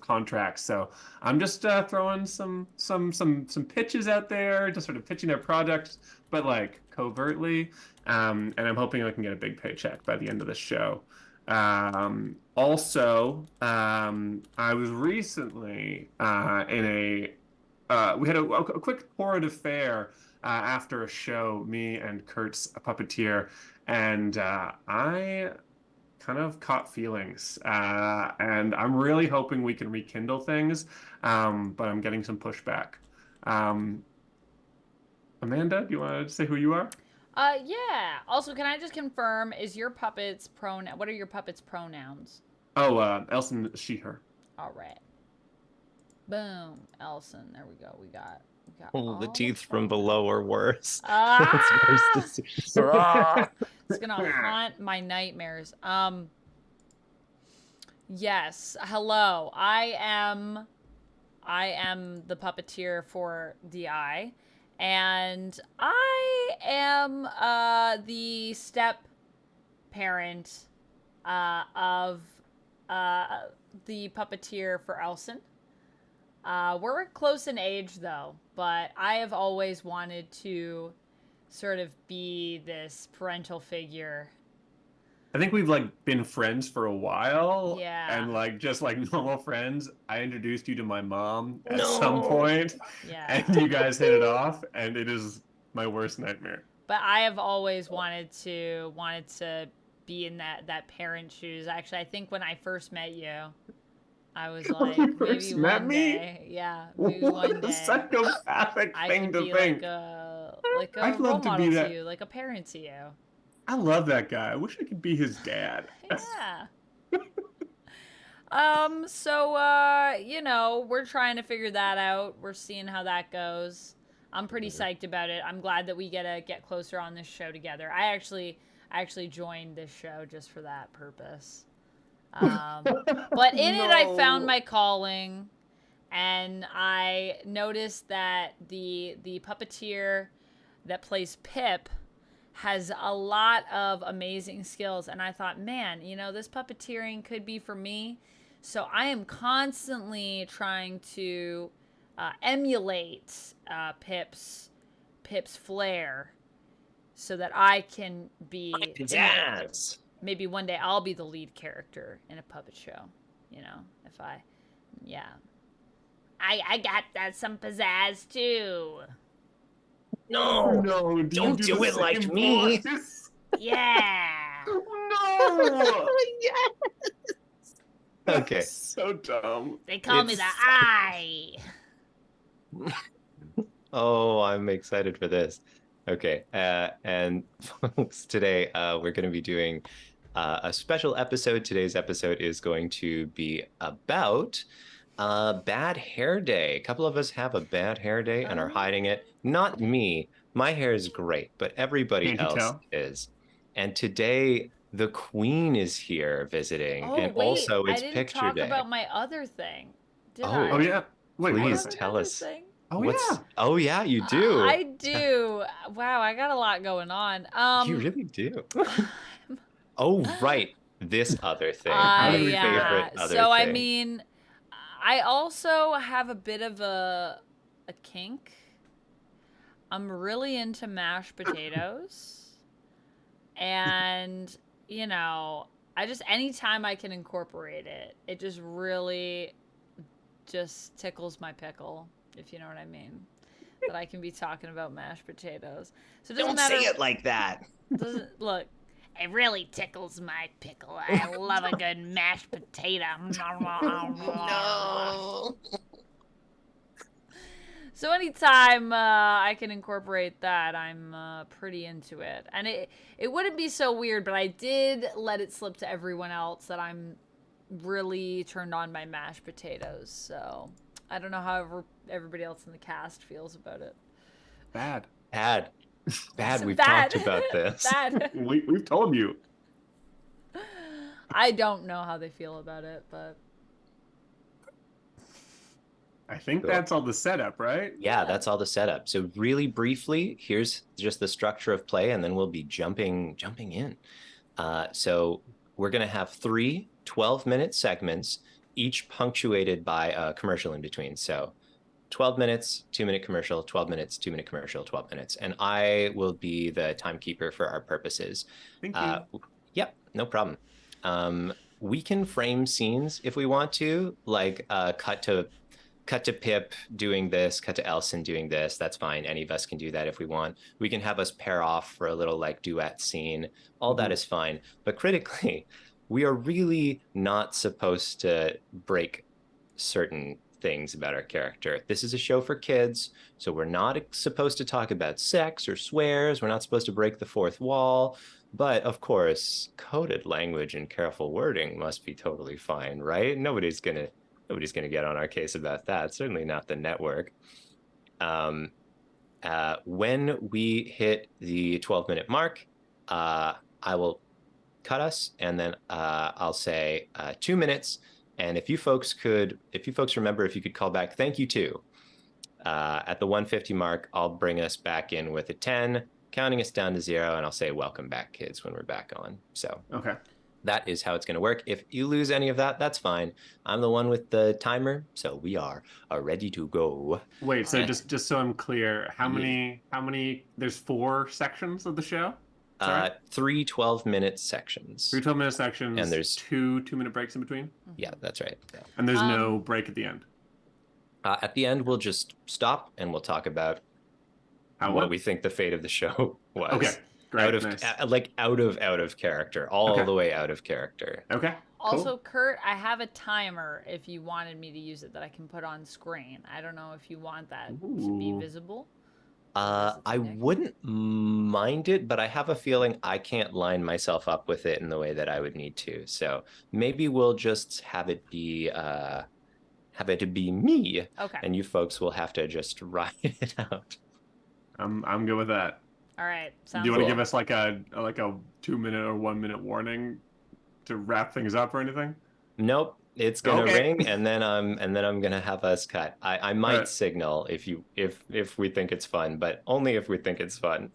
contracts. So I'm just throwing some pitches out there, just sort of pitching their product, but like covertly. And I'm hoping I can get a big paycheck by the end of the show. I was recently in we had a quick torrid affair after a show, me and Kurt's a puppeteer, and I kind of caught feelings, and I'm really hoping we can rekindle things, but I'm getting some pushback. Amanda, do you want to say who you are? Yeah. Also, can I just confirm, is your puppet's pronoun? What are your puppet's pronouns? Oh, Elson, she, her. All right. Boom, Elson. There we go. We got Oh, the all teeth the from below are worse. Ah! It's worse It's gonna haunt my nightmares. Yes. Hello. I am the puppeteer for DI, and I am the step parent of the puppeteer for Elson. We're close in age though, but I have always wanted to sort of be this parental figure. I think we've like been friends for a while. Yeah. And like just like normal friends, I introduced you to my mom at No. some point, Yeah. and you guys hit it off, and it is my worst nightmare. But I have always wanted to be in that parent shoes. Actually, I think when I first met you, I was like, you maybe first met one me? day. Yeah, maybe What one a day. psychopathic I thing could to be think. like a I'd role love to be model to that. you, like a parent to you. I love that guy. I wish I could be his dad. Yeah. You know, we're trying to figure that out. We're seeing how that goes. I'm pretty psyched about it. I'm glad that we get closer on this show together. I actually joined this show just for that purpose. But in it, I found my calling, and I noticed that the puppeteer that plays Pip has a lot of amazing skills, and I thought, man, you know, this puppeteering could be for me. So I am constantly trying to emulate Pip's flair, so that I can be Pizzazz. maybe one day I'll be the lead character in a puppet show. You know, if I got some pizzazz too. No, No, don't do it like me. Yeah. No. Yes. Okay. That's so dumb. They call me the Eye. Oh, I'm excited for this. Okay. And folks, today we're going to be doing a special episode. Today's episode is going to be about bad hair day. A couple of us have a bad hair day and are hiding it. Not me. My hair is great, but everybody Can't you else tell? is. And today the Queen is here visiting, Oh and wait, also I it's didn't picture talk day. about my other thing. Did Oh, I? Oh yeah. Wait, what please is it? tell Another us. thing? Oh What's yeah. Oh yeah, you do. I do. Wow, I got a lot going on. You really do. Oh, right. This other thing. How My did we forget? favorite other So I thing. mean, I also have a bit of a kink. I'm really into mashed potatoes. And, you know, I just anytime I can incorporate it, it just really just tickles my pickle, if you know what I mean. That I can be talking about mashed potatoes. So it doesn't Don't matter. say it like that. Doesn't look. It really tickles my pickle. I love a good mashed potato. No. So anytime I can incorporate that, I'm pretty into it. And it wouldn't be so weird, but I did let it slip to everyone else that I'm really turned on by mashed potatoes. So I don't know how everybody else in the cast feels about it. Bad. Bad. We've Bad. talked about this. Bad. We've told you. I don't know how they feel about it, but I think Cool. that's all the setup, right? Yeah, that's all the setup. So really briefly, here's just the structure of play, and then we'll be jumping in. So we're going to have 3 12-minute segments, each punctuated by a commercial in between. So 12 minutes, 2-minute commercial, 12 minutes, 2-minute commercial, 12 minutes. And I will be the timekeeper for our purposes. Thank you. Yep, no problem. We can frame scenes if we want to, like cut to Pip doing this, cut to Elson doing this. That's fine. Any of us can do that if we want. We can have us pair off for a little like duet scene. All that is fine. But critically, we are really not supposed to break certain things about our character. This is a show for kids, so we're not supposed to talk about sex or swears. We're not supposed to break the fourth wall. But of course, coded language and careful wording must be totally fine, right? Nobody's gonna get on our case about that. Certainly not the network. When we hit the 12-minute mark, I will cut us, and then I'll say 2 minutes. And if you folks remember, if you could call back, thank you too. At the 150 mark, I'll bring us back in with a 10, counting us down to 0, and I'll say welcome back, kids, when we're back on. So Okay. that is how it's going to work. If you lose any of that, that's fine. I'm the one with the timer, so we are ready to go. Wait, so Alright. just so I'm clear, how many there's 4 sections of the show? Sorry? 3 12-minute sections. 3 12-minute sections and there's 2 2-minute breaks in between? Yeah, that's right. Yeah. And there's no break at the end. At the end, we'll just stop and we'll talk about what we think the fate of the show was. Okay. Great. Out of Nice. out of character, all the way out of character. Okay. also, Cool. Kurt, I have a timer if you wanted me to use it that I can put on screen. I don't know if you want that to be Ooh. visible. I wouldn't mind it, but I have a feeling I can't line myself up with it in the way that I would need to. So maybe we'll just have it be me, Okay. and you folks will have to just ride it out. I'm good with that. All right. Sounds Do you want to good. give us like a 2-minute or 1-minute warning to wrap things up or anything? Nope. It's gonna Okay. ring, and then I'm gonna have us cut. I might Right. signal if we think it's fun, but only if we think it's fun.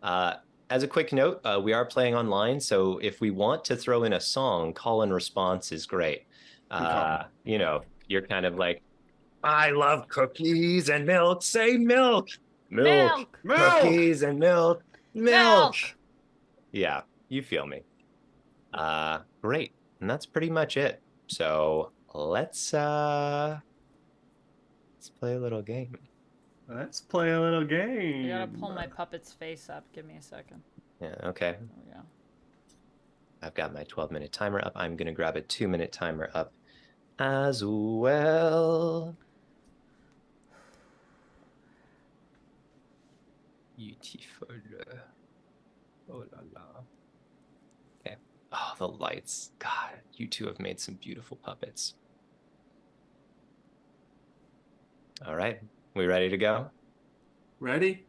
As a quick note, we are playing online, so if we want to throw in a song, call and response is great. You know, you're kind of like, I love cookies and milk. Say milk, milk, Milk! cookies and milk, milk. Yeah, you feel me. Great, and that's pretty much it. So let's play a little game. Let's play a little game. I gotta pull my puppet's face up. Give me a second. Yeah, okay. There we go. I've got my 12-minute timer up. I'm gonna grab a 2-minute timer up as well. Beautiful. Oh la la. Okay. Oh, the lights. God, you two have made some beautiful puppets. All right. We ready to go? Ready?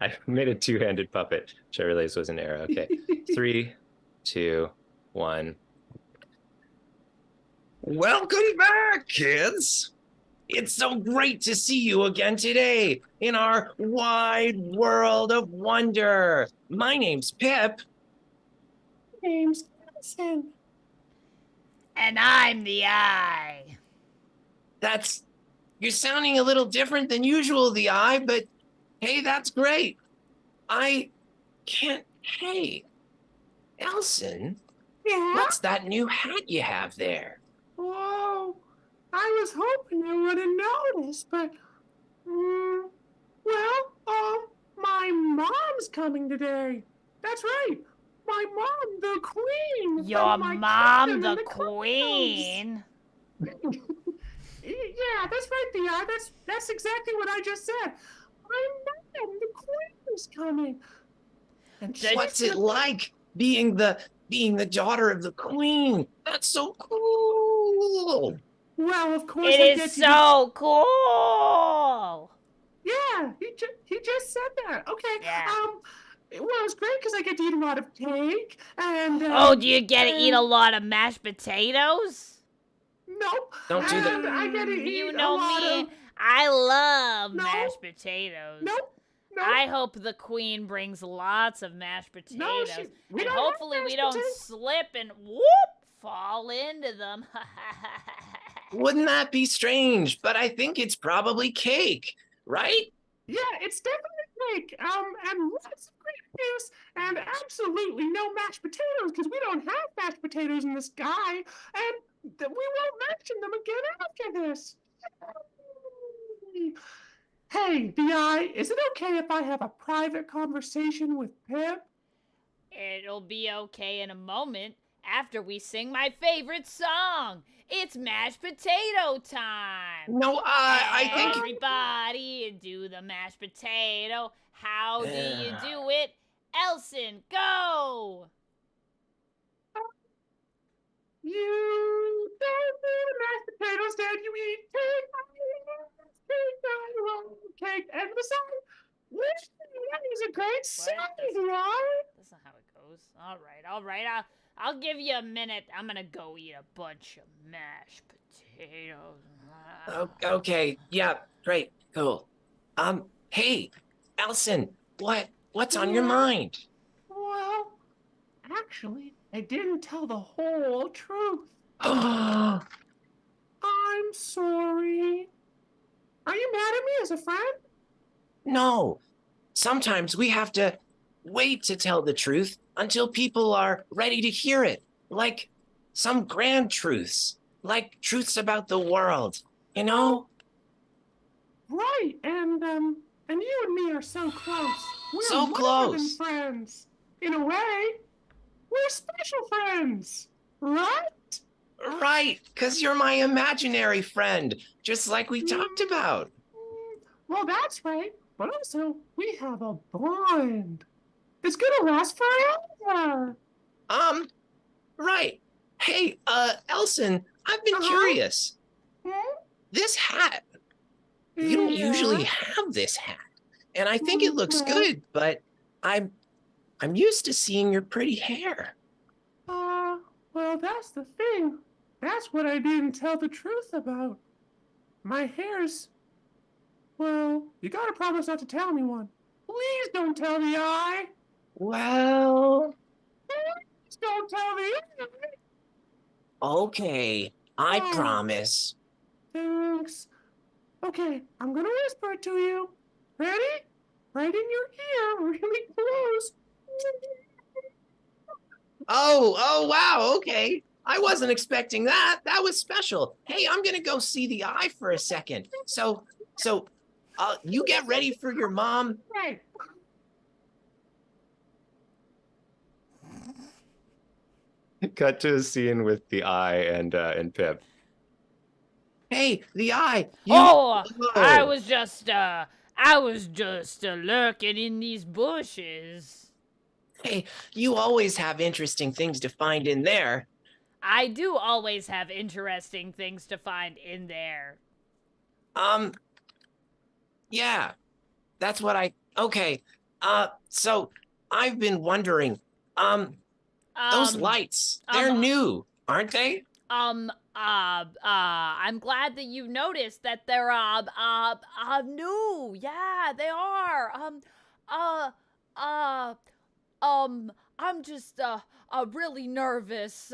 I made a two-handed puppet, which I realized was an arrow. Okay. 3, 2, 1. Welcome back, kids. It's so great to see you again today in our wide world of wonder. My name's Pip. Name's Allison. And I'm the eye. You're sounding a little different than usual, the eye, but hey, that's great. Hey, Elson, Yeah? what's that new hat you have there? Whoa. I was hoping you wouldn't notice, but, my mom's coming today. That's right. My mom, the queen. Your of my mom, kingdom the and queen. Yeah, that's right, Thea. That's exactly what I just said. My mom, the queen, is coming. And What's it like being the daughter of the queen? That's so cool. Well, of course, It is so cool. Yeah, he just said that. Okay. Yeah. Well, it's great because I get to eat a lot of cake and. Oh, do you get to eat a lot of mashed potatoes? Nope. Don't do that. I get to eat You a know lot me. of. I love No. mashed potatoes. Nope. Nope. I hope the queen brings lots of mashed potatoes. No, we and don't have hopefully we mashed don't potatoes. slip and fall into them. Wouldn't that be strange? But I think it's probably cake, right? Yeah, it's definitely cake. And lots of grape juice, and absolutely no mashed potatoes because we don't have mashed potatoes in the sky, and we won't mention them again after this. Hey, Bi, is it okay if I have a private conversation with Pip? It'll be okay in a moment after we sing my favorite song. It's mashed potato time. No, I think Everybody do the mashed potato. How do you do it? Elson, go! You don't eat mashed potatoes, Dad. You eat cake. Cake and the song. Which is a great song, right? That's not how it goes. All right. I'll give you a minute. I'm gonna go eat a bunch of mashed potatoes. Okay, yeah, great, cool. Hey, Elson, what's on your mind? Well, actually, I didn't tell the whole truth. Oh, I'm sorry. Are you mad at me as a friend? no. Sometimes we have to wait to tell the truth until people are ready to hear it. Like some grand truths, like truths about the world, you know? Right, and you and me are so close. We're So more close. than friends. In a way, we're special friends, right? Right, because you're my imaginary friend, just like we talked about. Well, that's right. But also, we have a bond. It's gonna last forever. Right. Hey, Elson, I've been curious. This hat, you don't usually have this hat. And I think it looks good, but I'm used to seeing your pretty hair. Well, that's the thing. That's what I didn't tell the truth about. My hair's... Well, you gotta promise not to tell anyone. Please don't tell the eye. Well, Please don't tell the eye. okay, I promise. Thanks. Okay, I'm gonna whisper it to you. Ready? Right in your ear, really close. Oh, wow, okay. I wasn't expecting that. That was special. Hey, I'm gonna go see the eye for a second. So, you get ready for your mom. Right. Cut to a scene with the eye and Pip. Hey, the eye. I was just I was just lurking in these bushes. Hey, you always have interesting things to find in there. I do always have interesting things to find in there. Yeah, that's what okay. So I've been wondering, those lights, they're new, aren't they? I'm glad that you noticed that they're, new. Yeah, they are. I'm just, really nervous,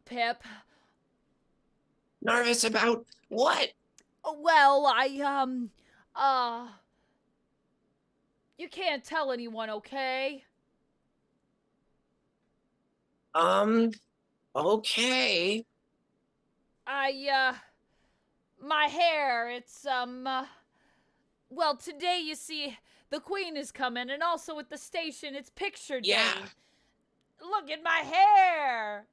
Pip. Nervous about what? Well, you can't tell anyone, okay? Okay. My hair, it's, well, today, you see, the Queen is coming, and also at the station, it's picture day. Yeah. Look at my hair!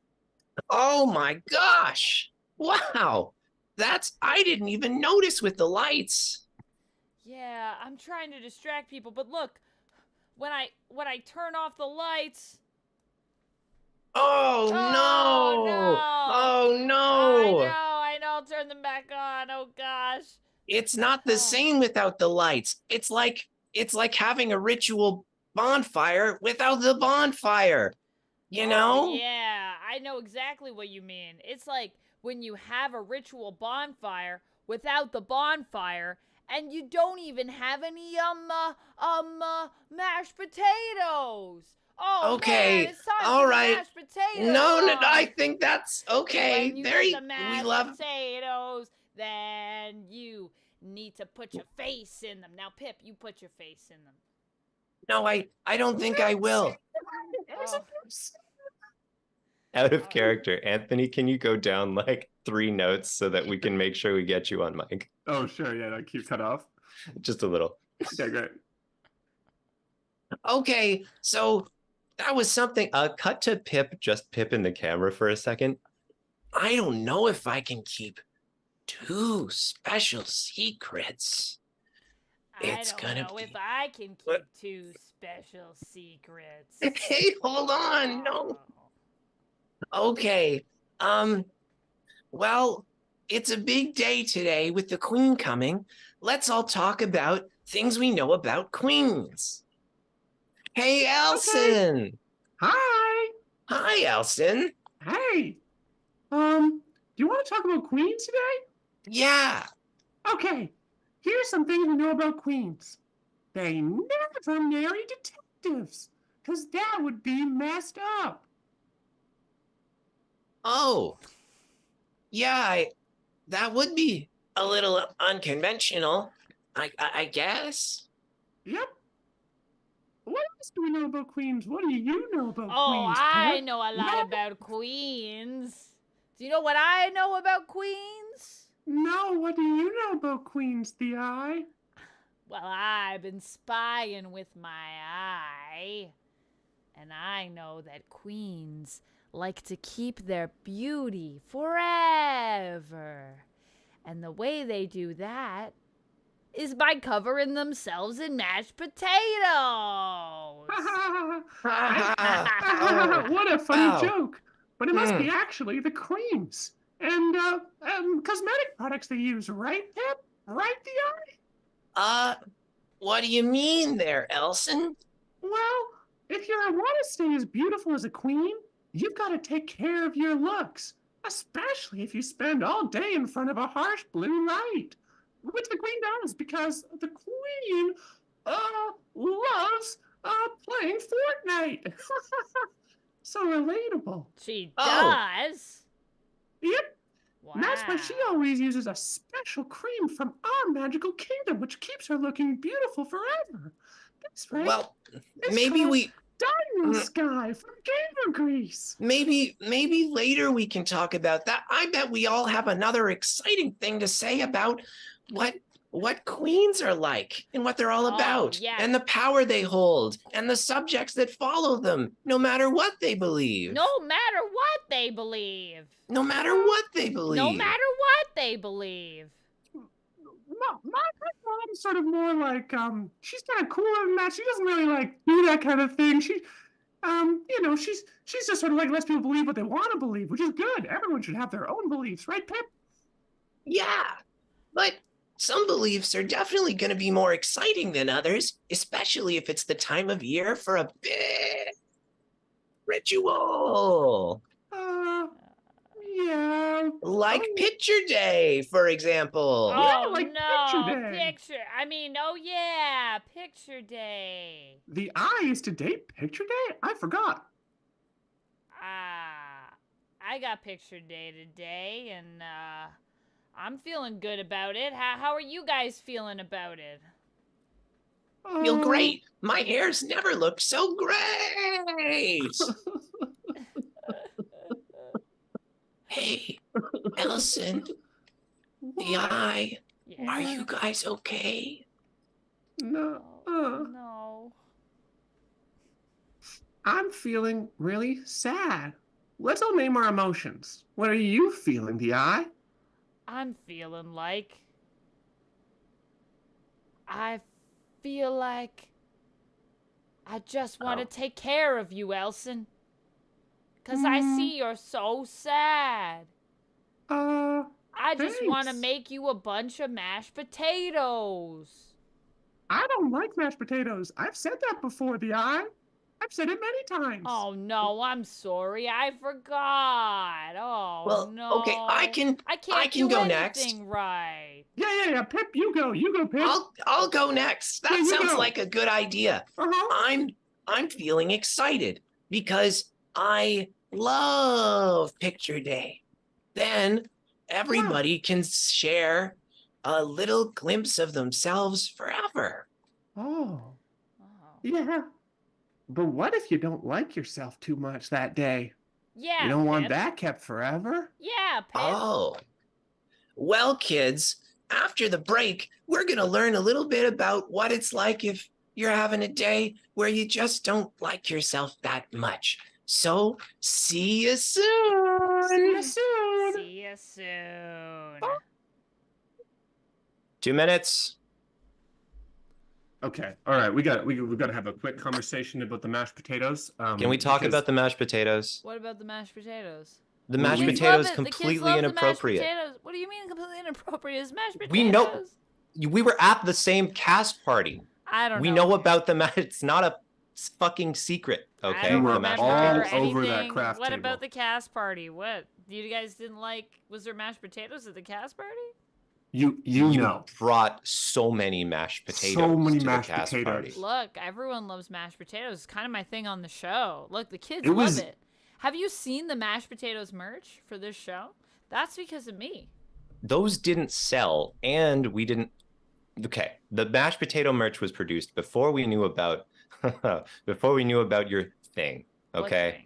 Oh my gosh. Wow. I didn't even notice with the lights. Yeah, I'm trying to distract people, but look, when I turn off the lights... Oh, no. no! Oh no. I know, turn them back on, oh gosh. It's not the same without the lights. It's like having a ritual bonfire without the bonfire. You know? Yeah, I know exactly what you mean. It's like when you have a ritual bonfire without the bonfire, and you don't even have any mashed potatoes. Oh, okay. man, it's time all for right. the mashed potatoes. No, I think that's okay. When you There get the mashed we love potatoes, then you need to put your face in them. Now, Pip, you put your face in them. No, I don't think I will. Oh. Out of character. Anthony, can you go down like 3 notes so that we can make sure we get you on mic? Oh, sure. Yeah, that keeps cut off. Just a little. Okay, great. Okay, so that was something. Cut to Pip, just Pip in the camera for a second. I don't know if I can keep 2 special secrets. It's gonna know be... if I can keep What? 2 special secrets. Hey, hold on. No. Okay. Well, it's a big day today with the Queen coming. Let's all talk about things we know about queens. Hey, Elson. Hi. Hi, Elson. Hey. Do you want to talk about queens today? Yeah. Okay. Here's some things we know about queens. They never marry detectives, because that would be messed up. Oh. Yeah, that would be a little unconventional, I guess. Yep. What else do we know about queens? What do you know about queens, Oh, I Pip? know a lot about queens. Do you know what I know about queens? No, what do you know about queens, the eye? Well, I've been spying with my eye. And I know that queens like to keep their beauty forever. And the way they do that is by covering themselves in mashed potatoes. What a funny Wow. joke. But it must be actually the creams and cosmetic products they use, right, Pip? Right, the eye? What do you mean there, Elson? Well, if you want to stay as beautiful as a queen, you've got to take care of your looks, especially if you spend all day in front of a harsh blue light, which the queen does because the queen loves playing Fortnite. So relatable. She Oh. does? Yep. Wow. And that's why she always uses a special cream from our magical kingdom, which keeps her looking beautiful forever. That's right. Well, It's maybe called we... Diamond Sky from Gamer Grease. Maybe later we can talk about that. I bet we all have another exciting thing to say about what queens are like and what they're all about, yeah. and the power they hold and the subjects that follow them, no matter what they believe. No matter what they believe. No matter what they believe. No matter what they believe. my mom's sort of more like she's kind of cooler than that. She doesn't really like do that kind of thing. She's just sort of like lets people believe what they want to believe, which is good. Everyone should have their own beliefs, right, Pip? Yeah, but some beliefs are definitely going to be more exciting than others, especially if it's the time of year for a big ritual. Yeah. Like Picture Day, for example. Oh like no, Picture Day. Oh yeah, Picture Day. The I is today Picture Day? I forgot. I got Picture Day today, and I'm feeling good about it. How are you guys feeling about it? Feel great. My hair's never looked so great. Hey, Elson, the eye, Yeah. are you guys okay? No. No. I'm feeling really sad. Let's all name our emotions. What are you feeling, the I? I'm feeling like... I feel like... I just want to take care of you, Elson. Because I see you're so sad. I just want to Thanks. make you a bunch of mashed potatoes. I don't like mashed potatoes. I've said that before, the I. I've said it many times. Oh no, I'm sorry. I forgot. Oh Well, no. okay, I can do go anything next. right. Yeah. Pip, you go. You go, Pip. I'll go next. That Yeah, you sounds go. like a good idea. I'm feeling excited because I love Picture Day. Then everybody can share a little glimpse of themselves forever. Oh. Yeah. But what if you don't like yourself too much that day? Yeah. You don't want Pip. that kept forever? Yeah, Pip. Oh. Well, kids, after the break, we're going to learn a little bit about what it's like if you're having a day where you just don't like yourself that much. So, see you soon. See you soon. See you soon. 2 minutes. Okay. All right. We got to have a quick conversation about the mashed potatoes. Can we talk about the mashed potatoes? What about the mashed potatoes? The mashed Kids potatoes love it. completely the kids love inappropriate. The mashed potatoes. What do you mean completely inappropriate? It's mashed potatoes. We know we were at the same cast party. I don't know. We know about the mashed. It's not a fucking secret. Okay. I don't were remember all over that anything. craft What table. about the cast party? What? You guys didn't like? Was there mashed potatoes at the cast party? You know. brought so many mashed potatoes. So many to mashed the cast potatoes. party. Look, everyone loves mashed potatoes. It's kind of my thing on the show. Look, the kids It was- love it. Have you seen the mashed potatoes merch for this show? That's because of me. Those didn't sell, and we didn't. Okay, the mashed potato merch was produced before we knew about your thing. What Okay,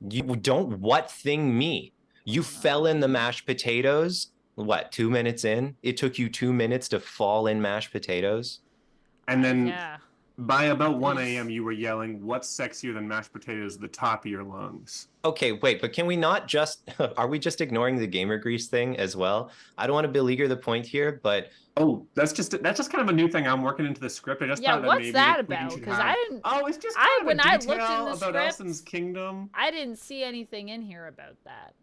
thing? you don't what thing me. You fell in the mashed potatoes. What, 2 minutes in? It took you 2 minutes to fall in mashed potatoes. And then Yeah. by about 1 a.m., you were yelling, "What's sexier than mashed potatoes?" at the top of your lungs. Okay, wait, but can we not just, are we just ignoring the gamer grease thing as well? I don't want to beleaguer the point here, but... Oh, that's just kind of a new thing I'm working into the script. I just Yeah, thought that what's maybe that we about? should 'Cause have- I didn't- Oh, it's just I- kind of when a I looked in detail the about script- Elson's kingdom. I didn't see anything in here about that.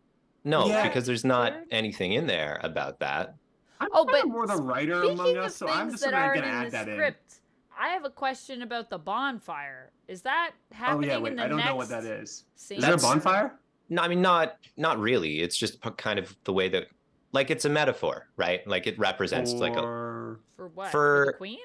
No, Yeah. because there's not Weird. anything in there about that. I'm Oh, kind of but more the writer Speaking among of us, so I'm things just that sort of aren't going to in add the that script, I have a question about the bonfire. Is that in. Oh happening yeah, in wait, the I don't next know what that is. scene? Is there a That's- bonfire? No, I mean, not really. It's just kind of the way that, like, it's a metaphor, right? Like, it represents like a, Or... For what? For the for- queen?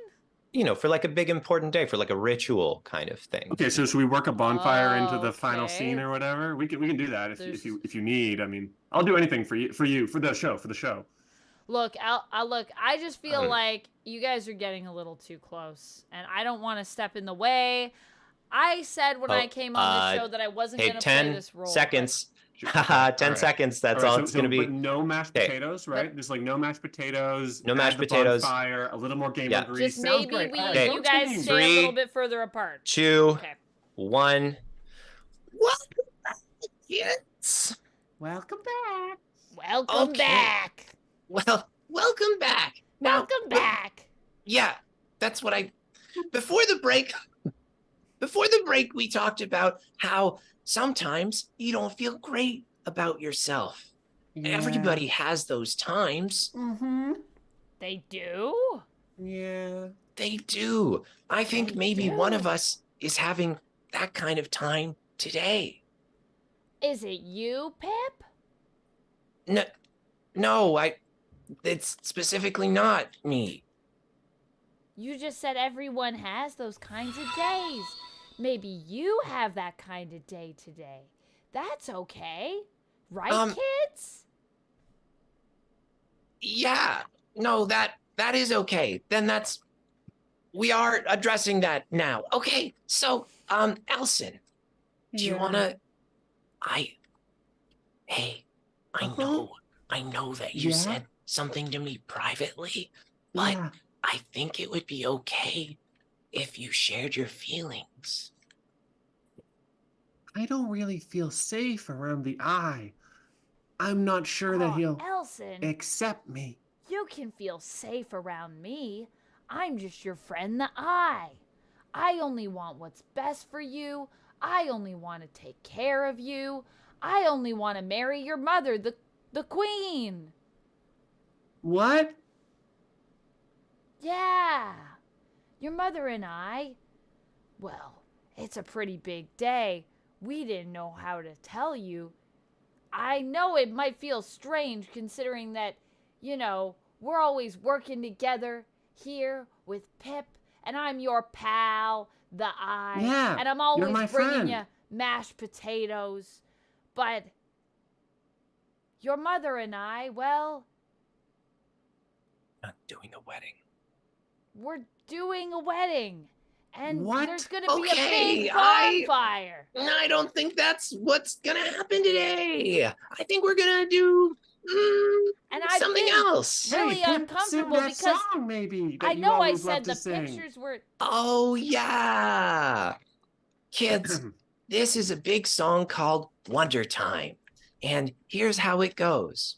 for like a big important day, for like a ritual kind of thing. Okay, so should we work a bonfire into the final Okay. scene or whatever? We can do that if There's- you need. I mean, I'll do anything for you for the show. Look, I just feel Um, like you guys are getting a little too close, and I don't want to step in the way. I said when I came on the show that I wasn't Hey, going to play 10 this role. seconds. Sure. Haha, Okay, 10 all right. seconds. That's All right, all so- it's going to But be. no mashed Okay. potatoes, right? Just like no mashed potatoes. No add mashed the potatoes. Bonfire, a little more gamer Yeah. grease. Just Sounds maybe great. we, All right, Okay. you don't guys change. stay a 3, little bit further apart. 2, Okay. 1. Welcome back, kids. Welcome back. Welcome Okay. back. Well, welcome back. Now, Welcome back. yeah, that's what before the break, we talked about how sometimes you don't feel great about yourself. Yeah. Everybody has those times. Mm-hmm. They do? Yeah. They do. I think They maybe one of do. us is having that kind of time today. Is it you, Pip? No, no, it's specifically not me. You just said everyone has those kinds of days. Maybe you have that kind of day today. That's okay. Right, kids? Yeah, no, that is okay. Then we are addressing that now. Okay, so, Elson, do you wanna, hey, Uh-huh. I know that you Yeah? said something to me privately, but Yeah. I think it would be okay if you shared your feelings. I don't really feel safe around the eye. I'm not sure that Oh, he'll Elson, accept me. you can feel safe around me. I'm just your friend, the Eye. I only want what's best for you. I only want to take care of you. I only want to marry your mother, the Queen. What? Yeah, your mother and I. Well, it's a pretty big day. We didn't know how to tell you. I know it might feel strange considering that, we're always working together here with Pip, and I'm your pal, the Eye, Yeah, and I'm you're always my bringing friend. you mashed potatoes. But your mother and I, well, Not doing a wedding. we're doing a wedding. And What? there's going to be a Okay, big bonfire. I don't think that's what's gonna happen today. I think we're gonna do And I've something been else. really Hey, Pip, uncomfortable sing that because song maybe that I you know I always love said to the sing. pictures were. Oh, yeah. Kids, this is a big song called Wonder Time. And here's how it goes.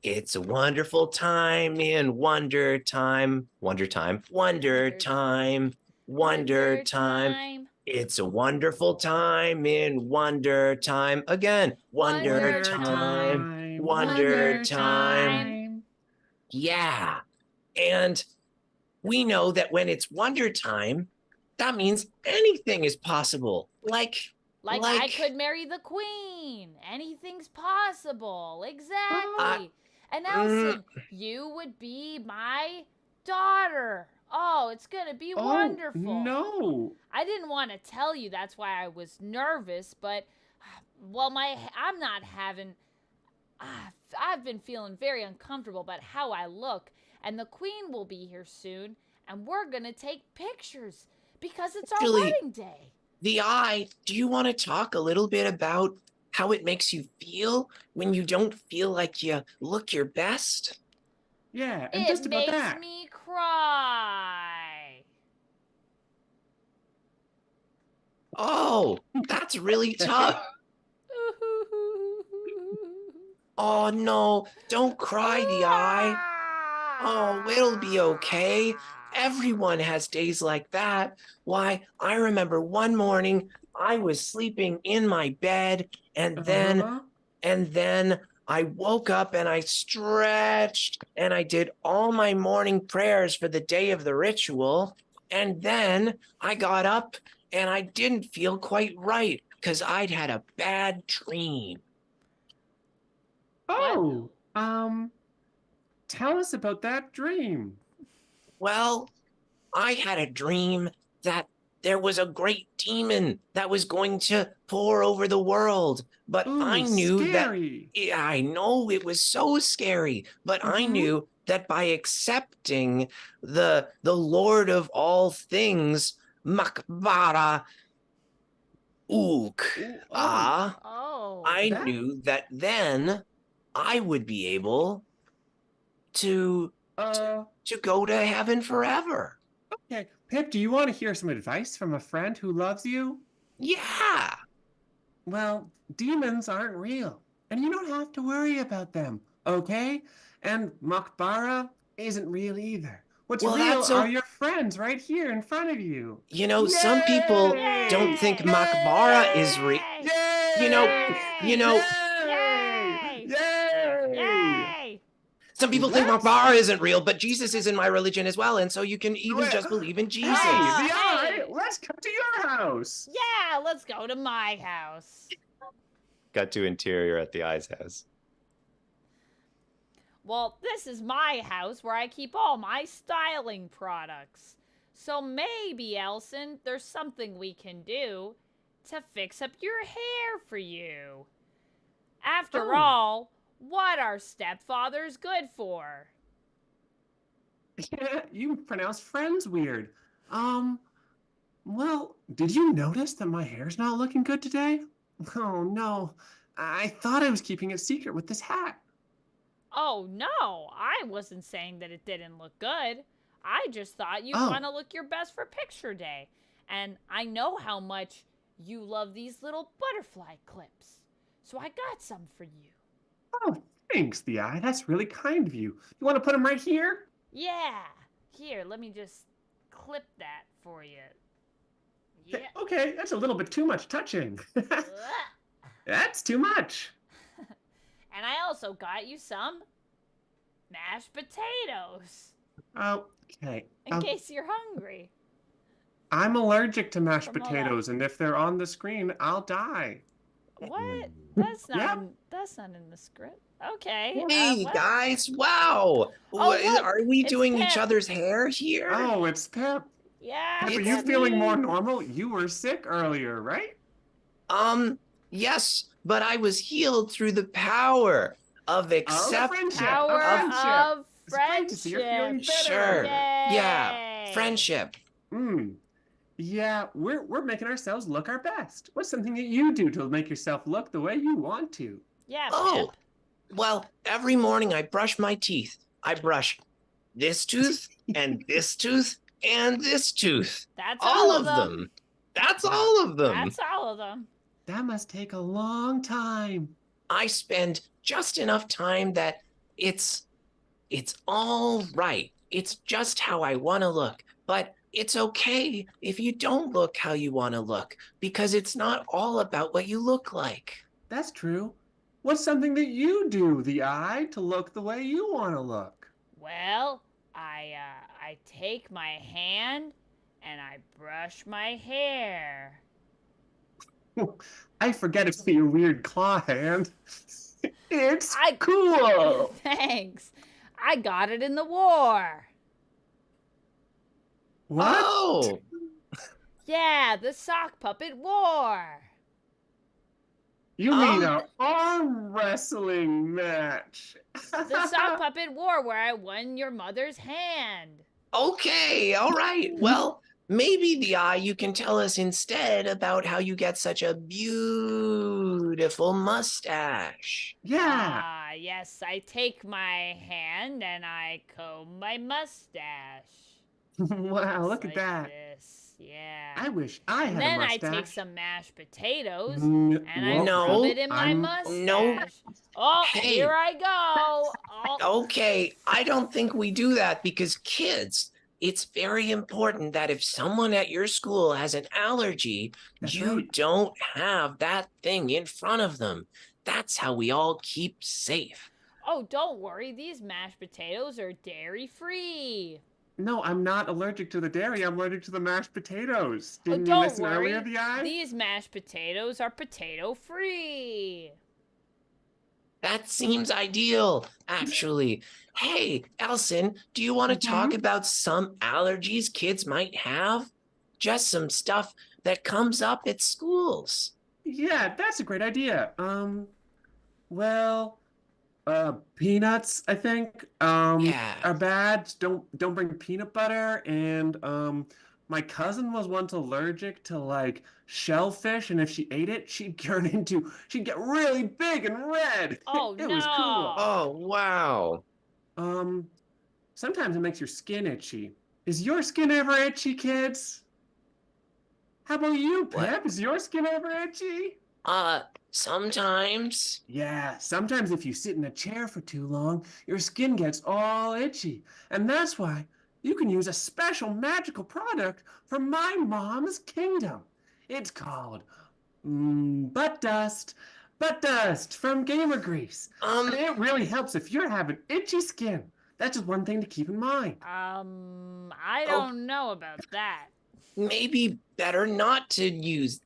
It's a wonderful time in Wonder Time. Wonder Time. Wonder Time. Wonder Time. It's a wonderful time in Wonder Time. Again, Wonder Time. Wonder Time. Yeah. And we know that when it's Wonder Time, that means anything is possible. Like I could marry the Queen. Anything's possible. Exactly. And Elson, you would be my daughter. Oh, it's going to be wonderful. No. I didn't want to tell you. That's why I was nervous. But, well, I'm not having. I've been feeling very uncomfortable about how I look. And the Queen will be here soon. And we're going to take pictures because it's our wedding day. The Eye, do you want to talk a little bit about how it makes you feel when you don't feel like you look your best? Yeah, and just about that. It makes me cry. Oh, that's really tough. Oh, no, don't cry, The Eye. Oh, it'll be okay. Everyone has days like that. Why, I remember one morning I was sleeping in my bed and then I woke up and I stretched and I did all my morning prayers for the day of the ritual. And then I got up and I didn't feel quite right because I'd had a bad dream. Oh, tell us about that dream. Well, I had a dream that there was a great demon that was going to pour over the world. But I knew scary. that, I know it was so scary, but I knew that by accepting the Lord of all things, Makbara Ook, I knew that then I would be able to go to heaven forever. Okay, Pip, do you want to hear some advice from a friend who loves you? Yeah. Well, demons aren't real, and you don't have to worry about them, okay? And Makbara isn't real either. What's Well, real that's are your friends right here in front of you. You know, some people don't think Yay! Makbara is real. Yay! You know, Yay! Yay! Yay! Yay! some people think Let's- Makbara isn't real, but Jesus is in my religion as well, and so you can even Wait, just believe in Jesus. Hey, Ah, the eye, hey. let's come to your house. Yeah, let's go to my house. Got to interior at the Eye's house. Well, this is my house where I keep all my styling products. So maybe, Elson, there's something we can do to fix up your hair for you. After Oh. all, what are stepfathers good for? Yeah, you pronounce friends weird. Well, did you notice that my hair's not looking good today? Oh no, I thought I was keeping it secret with this hat. Oh no, I wasn't saying that it didn't look good. I just thought you'd Oh. want to look your best for picture day. And I know how much you love these little butterfly clips. So I got some for you. Oh, thanks, the eye. That's really kind of you. You want to put them right here? Yeah. Here, let me just clip that for you. Yeah. Okay, that's a little bit too much touching. Ugh. That's too much. And I also got you some mashed potatoes Okay. in case you're hungry. I'm allergic to mashed From all potatoes, and if they're on the screen, I'll die. What? That's not Yeah. that's not in the script. Okay. Hey, well, guys, wow. look, Are we it's doing each Pip. other's hair here? Oh, it's Pip. Yeah. Pip, are It's you feeling more me. normal? You were sick earlier, right? Yes, but I was healed through the power of acceptance. friendship. Power friendship. of It's great to see you're feeling friendship. better. Sure. Yeah, Yay. friendship. Yeah, we're making ourselves look our best. What's something that you do to make yourself look the way you want to? Yeah, Oh, Pip. well, every morning I brush my teeth. I brush this tooth and this tooth and this tooth. That's All of of them. That's all of them. That's all of them. That must take a long time. I spend just enough time that it's all right. It's just how I want to look. But it's okay if you don't look how you want to look, because it's not all about what you look like. That's true. What's something that you do, the eye, to look the way you want to look? Well, I take my hand and I brush my hair. I forget it's your weird claw hand. It's I- cool. Thanks. I got it in the war. What? Oh, Yeah, the sock puppet war. You mean Um, an arm wrestling match? The sock puppet war where I won your mother's hand. okay. All right. Well, maybe the eye you can tell us instead about how you get such a beautiful mustache. Yeah. Ah, yes, I take my hand and I comb my mustache. Wow, look Just at like that. This. Yeah. I wish I And had then a I mustache. take some mashed potatoes Mm, and I No, rub it in my I'm- mustache. no. Oh, Hey. here I go. Oh, Okay, I don't think we do that because kids, it's very important that if someone at your school has an allergy, That's you right. don't have that thing in front of them. That's how we all keep safe. oh, don't worry. These mashed potatoes are dairy free. No, I'm not allergic to the dairy. I'm allergic to the mashed potatoes. Oh, Didn't you don't listen worry. earlier, the eye? These mashed potatoes are potato free. That seems ideal, actually. Hey, Elson, do you want to talk about some allergies kids might have? Just some stuff that comes up at schools. Yeah, that's a great idea. Well, peanuts, I think, Yeah. are bad. Don't bring peanut butter. And my cousin was once allergic to like shellfish, and if she ate it, she'd get really big and red. Oh, It was cool. Oh, wow. Sometimes it makes your skin itchy. Is your skin ever itchy, kids? How about you, What? Pip? Is your skin ever itchy? Sometimes. Yeah, sometimes if you sit in a chair for too long, your skin gets all itchy. And that's why you can use a special magical product from my mom's kingdom. It's called butt dust. Butt dust from Gamer Grease. And it really helps if you're having itchy skin. That's just one thing to keep in mind. I don't know about that. Maybe better not to use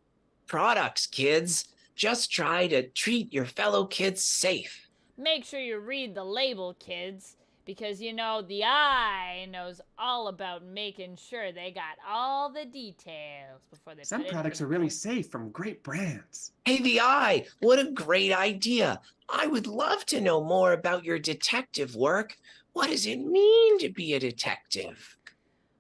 products, kids. Just try to treat your fellow kids safe. Make sure you read the label, kids, because you know the eye knows all about making sure they got all the details before they Some put products are anything really in. safe from great brands. Hey, the Eye, what a great idea. I would love to know more about your detective work. What does it mean to be a detective?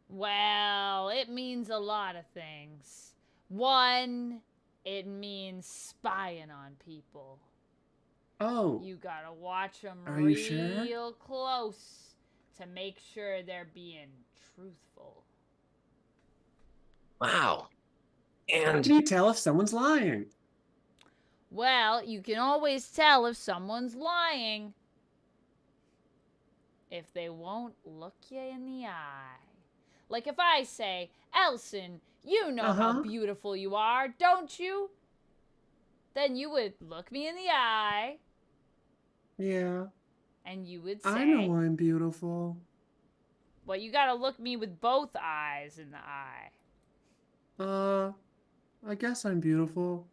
Well, it means a lot of things. One, it means spying on people. Oh, You gotta watch them Are you sure? real close to make sure they're being truthful. Wow. how And can you tell if someone's lying? Well, you can always tell if someone's lying if they won't look you in the eye. Like if I say, Elson, you know how beautiful you are, don't you? Then you would look me in the eye Yeah, and you would say, I know I'm beautiful. well, you gotta look me with both eyes in the eye. I guess I'm beautiful.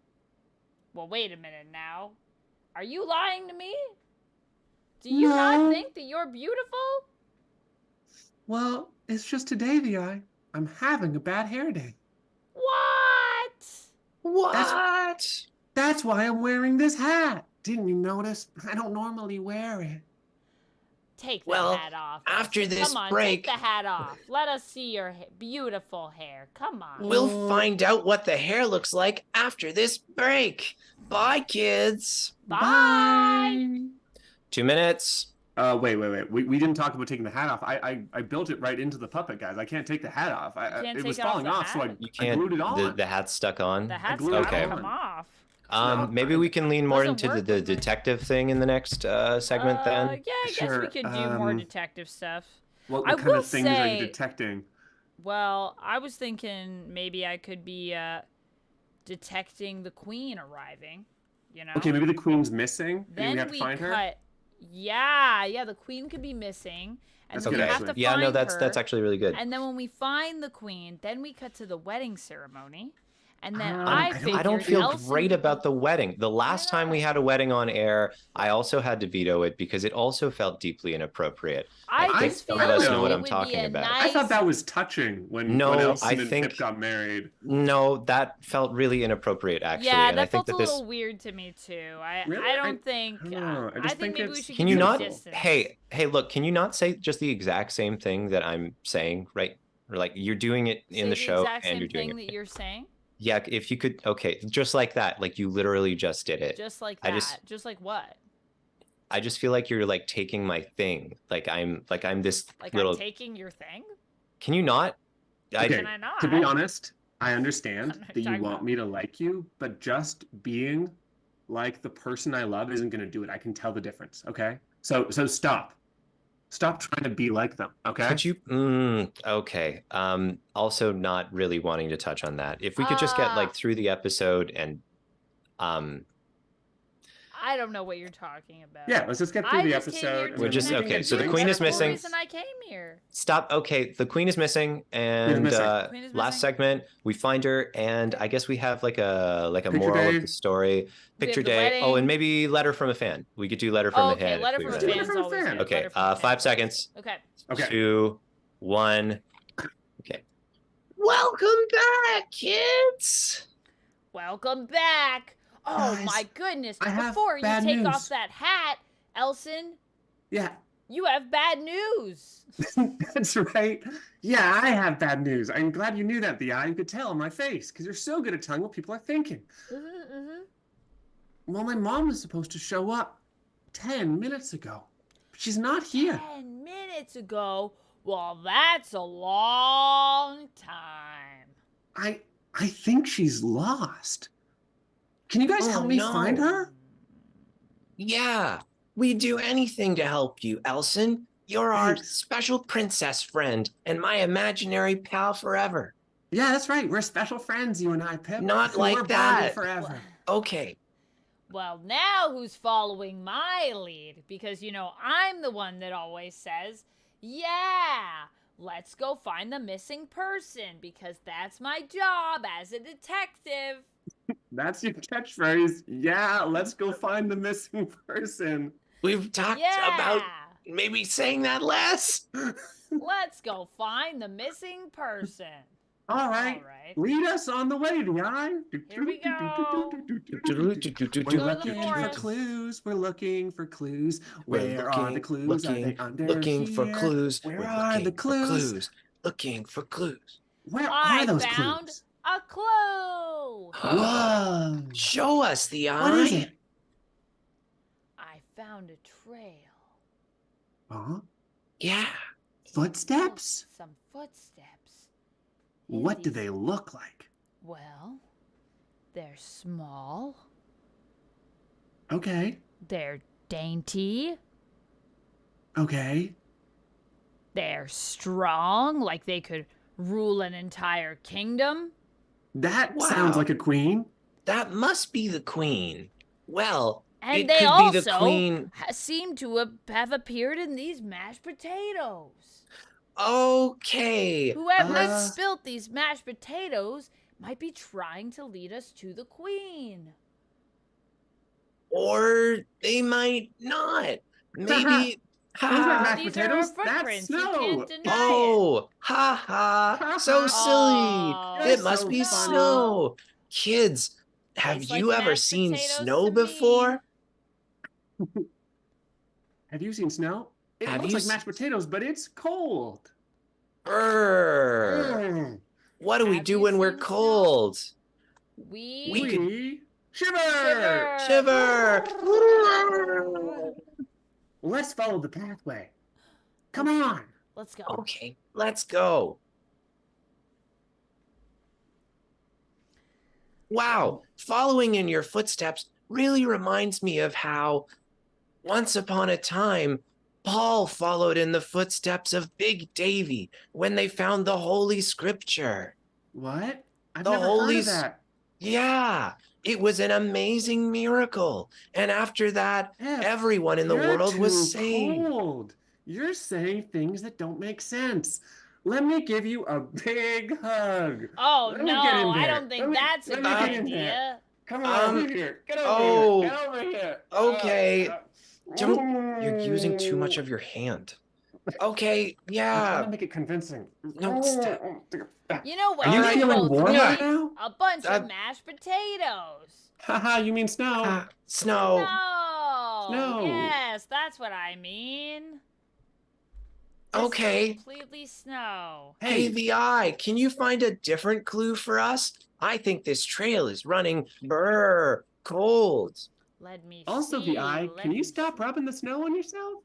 Well, wait a minute now. Are you lying to me? Do you not think that you're beautiful? Well, it's just today, the eye. I'm having a bad hair day. What? what? That's why I'm wearing this hat. Didn't you notice? I don't normally wear it. Take the Well, hat off. after Elsa. this Come on, break- take the hat off. Let us see your beautiful hair. Come on. We'll Oh. find out what the hair looks like after this break. Bye, kids. Bye. 2 minutes. Wait. We didn't talk about taking the hat off. I built it right into the puppet, guys. I can't take the hat off. can't It was take off falling the off, so hat? You I can't. glued it on. The hat's stuck on. The hat's glued it gotta on. come off. Maybe we can lean more Doesn't into work the with me. detective thing in the next segment then. Yeah, I guess we Sure, could do more detective stuff. What I kind will of things are say- you detecting? Well, I was thinking maybe I could be detecting the queen arriving, you know? Okay, maybe the queen's missing. and Then we have to find her. Yeah, the queen could be missing. And That's then good, we have actually. to Yeah, no, find that's her. actually really good. And then when we find the queen, then we cut to the wedding ceremony. And then I don't feel Elson great could about be- the wedding. The last time we had a wedding on air, I also had to veto it because it also felt deeply inappropriate. I I just feel some of us like know what it I'm would talking be a about. Nice... I thought that was touching when No, Elson I and think- Pip got married. No, that felt really inappropriate, actually. Yeah, and I that think felt a that this. little weird to me too. Really? I don't think. I don't know. I I just think think maybe we it's- should Can keep you some not? distance. Hey, look, can you not say just the exact same thing that I'm saying, right? Or like you're doing it in Say the show exact and same you're doing thing it. that you're saying. Yeah, if you could, okay, just like that, like you literally just did it. Just like I that. just- Just like what? I just feel like you're like taking my thing. Like I'm this Like little. I'm taking your thing? Can you not? Okay, Can I not? to be honest, I understand I'm not that you talking want about- me to like you, but just being like the person I love isn't going to do it. I can tell the difference. Okay, so stop. Stop trying to be like them. Okay. Could you? Okay. Also, not really wanting to touch on that. If we could just get like through the episode and, I don't know what you're talking about. Yeah, let's just get through I the just came here episode. to and We're then just- we can okay, get so the drinks. queen is That's the missing. reason I came here. stop. Okay, the queen is missing, and missing. Queen is last missing. segment we find her, and I guess we have like a Picture moral day. of the story. We have Picture the day. Oh, wedding. and maybe letter from a fan. We could do letter from Oh, a okay, fan. if letter we from a read it. fan's Letter from a always fan. good. Okay, Letter from a fan 5 is always seconds. good. Okay. Okay. 2, 1. Okay. Welcome back, kids. Welcome back. Oh Guys, my goodness. I have Before you bad take news. off that hat, Elson, Yeah, you have bad news. that's right. Yeah, I have bad news. I'm glad you knew that, the eye. You could tell on my face because you're so good at telling what people are thinking. Well, my mom was supposed to show up 10 minutes ago, but she's not here. 10 minutes ago. Well, that's a long time. I think she's lost. Can you guys Oh, help me find no. her? Yeah, we'd do anything to help you, Elson. You're our Thanks. special princess friend and my imaginary pal forever. Yeah, that's right. We're special friends, you and I, Pip. Not like We're bonded that. forever. Okay. Well, now who's following my lead? Because, I'm the one that always says, yeah, let's go find the missing person, because that's my job as a detective. That's your catchphrase. Yeah, let's go find the missing person. We've talked about maybe saying that less. Let's go find the missing person. All right. Lead us on the way, Vi. Here we go. We're looking for clues. We're looking for clues. Where are the clues? Are they under looking here? for clues. Where are the clues? Looking for clues. Where are those I found clues? a clue. Whoa. Show us the eye. What is it? I found a trail. Huh? Yeah. Footsteps? Some footsteps. What do they look like? Well, they're small. Okay. They're dainty. Okay. They're strong, like they could rule an entire kingdom. That sounds like a queen. That must be the queen. Well, and it they could also be the queen. Seem to have appeared in these mashed potatoes. Okay. Whoever spilt these mashed potatoes might be trying to lead us to the queen. Or they might not. Maybe. Those aren't mashed These potatoes. are her footprints. That's snow. You can't deny Oh, ha ha. So silly. It must be snow. Kids, have you ever seen snow before? Have you seen snow? It Have looks you like mashed potatoes, but it's cold. Brr. What do we do when we're cold? We shiver. Shiver. Let's follow the pathway. Come on. Let's go. Okay, let's go. Wow, following in your footsteps really reminds me of how once upon a time, Paul followed in the footsteps of Big Davy when they found the Holy Scripture. What? I've never heard of that. Yeah, it was an amazing miracle. And after that, everyone in the world was saved. Cold. You're saying things that don't make sense. Let me give you a big hug. Oh, no, I don't think that's a good idea. Come on over here. Get over here. Get over here. Okay. You're using too much of your hand. Okay, yeah. I'm trying to make it convincing. No, stop. You know what? Are you feeling warm right need? now? A bunch of mashed potatoes. Haha, you mean snow. Snow. No. Snow. Yes, that's what I mean. Okay. Completely snow. Hey, VI, can you find a different clue for us? I think this trail is running cold. Let me Also, see. VI, can you stop rubbing the snow on yourself?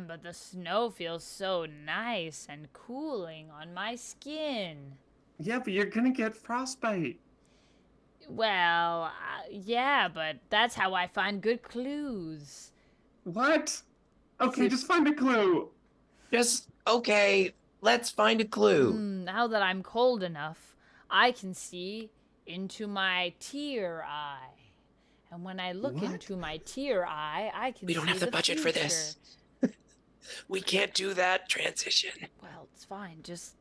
But the snow feels so nice and cooling on my skin. Yeah, but you're gonna get frostbite. Well, yeah, but that's how I find good clues. What? Okay, just find a clue. Okay, let's find a clue. Now that I'm cold enough, I can see into my tear eye. And when I look into my tear eye, I can see We don't have the budget for this. We can't do that transition. Well, it's fine. Just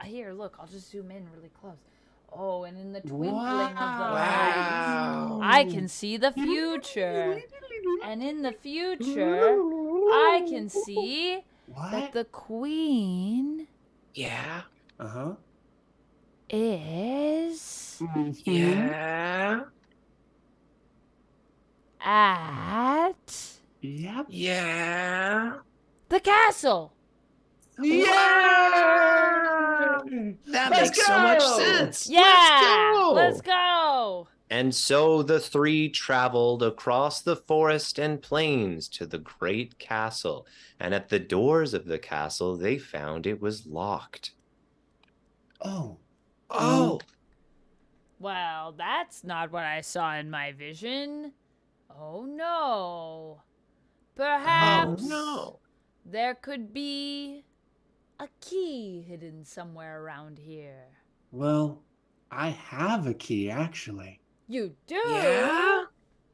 here, look, I'll just zoom in really close. Oh, and in the twinkling of the lights, I can see the future. And in the future, I can see that the queen is at the castle. Yeah! That makes so much sense. Yeah! Let's go! And so the three traveled across the forest and plains to the great castle. And at the doors of the castle, they found it was locked. Oh. Well, that's not what I saw in my vision. Oh no. Perhaps Oh no. there could be a key hidden somewhere around here. Well, I have a key, actually. You do? Yeah?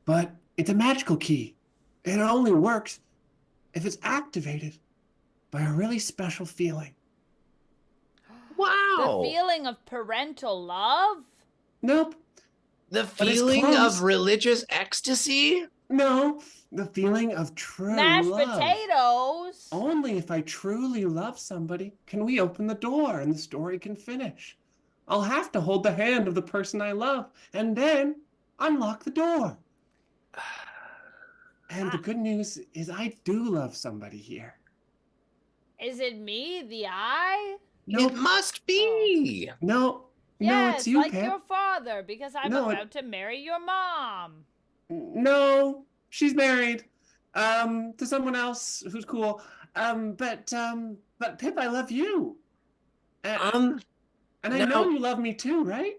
But it's a magical key. It only works if it's activated by a really special feeling. The Wow. feeling of parental love? Nope. The But it's feeling close. of religious ecstasy? No, the feeling of true Mashed love. potatoes? Only if I truly love somebody can we open the door and the story can finish. I'll have to hold the hand of the person I love and then unlock the door. And the good news is I do love somebody here. Is it me, the eye? Nope. It must be. No, Yes, it's you, like Pip. your father, because I'm No, about to marry your mom. No, she's married. To someone else who's cool. But Pip, I love you. And I know Now, you love me too, right?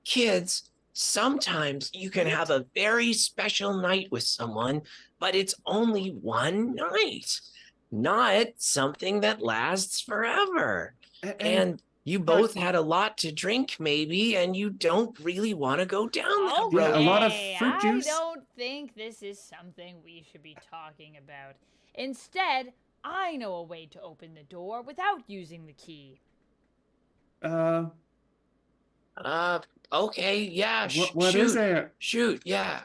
kids, sometimes you can have a very special night with someone, but it's only one night, not something that lasts forever. And you both had a lot to drink, maybe, and you don't really want to go down that Okay, road. a lot of fruit I juice. don't think this is something we should be talking about. Instead, I know a way to open the door without using the key. Okay, yeah, What shoot, is it? shoot, yeah.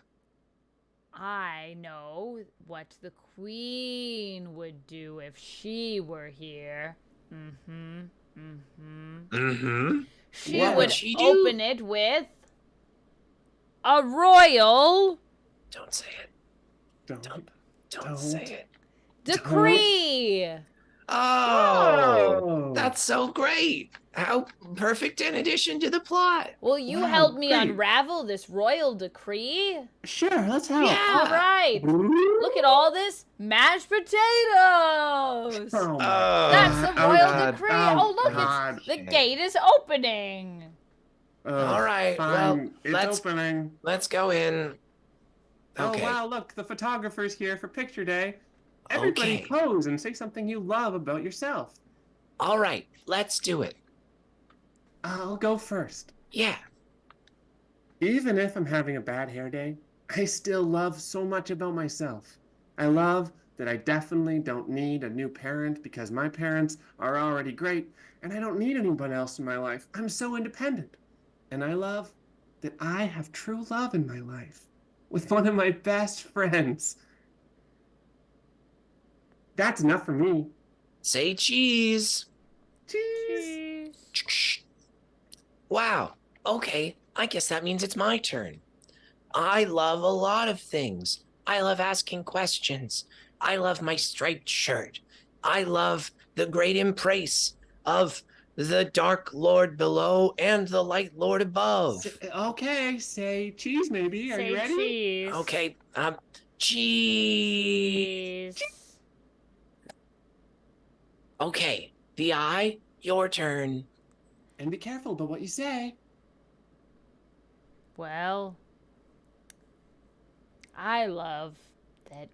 I know what the queen would do if she were here. She What would would she do? open it with a royal Don't say it. Don't Say it. decree. Oh, that's so great. How perfect an addition to the plot. Will you Wow, help me great. unravel this royal decree? Sure, let's help. Yeah. All right. Look at all this mashed potatoes. Oh my That's the Oh, royal God. decree. Oh, Oh, look, God. it's the gate is opening. All right, Fine. well, It's let's- opening. Let's go in. Okay. Oh wow, look, the photographer's here for picture day. Everybody Okay. pose and say something you love about yourself. All right, let's do it. I'll go first. Yeah. Even if I'm having a bad hair day, I still love so much about myself. I love that I definitely don't need a new parent because my parents are already great and I don't need anyone else in my life. I'm so independent. And I love that I have true love in my life with one of my best friends. That's enough for me. Say cheese. Cheese. Wow. Okay, I guess that means it's my turn. I love a lot of things. I love asking questions. I love my striped shirt. I love the great embrace of the dark lord below and the light lord above. Okay, say cheese maybe. Are you ready? Cheese. Okay, cheese. Okay, the eye, your turn. And be careful about what you say. Well, I love that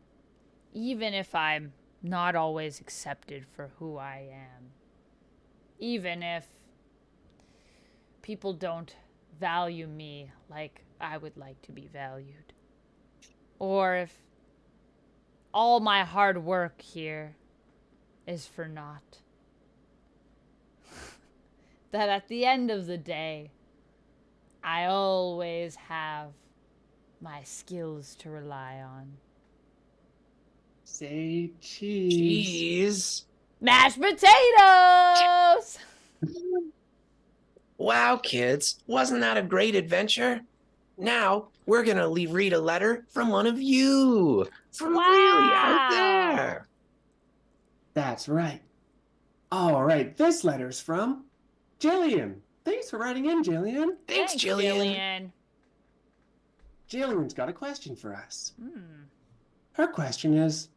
even if I'm not always accepted for who I am, even if people don't value me like I would like to be valued, or if all my hard work here is for naught, that at the end of the day, I always have my skills to rely on. Say cheese. Cheese. Mashed potatoes! Wow, kids, wasn't that a great adventure? Now we're gonna read a letter from one of you, from really out there. That's right. All right, this letter's from Jillian. Thanks for writing in, Jillian. Thanks, Jillian. Jillian's got a question for us. Hmm. Her question is,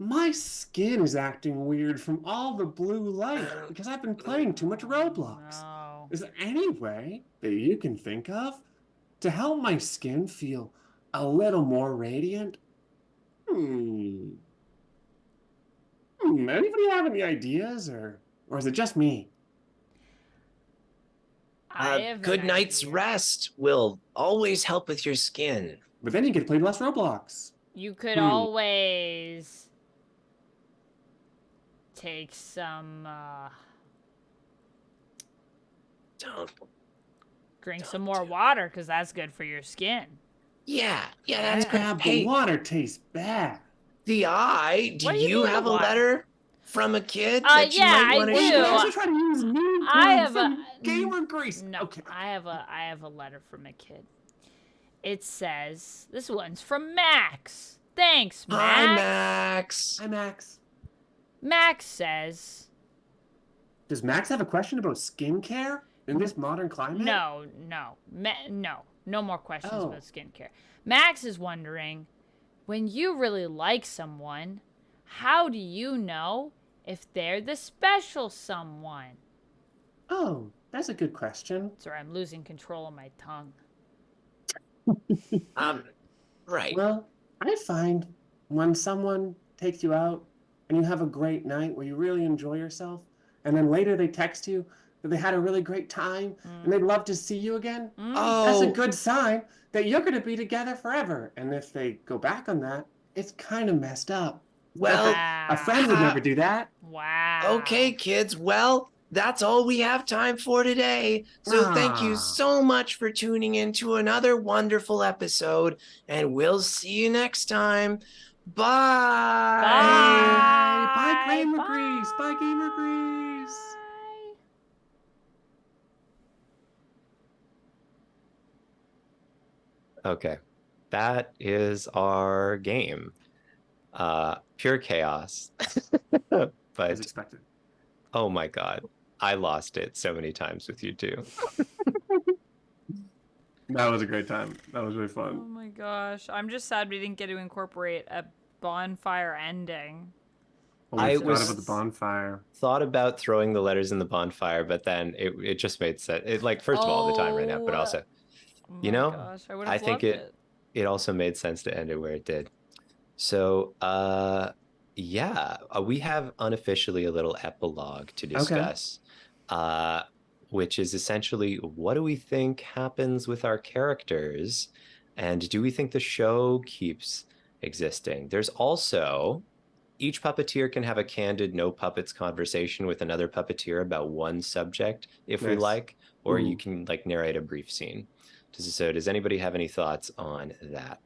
my skin is acting weird from all the blue light because I've been playing too much Roblox. No. Is there any way that you can think of to help my skin feel a little more radiant? Anybody have any ideas, or is it just me? I have Good an night's idea. rest will always help with your skin. But then you get to play less Roblox. You could always take some, drink some more water, because that's good for your skin. Yeah, that's great. Yeah, but Hey, water tastes bad. do What do you you mean have a water? letter from a kid that you yeah, might I want to do. You share? also try to use mean I terms have from a gamer Greece. No, Okay. I have a letter from a kid. It says, this one's from Max. Thanks, Max. Hi, Max. Hi, Max. Max says, Does Max have a question about skincare in this modern climate? no more questions Oh. about skincare. Max is wondering, when you really like someone, how do you know if they're the special someone? Oh, that's a good question. Sorry, I'm losing control of my tongue. Right. Well, I find when someone takes you out and you have a great night where you really enjoy yourself, and then later they text you that they had a really great time and they'd love to see you again, that's a good sign that you're going to be together forever. And if they go back on that, it's kind of messed up. Well, A friend would never do that. Wow. okay, kids. Well, that's all we have time for today. So thank you so much for tuning in to another wonderful episode, and we'll see you next time. Bye. Bye, Gamer Grease. Bye, Gamer Grease. Okay, that is our game. Pure chaos. As But expected. oh my god, I lost it so many times with you two. That was a great time. That was really Oh fun. my gosh. I'm just sad we didn't get to incorporate a bonfire ending. I was- forgot about the bonfire. Thought about throwing the letters in the bonfire, but then it just made sense. It, like, first of all, the time ran out, but also Oh You my know, gosh, I would I have think loved it also made sense to end it where it did. So yeah, we have unofficially a little epilogue to discuss, which is essentially, what do we think happens with our characters, and do we think the show keeps existing? There's also, each puppeteer can have a candid no puppets conversation with another puppeteer about one subject if we Nice. like, or you Ooh. can like narrate a brief scene. So does anybody have any thoughts on that?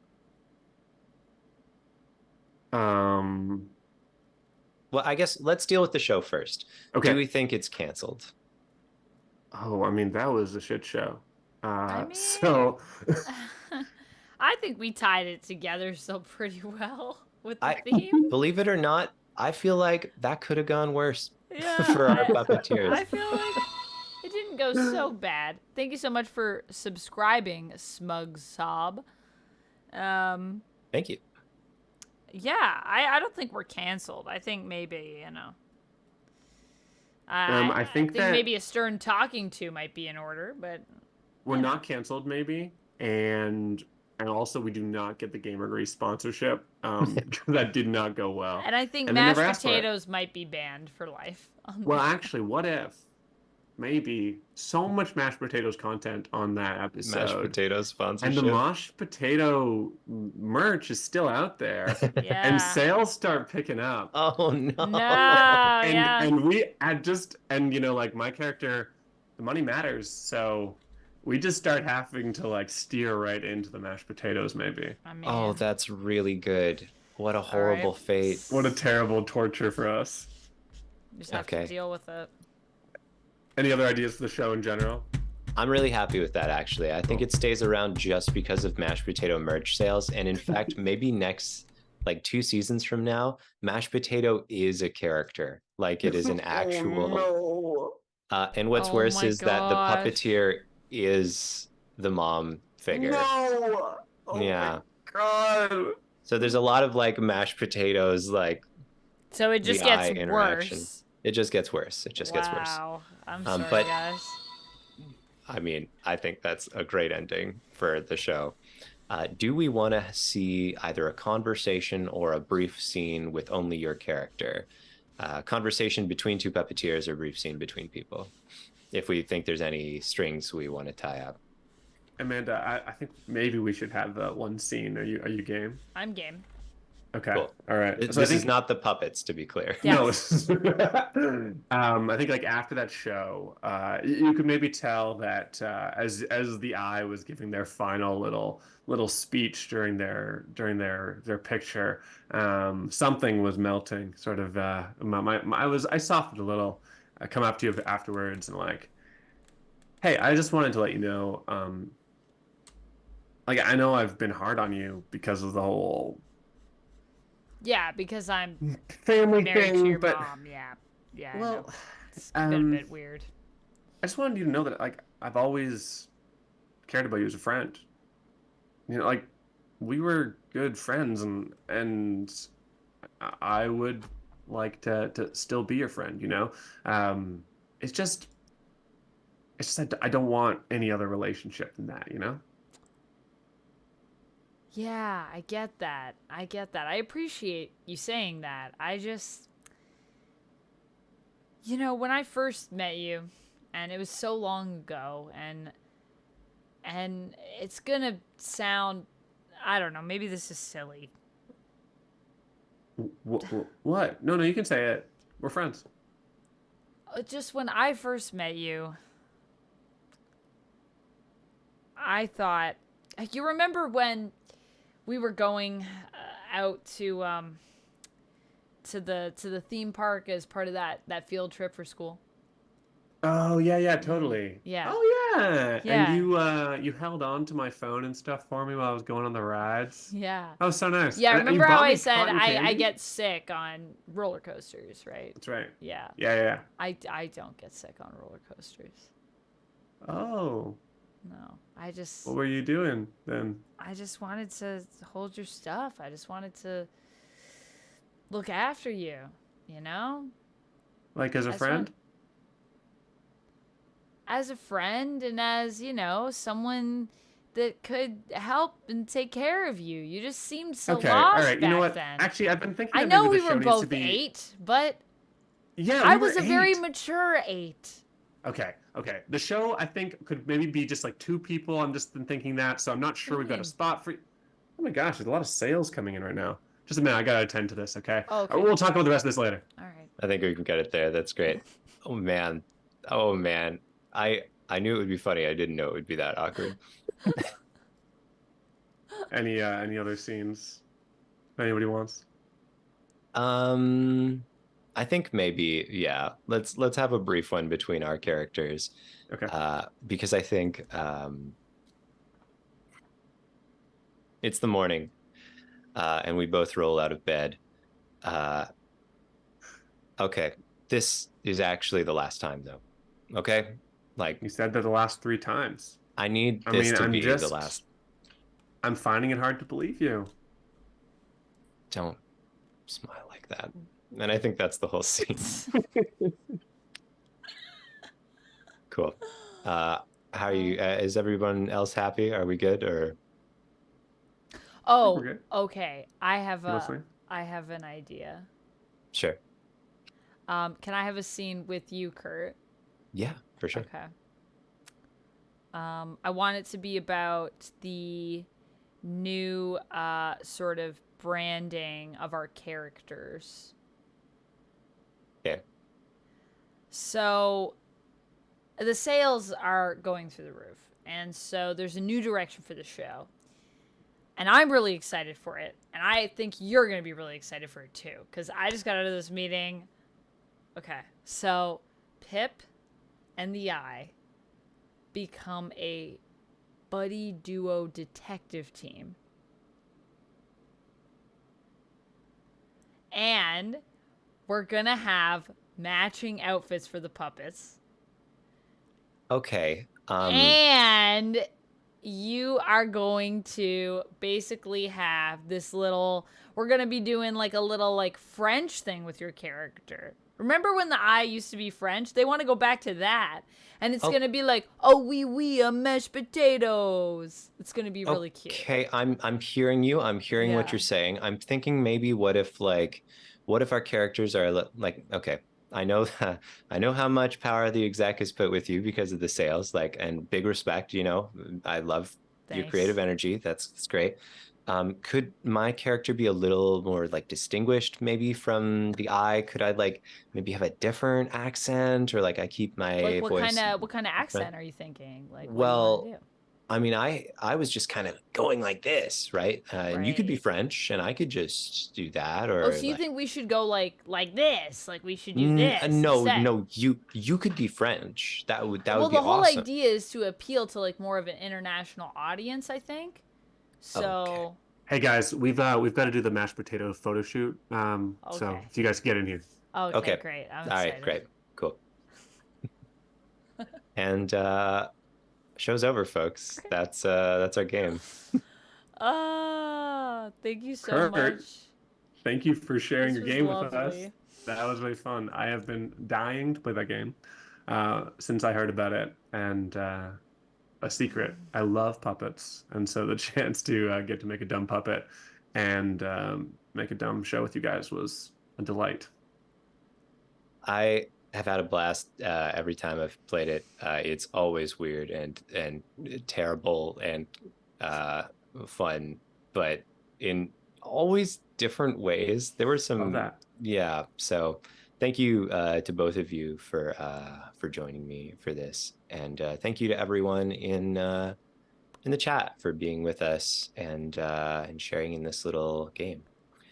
Well, I guess let's deal with the show first. Okay. Do we think it's canceled? Oh, I mean, that was a shit show. mean- So I think we tied it together so pretty well with the I- theme. Believe it or not, I feel like that could have gone worse Yeah, for our puppeteers. I feel like it didn't go so bad. Thank you so much for subscribing, Smug Sob. Thank you. Yeah, I don't think we're canceled. I think maybe, you know. I think that- maybe a stern talking to might be in order, but we're not canceled, maybe, and also we do not get the Gamer Grease sponsorship. That did not go well. and I think And they mashed never asked for it. potatoes might be banned for life. Well, actually, what if maybe so much mashed potatoes content on that episode, Mashed potato and sponsorship. the mashed potato merch is still out there, yeah. and sales start picking up. Oh no. No, and yeah. and we had just, and you know, like, my character, the money matters, so we just start having to like steer right into the mashed potatoes, maybe. I mean, Oh, that's really good. What a horrible right. fate. What a terrible torture for us. just have okay. to deal with it. Any other ideas for the show in general? I'm really happy with that, actually. I think it stays around just because of mashed potato merch sales. And in fact, maybe next, like 2 seasons from now, mashed potato is a character. Like, it is an actual. And what's Oh worse my is that the gosh. puppeteer is the mom figure. No! Oh Yeah. my god! So there's a lot of like mashed potatoes, like So it just the eye gets interaction. worse. It just gets worse. It just gets worse. Wow. I'm sorry, But guys. I mean, I think that's a great ending for the show. Do we want to see either a conversation or a brief scene with only your character? Conversation between two puppeteers or brief scene between people? If we think there's any strings we want to tie up. Amanda, I think maybe we should have one scene. Are you game? I'm game. Okay. Cool. All right. This So I think is not the puppets, to be clear. Yeah. no. I think like after that show, you could maybe tell that as the eye was giving their final little speech during their picture, something was melting. Sort of. I softened a little. I come up to you afterwards and like, hey, I just wanted to let you know, like I know I've been hard on you because of the whole Yeah, because I'm family married to thing, your but mom. Yeah. Yeah. I well, know. It's been a bit weird. I just wanted you to know that like I've always cared about you as a friend. You know, like we were good friends, and I would like to still be your friend. You know, it's just I don't want any other relationship than that. You know. Yeah, I get that. I get that. I appreciate you saying that. I just, when I first met you, and it was so long ago, and it's gonna sound, I don't know, maybe this is silly. What? No, you can say it. We're friends. Just when I first met you, I thought, you remember when we were going out to the theme park as part of that field trip for school? Oh yeah, totally. Yeah. Oh yeah. Yeah. And you held on to my phone and stuff for me while I was going on the rides. Yeah. That was so nice. Yeah, And you remember how bought I me said cotton I candy? get sick on roller coasters, right? That's right. Yeah. Yeah. I don't get sick on roller coasters. Oh, No. I just what were you doing then? I just wanted to hold your stuff. I just wanted to look after you, you know? Like as a I just friend? want- As a friend and as, someone that could help and take care of you. You just seemed so Okay, lost all right. You know back what? then. Actually, I've been thinking I that know maybe we the were show needs to both be. 8, but Yeah, I we were was a very 8. mature 8. Okay. The show I think could maybe be just like 2 people. I'm just been thinking that, so I'm not sure What do we've you got a mean? spot for. Oh my gosh, there's a lot of sales coming in right now. Just a minute, I gotta attend to this. Okay. Oh, okay. We'll talk about the rest of this later. All right. I think we can get it there. That's great. Oh man. I knew it would be funny. I didn't know it would be that awkward. Any other scenes? Anybody wants? I think maybe, yeah. Let's have a brief one between our characters. Okay. Because I think it's the morning, and we both roll out of bed. Okay, this is actually the last time, though. Okay, like You said that the last 3 times. I need I this mean, to I'm be just. the last. I'm finding it hard to believe you. Don't smile like that. And I think that's the whole scene. Cool. How are you? Is everyone else happy? Are we good? Or Oh, we're good. okay. I have You listening? an idea. sure? Can I have a scene with you, Kurt? Yeah, for sure. Okay. I want it to be about the new sort of branding of our characters. Okay. So the sales are going through the roof. And so there's a new direction for the show. And I'm really excited for it. And I think you're going to be really excited for it too. Because I just got out of this meeting. Okay. So Pip and the Eye become a buddy duo detective team. And we're going to have matching outfits for the puppets. Okay. And you are going to basically have this little we're gonna be doing like a little like French thing with your character. Remember when the I used to be French? They want to go back to that. And it's going to be like, oh, oui, mashed potatoes. It's going to be really cute. Okay, I'm hearing you. I'm hearing what you're saying. I'm thinking maybe what if our characters are like, okay, I know how much power the exec has put with you because of the sales, like, and big respect, you know, I love your creative energy. That's great. Could my character be a little more like distinguished maybe from the I? Could I like maybe have a different accent, or like I keep my voice? What kind of accent are you thinking? Like, well, what do you want to do? I mean, I was just kind of going like this, right? And you could be French, and I could just do that, or. Oh, so you like, think we should go like this? Like we should do this? No, instead? no. You could be French. That would be awesome. Well, the whole idea is to appeal to like more of an international audience, I think. So. Okay. Hey guys, we've got to do the mashed potato photo shoot. So if you guys get in here. Okay, great. I'm excited. All right, great, cool. And show's over, folks. That's our game. Thank you so much. Thank you for sharing your game with us. Lovely. That was really fun. I have been dying to play that game since I heard about it, and a secret, I love puppets, and so the chance to get to make a dumb puppet and make a dumb show with you guys was a delight. I have had a blast every time I've played it. It's always weird and terrible and fun, but in always different ways. There were some, so thank you to both of you for joining me for this, and thank you to everyone in the chat for being with us and sharing in this little game.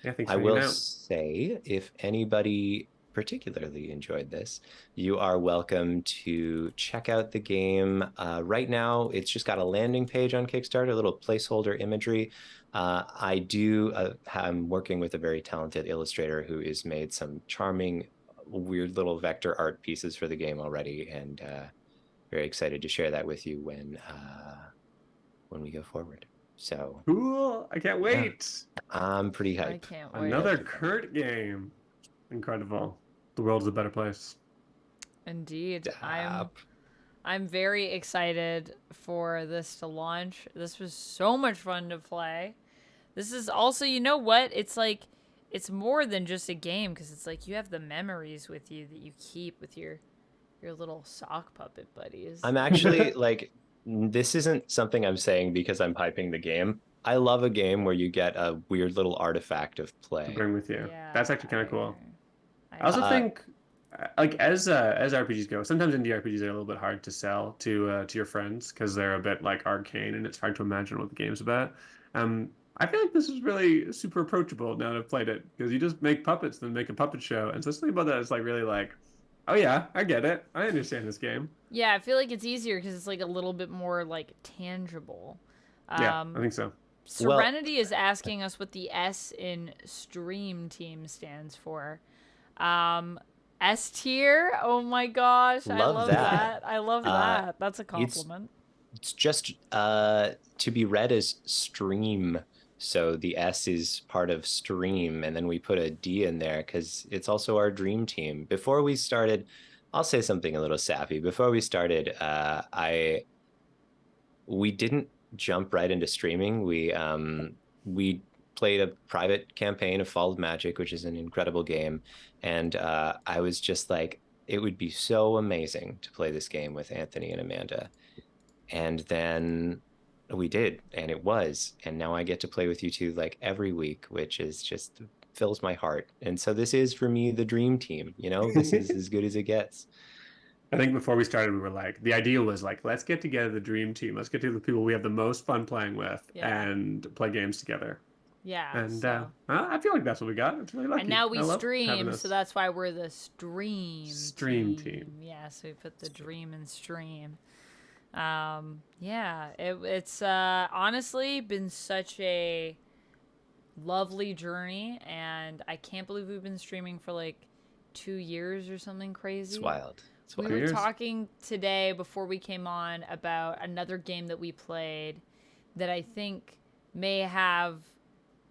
Yeah, thanks I for will hanging out. say, if anybody particularly enjoyed this, you are welcome to check out the game. Right now, it's just got a landing page on Kickstarter, a little placeholder imagery. I'm working with a very talented illustrator who has made some charming, weird little vector art pieces for the game already, and very excited to share that with you when we go forward. So cool! I can't wait. Yeah, I'm pretty hyped. I can't wait. Another Kurt game. Incredible. The world is a better place. Indeed. I'm very excited for this to launch. This was so much fun to play. This is also, you know what? It's like, it's more than just a game, because it's like you have the memories with you that you keep with your little sock puppet buddies. I'm actually like, this isn't something I'm saying because I'm hyping the game. I love a game where you get a weird little artifact of play to bring with you. Yeah, that's actually kind of cool. I also think, like, as RPGs go, sometimes indie RPGs are a little bit hard to sell to your friends because they're a bit like arcane and it's hard to imagine what the game's about. I feel like this is really super approachable now that I've played it, because you just make puppets and make a puppet show, and so something about that is like really like, oh yeah, I get it, I understand this game. Yeah, I feel like it's easier because it's like a little bit more like tangible. Yeah, I think so. Serenity is asking us what the S in Stream Team stands for. S tier? Oh my gosh, I love that. I love that. That's a compliment. It's just to be read as stream. So the S is part of stream, and then we put a D in there because it's also our dream team. Before we started, I'll say something a little sappy. Before we started, we didn't jump right into streaming. We played a private campaign of Fall of Magic, which is an incredible game, and I was just like, it would be so amazing to play this game with Anthony and Amanda. And then we did, and it was, and now I get to play with you two like every week, which is just fills my heart. And so this is for me the dream team, you know. This is as good as it gets. I think before we started, we were like, the idea was like, let's get together the dream team. Let's get to the people we have the most fun playing with and play games together. Yeah. And I feel like that's what we got. It's really lucky. And now we stream, so that's why we're the stream team. Yeah, so we put the dream and stream. Yeah, it's honestly been such a lovely journey, and I can't believe we've been streaming for like 2 years or something crazy. It's wild. We were talking today before we came on about another game that we played that I think may have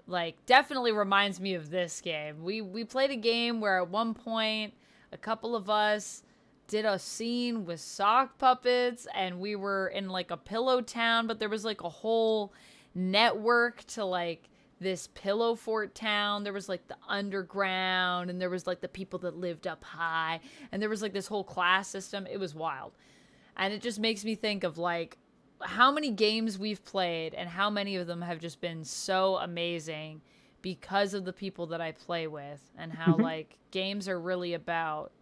like definitely reminds me of this game. We played a game where at one point a couple of us did a scene with sock puppets, and we were in like a pillow town, but there was like a whole network to like this pillow fort town. There was like the underground, and there was like the people that lived up high, and there was like this whole class system. It was wild. And it just makes me think of like how many games we've played and how many of them have just been so amazing because of the people that I play with, and how like games are really about,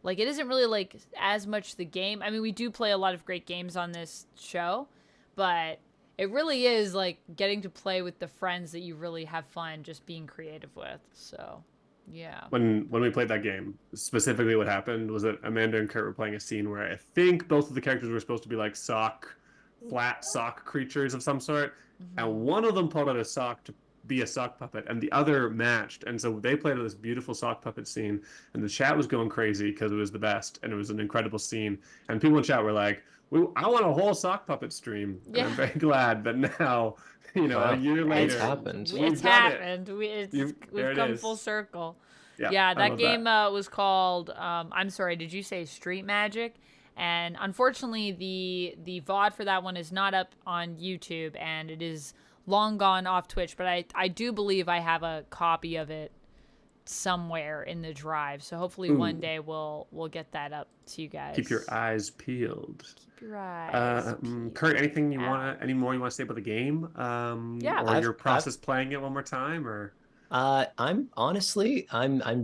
like, it isn't really like as much the game. I mean, we do play a lot of great games on this show, but it really is like getting to play with the friends that you really have fun just being creative with. So, yeah. When we played that game, specifically what happened was that Amanda and Kurt were playing a scene where I think both of the characters were supposed to be like flat sock creatures of some sort, and one of them pulled out a sock to be a sock puppet, and the other matched, and so they played this beautiful sock puppet scene, and the chat was going crazy because it was the best, and it was an incredible scene, and people in chat were like, I want a whole sock puppet stream. Yeah. And I'm very glad that now, a year later, It's happened. It's happened. We've come full circle. Yeah, that game was called, I'm sorry, did you say Street Magic? And unfortunately, the VOD for that one is not up on YouTube, and it is long gone off Twitch, but I do believe I have a copy of it somewhere in the drive. So hopefully one day we'll get that up to you guys. Keep your eyes peeled. Keep your eyes peeled. Kurt, anything any more you want to say about the game? Yeah. Or your process playing it one more time, or? I'm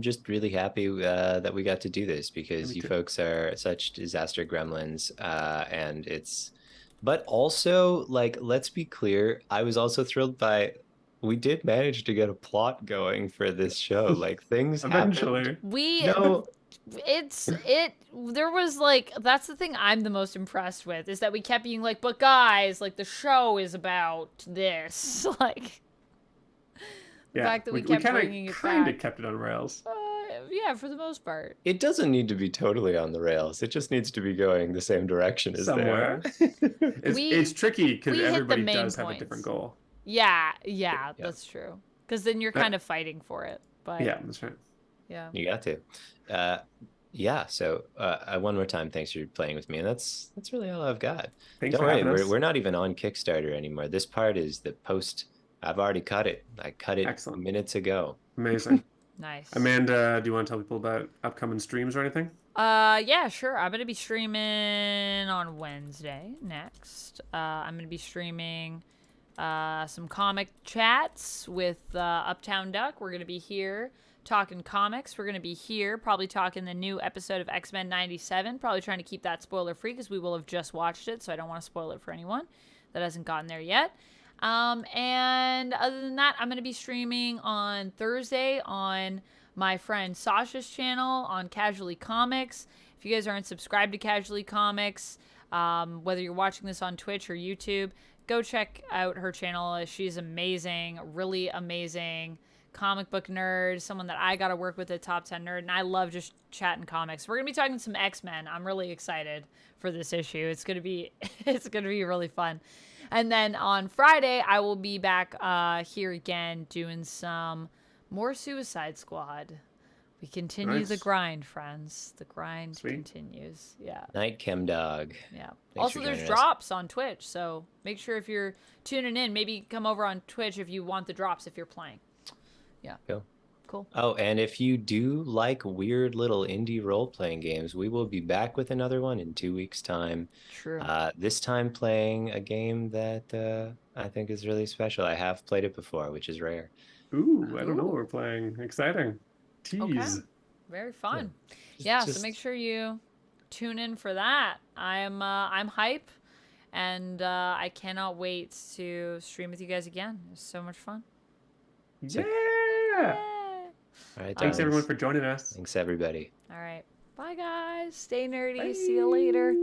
just really happy that we got to do this, because you folks are such disaster gremlins, and but also, like, let's be clear, I was also thrilled by, we did manage to get a plot going for this show. Like, things Eventually. There was like, that's the thing I'm the most impressed with, is that we kept being like, but guys, like, the show is about this. Like, the fact that we kept bringing it back. Kind of kept it on rails. Yeah, for the most part. It doesn't need to be totally on the rails. It just needs to be going the same direction as somewhere. It's tricky because everybody does have a different goal. Yeah, that's true. Because then you're kind of fighting for it. But yeah, that's right. Yeah, you got to. Yeah. So one more time, thanks for playing with me, and that's really all I've got. Thanks Don't for having worry, us. we're not even on Kickstarter anymore. This part is the post. I've already cut it. I cut it minutes ago. Amazing. Nice. Amanda, do you want to tell people about upcoming streams or anything? Yeah, sure. I'm gonna be streaming on Wednesday next. I'm gonna be streaming some comic chats with Uptown Duck. We're gonna be here talking comics. We're gonna be here probably talking the new episode of X-Men 97. Probably trying to keep that spoiler free because we will have just watched it, so I don't want to spoil it for anyone that hasn't gotten there yet. And other than that, I'm going to be streaming on Thursday on my friend Sasha's channel on Casually Comics. If you guys aren't subscribed to Casually Comics, whether you're watching this on Twitch or YouTube, go check out her channel. She's amazing, really amazing comic book nerd, someone that I got to work with at Top 10 Nerd, and I love just chatting comics. We're going to be talking some X-Men. I'm really excited for this issue. It's going to be really fun. And then on Friday, I will be back here again doing some more Suicide Squad. We continue the grind, friends. The grind continues. Yeah. Night Chem Dog. Yeah. Also, there's drops on Twitch, so make sure if you're tuning in, maybe come over on Twitch if you want the drops if you're playing. Yeah. Cool. Oh, and if you do like weird little indie role-playing games, we will be back with another one in 2 weeks' time. True. This time playing a game that I think is really special. I have played it before, which is rare. Ooh, I don't know what we're playing. Exciting. Tease. Okay. Very fun. So make sure you tune in for that. I'm hype, and I cannot wait to stream with you guys again. It's so much fun. Yeah. All right, thanks everyone for joining us. Thanks everybody. All right. Bye guys. Stay nerdy. Bye. See you later.